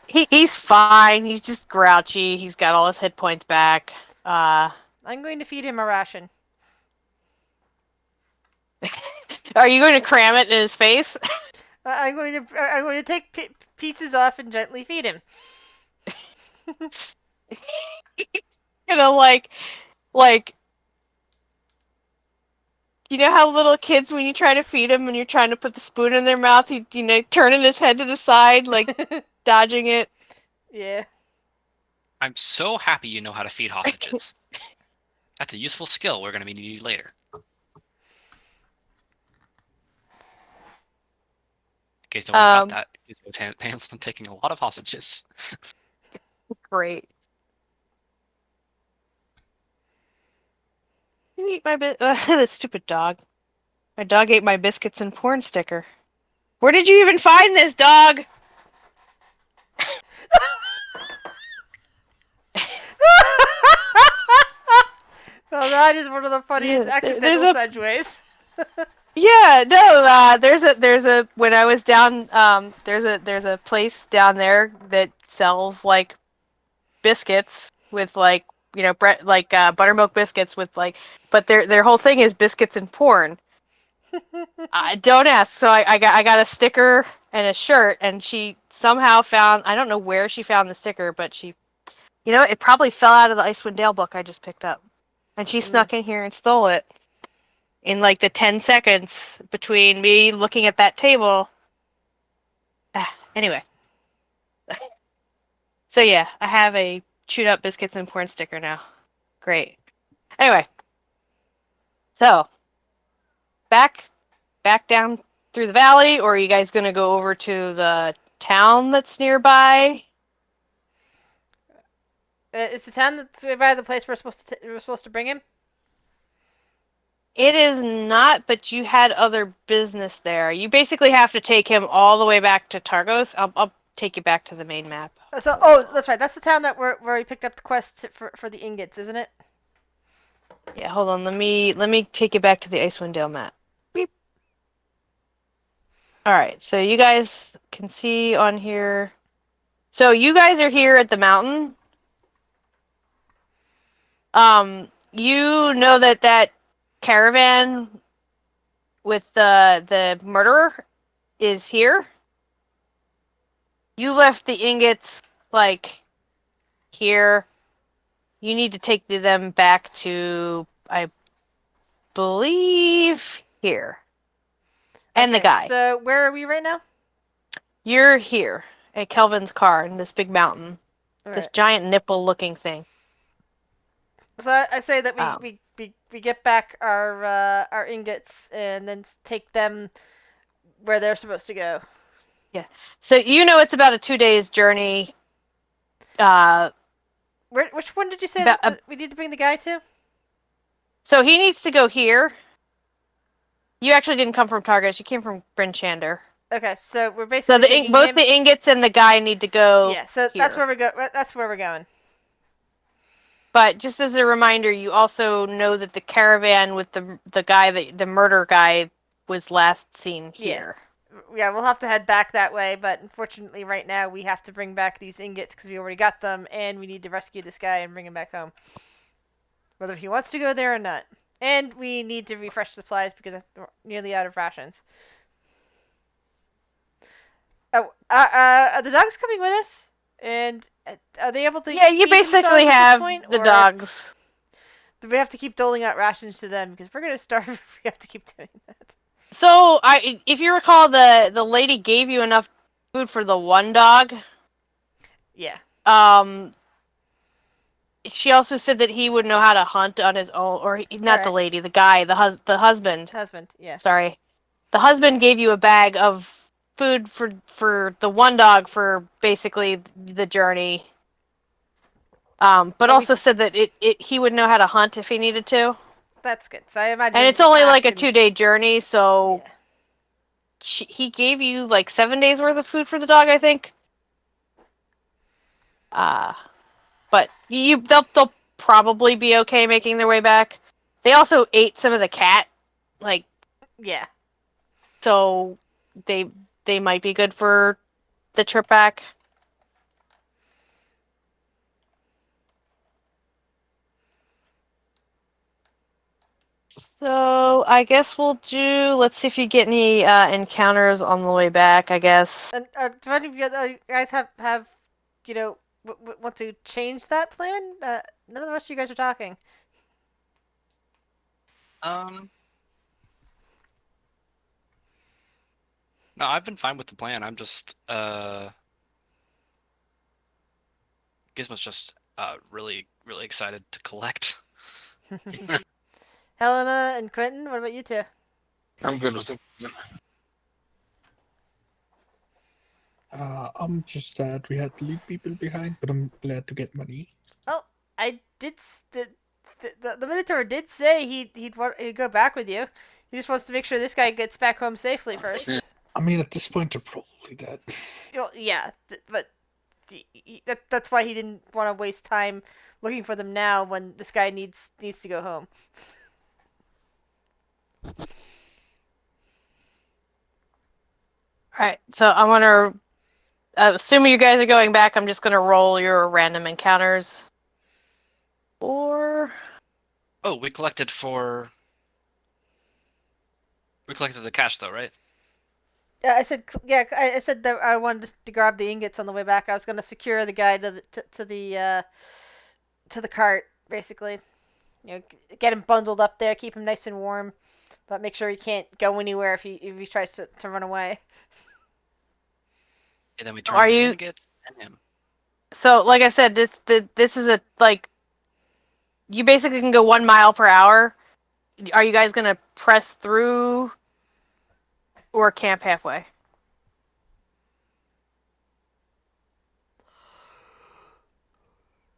He's fine. He's just grouchy. He's got all his hit points back. I'm going to feed him a ration. Are you going to cram it in his face? I'm going to take pieces off and gently feed him. Like how little kids, when you try to feed them and you're trying to put the spoon in their mouth, he turning his head to the side, like dodging it. Yeah. I'm so happy you know how to feed hostages. That's a useful skill we're going to be needing later. In case no one got that, he's pants on taking a lot of hostages. Great. You eat my this stupid dog. My dog ate my biscuits and porn sticker. Where did you even find this, dog? Oh, that is one of the funniest accidental segues. Yeah, no, there's a when I was down, there's a place down there that sells like biscuits with like bread, like buttermilk biscuits with like, but their whole thing is biscuits and porn. Don't ask. So I got a sticker and a shirt, and she somehow found, I don't know where she found the sticker, but she, it probably fell out of the Icewind Dale book I just picked up, and she snuck in here and stole it. In like the 10 seconds between me looking at that table. Anyway. So yeah, I have a chewed up biscuits and porn sticker now. Great. Anyway. So, back down through the valley, or are you guys going to go over to the town that's nearby? Is the town that's nearby the place we're supposed to bring him? It is not, but you had other business there. You basically have to take him all the way back to Targos. I'll take you back to the main map. So, that's right. That's the town that where we picked up the quest for the ingots, isn't it? Yeah, hold on. Let me take you back to the Icewind Dale map. Beep. All right, so you guys can see on here. So you guys are here at the mountain. You know that caravan with the murderer is here. You left the ingots like here. You need to take them back to, I believe, here. And the Okay, guy. so where are we right now? You're here at Kelvin's car in this big mountain. All This right. giant nipple-looking thing. So I say that we get back our ingots and then take them where they're supposed to go. So you know it's about a 2 days journey. Which one did you say About, that we need to bring the guy to? so he needs to go here. You actually didn't come from Targus. You came from Bryn Shander. Okay, so we're So basically taking both him. the ingots and the guy need to go. Yeah, so here. that's where we go. That's where we're going. But just as a reminder, you also know that the caravan with the guy, the murder guy, was last seen here. Yeah, we'll have to head back that way, but unfortunately, right now we have to bring back these ingots because we already got them, and we need to rescue this guy and bring him back home, whether he wants to go there or not. And we need to refresh supplies because we're nearly out of rations. Oh, are the dogs coming with us? And are they able to? Yeah, you feed themselves basically at have this point, the or dogs. do we have to keep doling out rations to them because we're gonna starve if we have to keep doing that? So if you recall, the lady gave you enough food for the one dog. Yeah. She also said that he would know how to hunt on his own, or not the Alright. lady, the guy, the husband. Husband, yeah. Sorry, the husband gave you a bag of food for the one dog for basically the journey. But Are we? also said that he would know how to hunt if he needed to. That's good. So I imagine. And it's only Jack like a and- 2 day journey, so Yeah. he gave you like 7 days worth of food for the dog, I think. But they'll probably be okay making their way back. They also ate some of the cat, like, Yeah. so they might be good for the trip back. So I guess we'll do. Let's see if you get any encounters on the way back. I guess. And do any of you guys have want to change that plan? None of the rest of you guys are talking. No, I've been fine with the plan. I'm just Gizmo's just really excited to collect. Helena and Quentin, what about you two? I'm good with it. I'm just sad we had to leave people behind, but I'm glad to get money. Oh, I did. The Minotaur did say he'd go back with you. He just wants to make sure this guy gets back home safely first. I mean, at this point, they're probably dead. Well, yeah, but that's why he didn't want to waste time looking for them now when this guy needs to go home. Alright, so I'm gonna. Assuming you guys are going back, I'm just gonna roll your random encounters. Or. Oh, we collected the cash though, right? Yeah, I said that I wanted to grab the ingots on the way back. I was going to secure the guy to the cart, basically. Get him bundled up there, keep him nice and warm, but make sure he can't go anywhere if he tries to run away. And then we turn Are the you- ingots and him. So, like I said, this is a like. You basically can go 1 mile per hour. Are you guys gonna press through, or camp halfway?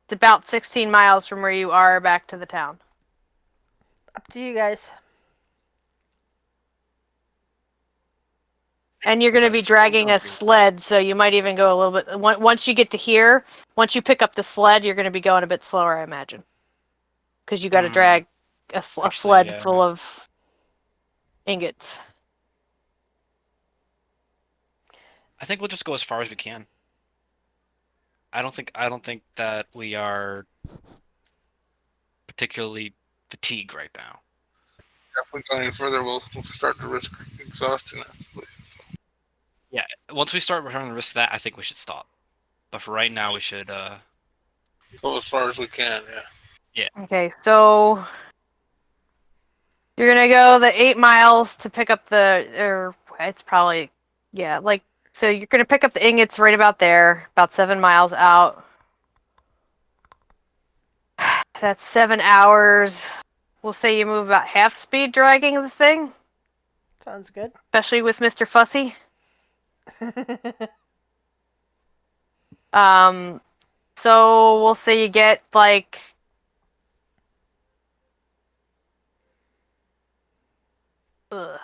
It's about 16 miles from where you are back to the town. Up to you guys. And you're going to be That's dragging a totally- sled, so you might even go a little bit. Once you get to here, once you pick up the sled, you're going to be going a bit slower, I imagine. Because you got to drag a Actually, sled yeah. full of ingots. I think we'll just go as far as we can. I don't think that we are particularly fatigued right now. If we go any further, we'll start to risk exhaustion. Yeah, once we start running the risk of that, I think we should stop. But for right now, we should. Go as far as we can. Yeah. Okay, so you're gonna go the 8 miles to pick up or it's probably, yeah, like, so you're gonna pick up the ingots right about there, about 7 miles out. That's 7 hours. We'll say you move about half speed dragging the thing, Sounds good. especially with Mr. Fussy. So we'll say you get like ugh.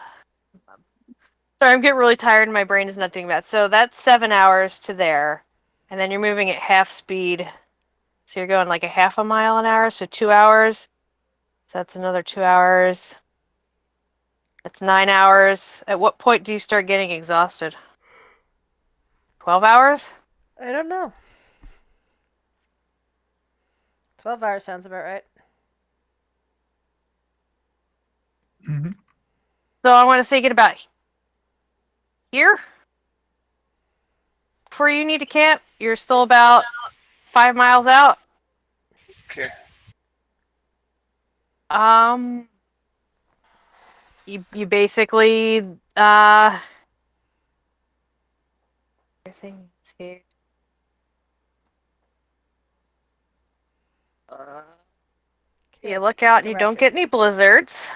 Sorry, I'm getting really tired and my brain is not doing that. So that's 7 hours to there. And then you're moving at half speed. So you're going like a half a mile an hour, so 2 hours. So that's another 2 hours. That's 9 hours. At what point do you start getting exhausted? 12 hours? I don't know. 12 hours sounds about right. Hmm. So I want to say get about here before you need to camp. You're still about 5 miles out. Okay. Um, you basically everything's here. You look out and you don't get any blizzards.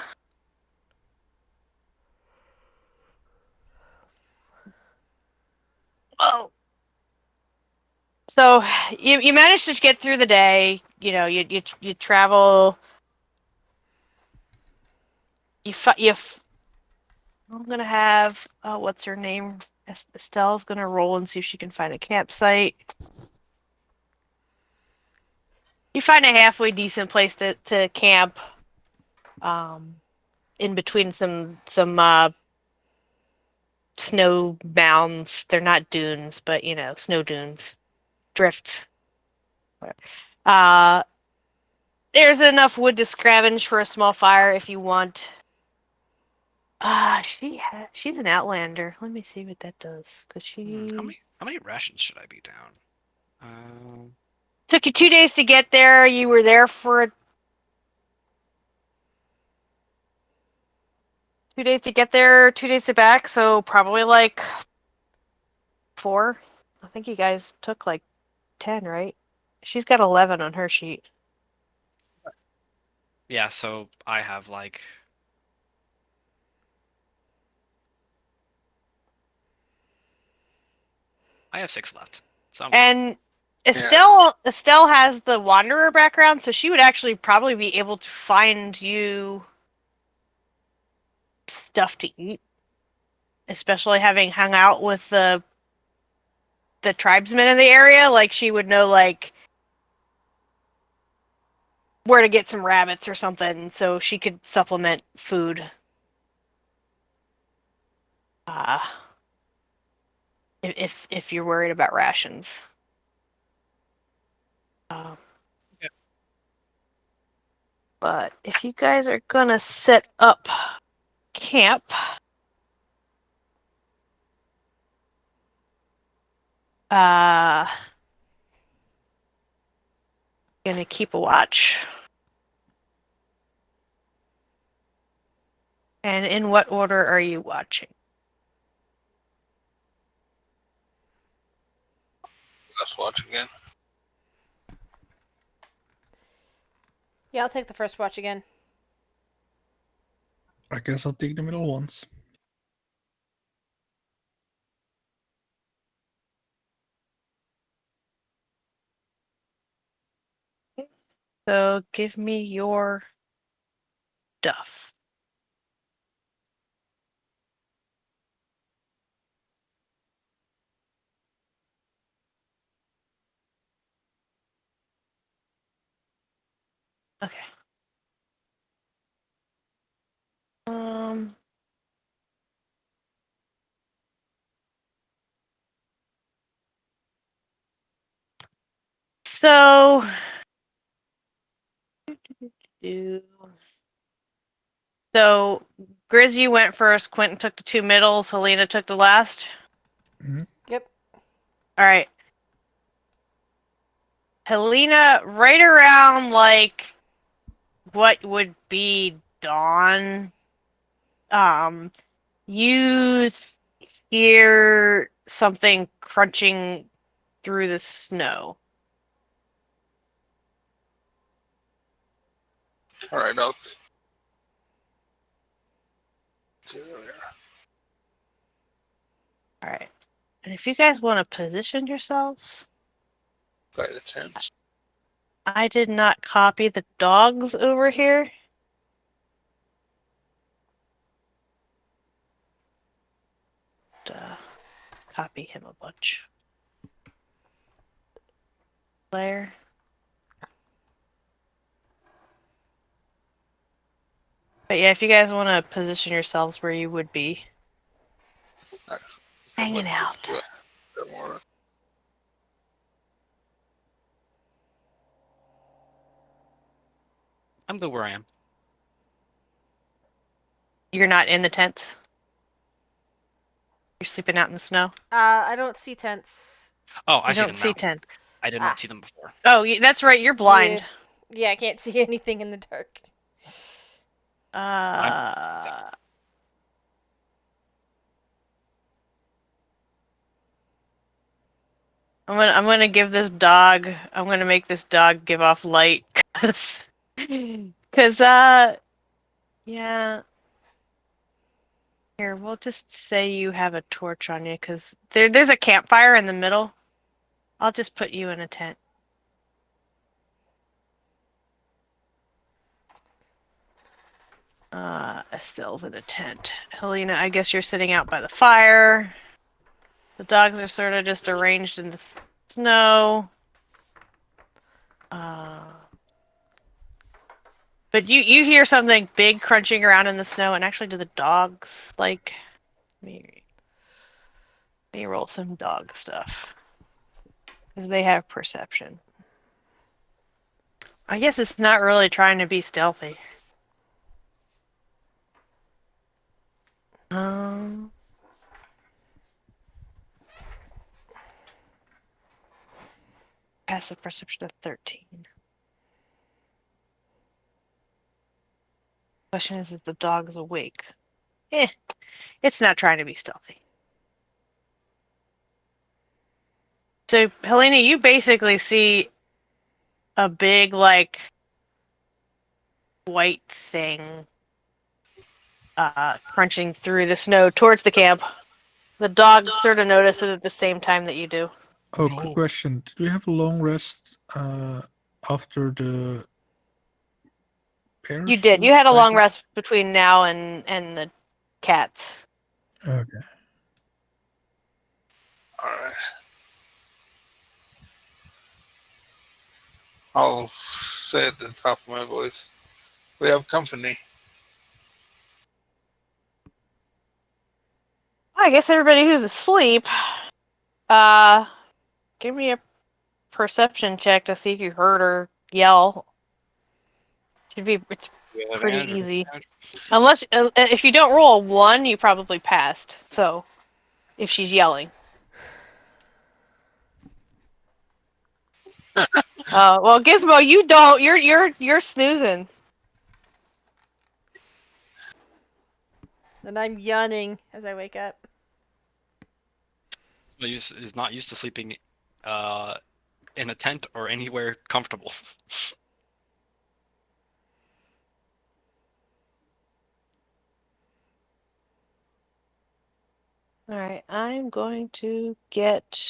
Oh. So you managed to get through the day. You know, you travel. I'm gonna have what's her name? Estelle's gonna roll and see if she can find a campsite. You find a halfway decent place to camp. In between some snow mounds. They're not dunes, but you know, snow dunes, drifts. Uh, there's enough wood to scavenge for a small fire if you want. She's an outlander. Let me see what that does, because she How many rations should I be down? took you 2 days to get there. You were there for 2 days to get there, 2 days to back, so probably like 4. I think you guys took like 10, right? She's got 11 on her sheet. Yeah, so I have like. I have 6 left. So I'm good. And Estelle has the wanderer background, so she would actually probably be able to find you stuff to eat, especially having hung out with the tribesmen in the area. Like she would know like where to get some rabbits or something, so she could supplement food. Uh, if you're worried about rations. Uh, Yeah. But if you guys are gonna set up camp, uh, gonna keep a watch. And in what order are you watching? Let's watch again. Yeah, I'll take the first watch again. I guess I'll take the middle ones. So give me your stuff. Okay. So, so Grizz, you went first. Quentin took the two middles. Helena took the last. Yep. All right. Helena, right around like what would be dawn. You hear something crunching through the snow. All right, okay. Okay, there we are. All right. And if you guys want to position yourselves, By the tents. I did not copy the dogs over here. Copy him a bunch. Player. But yeah, if you guys want to position yourselves where you would be hanging out. More. I'm good where I am. You're not in the tents. You're sleeping out in the snow. I don't see tents. Oh, I You see don't them see now. tents. I did Ah. not see them before. Oh, that's right. You're blind. Yeah, I can't see anything in the dark. I'm gonna give this dog. I'm gonna make this dog give off light, cause yeah. Here, we'll just say you have a torch on you, cause there's a campfire in the middle. I'll just put you in a tent. Estelle's in a tent. Helena, I guess you're sitting out by the fire. The dogs are sort of just arranged in the snow. But you hear something big crunching around in the snow, and actually, do the dogs like? Let me roll some dog stuff because they have perception. I guess it's not really trying to be stealthy. Passive perception of 13. Question is if the dog is awake. It's not trying to be stealthy. So, Helena, you basically see a big, like, white thing crunching through the snow towards the camp. The dog sort of notices it at the same time that you do. Oh, No. quick question. Did we have a long rest after the pairs? You did. You was had a long divided? rest between now and the cats. Okay. All right. I'll say at the top of my voice, we have company. I guess everybody who's asleep, give me a perception check to see if you heard her yell. It's pretty easy. Unless, if you don't roll a 1, you probably passed. So, if she's yelling. Well, Gizmo, you don't. You're snoozing. And I'm yawning as I wake up. Is not used to sleeping in a tent or anywhere comfortable. All right, I'm going to get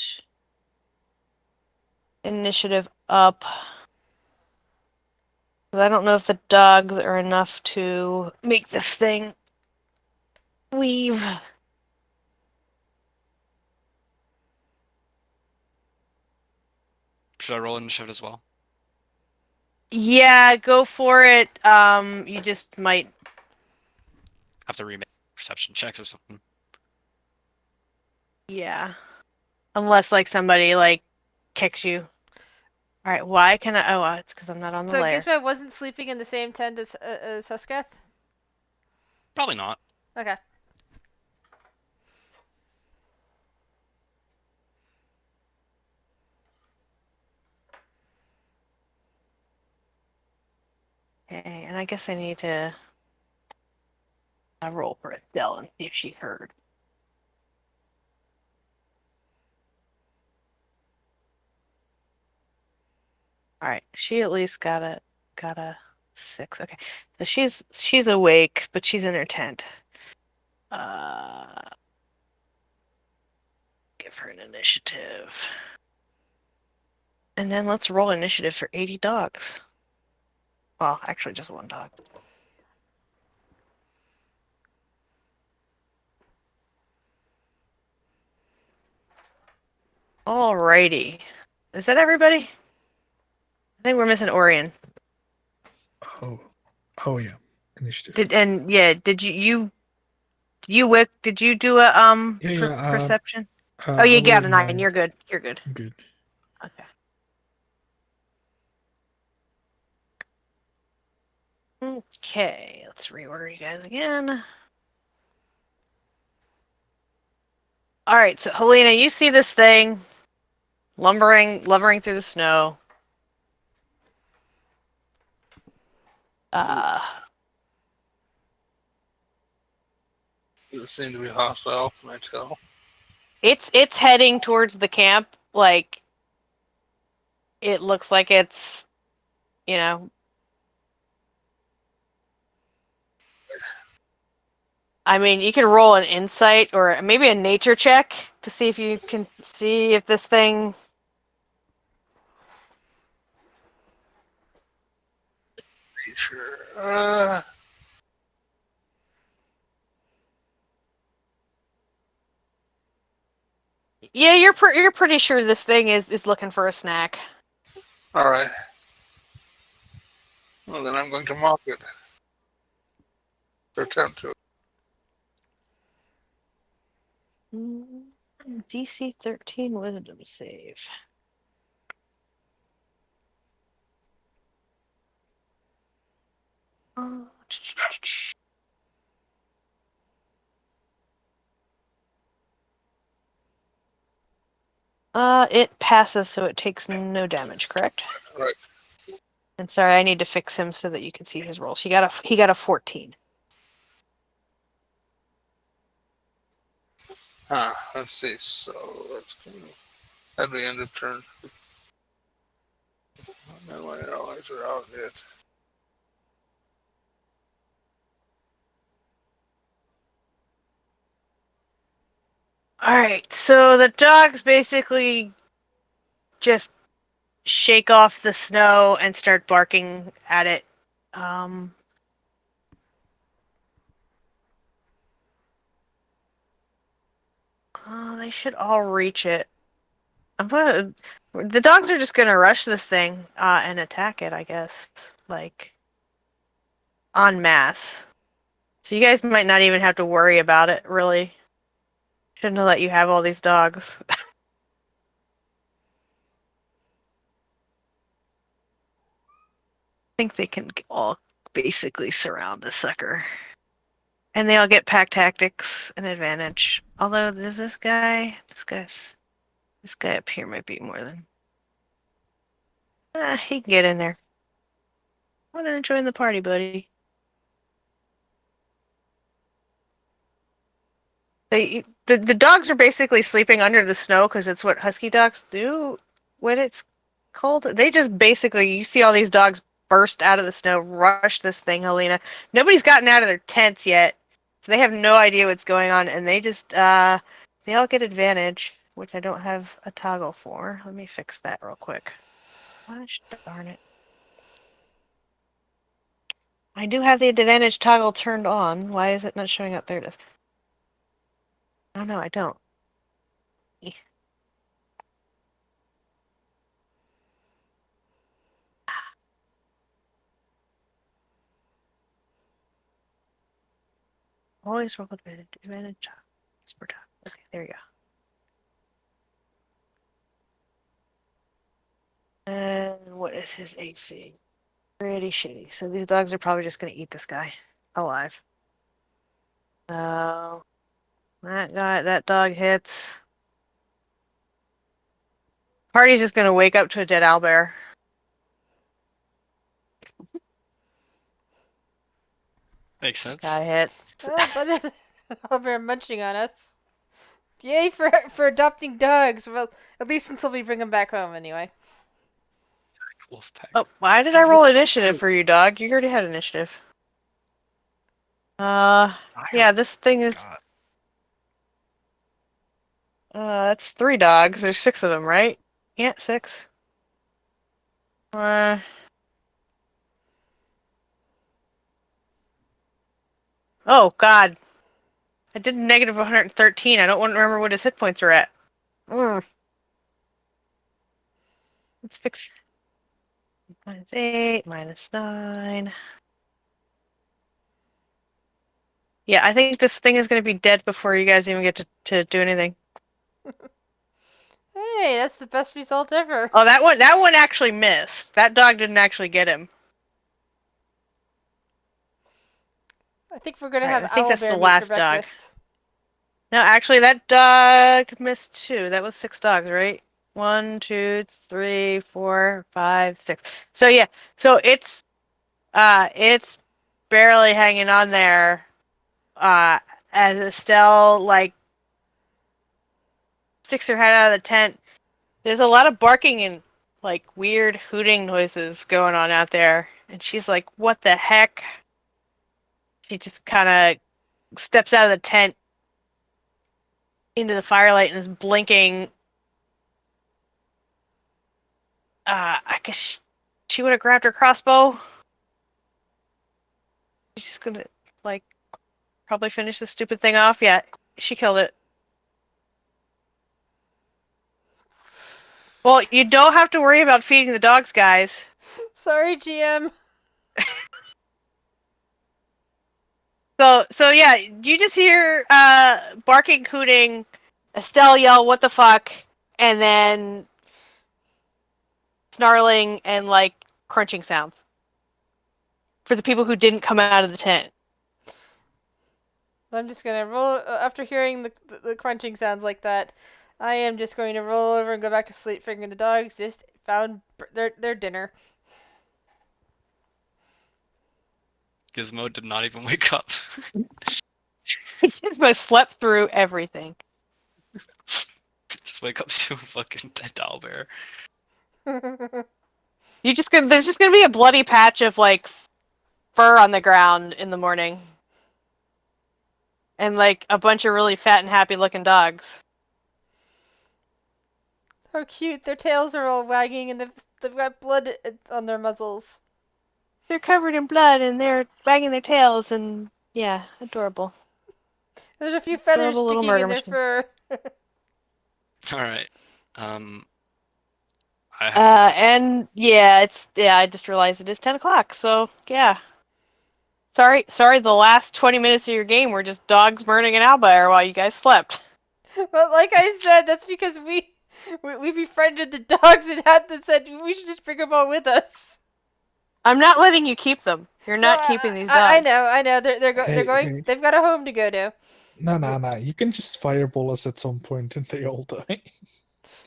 initiative up. Because I don't know if the dogs are enough to make this thing leave. Should I roll initiative as well? Yeah, go for it. You just might. Have to remake perception checks or something. Yeah. Unless, like, somebody, like, kicks you. All right, why can I? Oh, it's because I'm not on the So layer. Gizmo wasn't sleeping in the same tent as Huskath? Probably not. Okay. Okay, and I guess I need to roll for Estelle and see if she heard. All right, she at least got a 6. Okay, so she's awake, but she's in her tent. Give her an initiative, and then let's roll initiative for 80 dogs. Well, actually, just one dog. Alrighty, is that everybody? I think we're missing Orion. Oh yeah, initiative. Did did you do a perception? Oh, I you got rolled a 9. my You're good. You're good. good. Okay. Okay, let's reorder you guys again. All right, so Helena, you see this thing lumbering through the snow. Does it seem to be hostile? Can I tell? It's heading towards the camp. Like it looks like it's, you know. I mean, you can roll an insight or maybe a nature check to see if you can see if this thing. Nature. Yeah, you're pretty sure this thing is looking for a snack. All right. Well, then I'm going to mock it. Or attempt to. DC 13 wisdom save. It passes, so it takes no damage, correct? Right. And sorry, I need to fix him so that you can see his rolls. He got a 14. Let's see. So that's going to at the end of turn. And my allies are out yet. All right, so the dogs basically just shake off the snow and start barking at it. They should all reach it. The dogs are just gonna rush this thing and attack it, I guess, like en masse. So you guys might not even have to worry about it, really. Shouldn't have let you have all these dogs. I think they can all basically surround the sucker. And they all get pack tactics and advantage. Although this guy up here might be more than. He can get in there. I want to join the party, buddy. The dogs are basically sleeping under the snow because it's what husky dogs do when it's cold. They just basically, you see all these dogs burst out of the snow, rush this thing, Helena. Nobody's gotten out of their tents yet, so they have no idea what's going on, and they just they all get advantage, which I don't have a toggle for. Let me fix that real quick. Gosh darn it. I do have the advantage toggle turned on. Why is it not showing up? There it is. Oh no, I don't. Always roll advantage. Advantage. Okay, there you go. And what is his AC? Pretty shitty. So these dogs are probably just gonna eat this guy alive. So that dog hits. Party's just gonna wake up to a dead owlbear. Makes sense. Guy hits. Oh, but they're munching on us. Yay for adopting dogs. Well, at least until we bring them back home, anyway. Wolfpack. Oh, why did I roll initiative for you, dog? You already had initiative. Yeah, this thing is. God. That's 3 dogs. There's 6 of them, right? Yeah, 6. Oh God, I did negative 113. I don't want to remember what his hit points are at. Let's fix -8, -9. Yeah, I think this thing is going to be dead before you guys even get to do anything. Hey, that's the best result ever. Oh, that one actually missed. That dog didn't actually get him. I think we're gonna Alright, have I think that's owlbear the meat for last dog. breakfast. No, actually, that dog missed 2. That was 6 dogs, right? 1, 2, 3, 4, 5, 6. So yeah, so it's barely hanging on there. As Estelle like sticks her head out of the tent. There's a lot of barking and like weird hooting noises going on out there, and she's like, "What the heck?" She just kind of steps out of the tent into the firelight and is blinking. I guess she would have grabbed her crossbow. She's just gonna like probably finish this stupid thing off. Yeah, she killed it. Well, you don't have to worry about feeding the dogs, guys. Sorry, GM. So yeah, you just hear barking, hooting, Estelle yell, "What the fuck?" and then snarling and like crunching sounds for the people who didn't come out of the tent. I'm just gonna roll after hearing the crunching sounds like that. I am just going to roll over and go back to sleep, figuring the dogs just found their dinner. Gizmo did not even wake up. Gizmo slept through everything. Just wake up to a fucking dead owlbear. There's just gonna be a bloody patch of like fur on the ground in the morning, and like a bunch of really fat and happy looking dogs. How cute! Their tails are all wagging, and they've got blood on their muzzles. They're covered in blood and they're wagging their tails, and yeah, adorable. There's a few feathers Adorable little sticking in murder their machine. fur. All right. I have And yeah, I just realized it is 10 o'clock. So yeah, sorry. The last 20 minutes of your game were just dogs murdering an owlbear while you guys slept. But like I said, that's because we befriended the dogs and said we should just bring them all with us. I'm not letting you keep them. You're not No, keeping these dogs. I know. They're Hey, going. hey. They've got a home to go to. No. You can just fireball us at some point and they all die.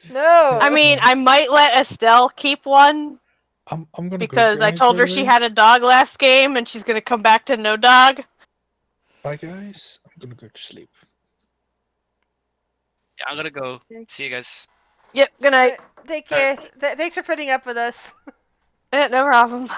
No. I mean, I might let Estelle keep one I'm gonna because go, I guys, told by her the she way. had a dog last game and she's gonna come back to no dog. Bye, guys. I'm gonna go to sleep. Yeah, I'm gonna go. See you guys. Yep. Good night. Take care. Thanks for putting up with us. No problem.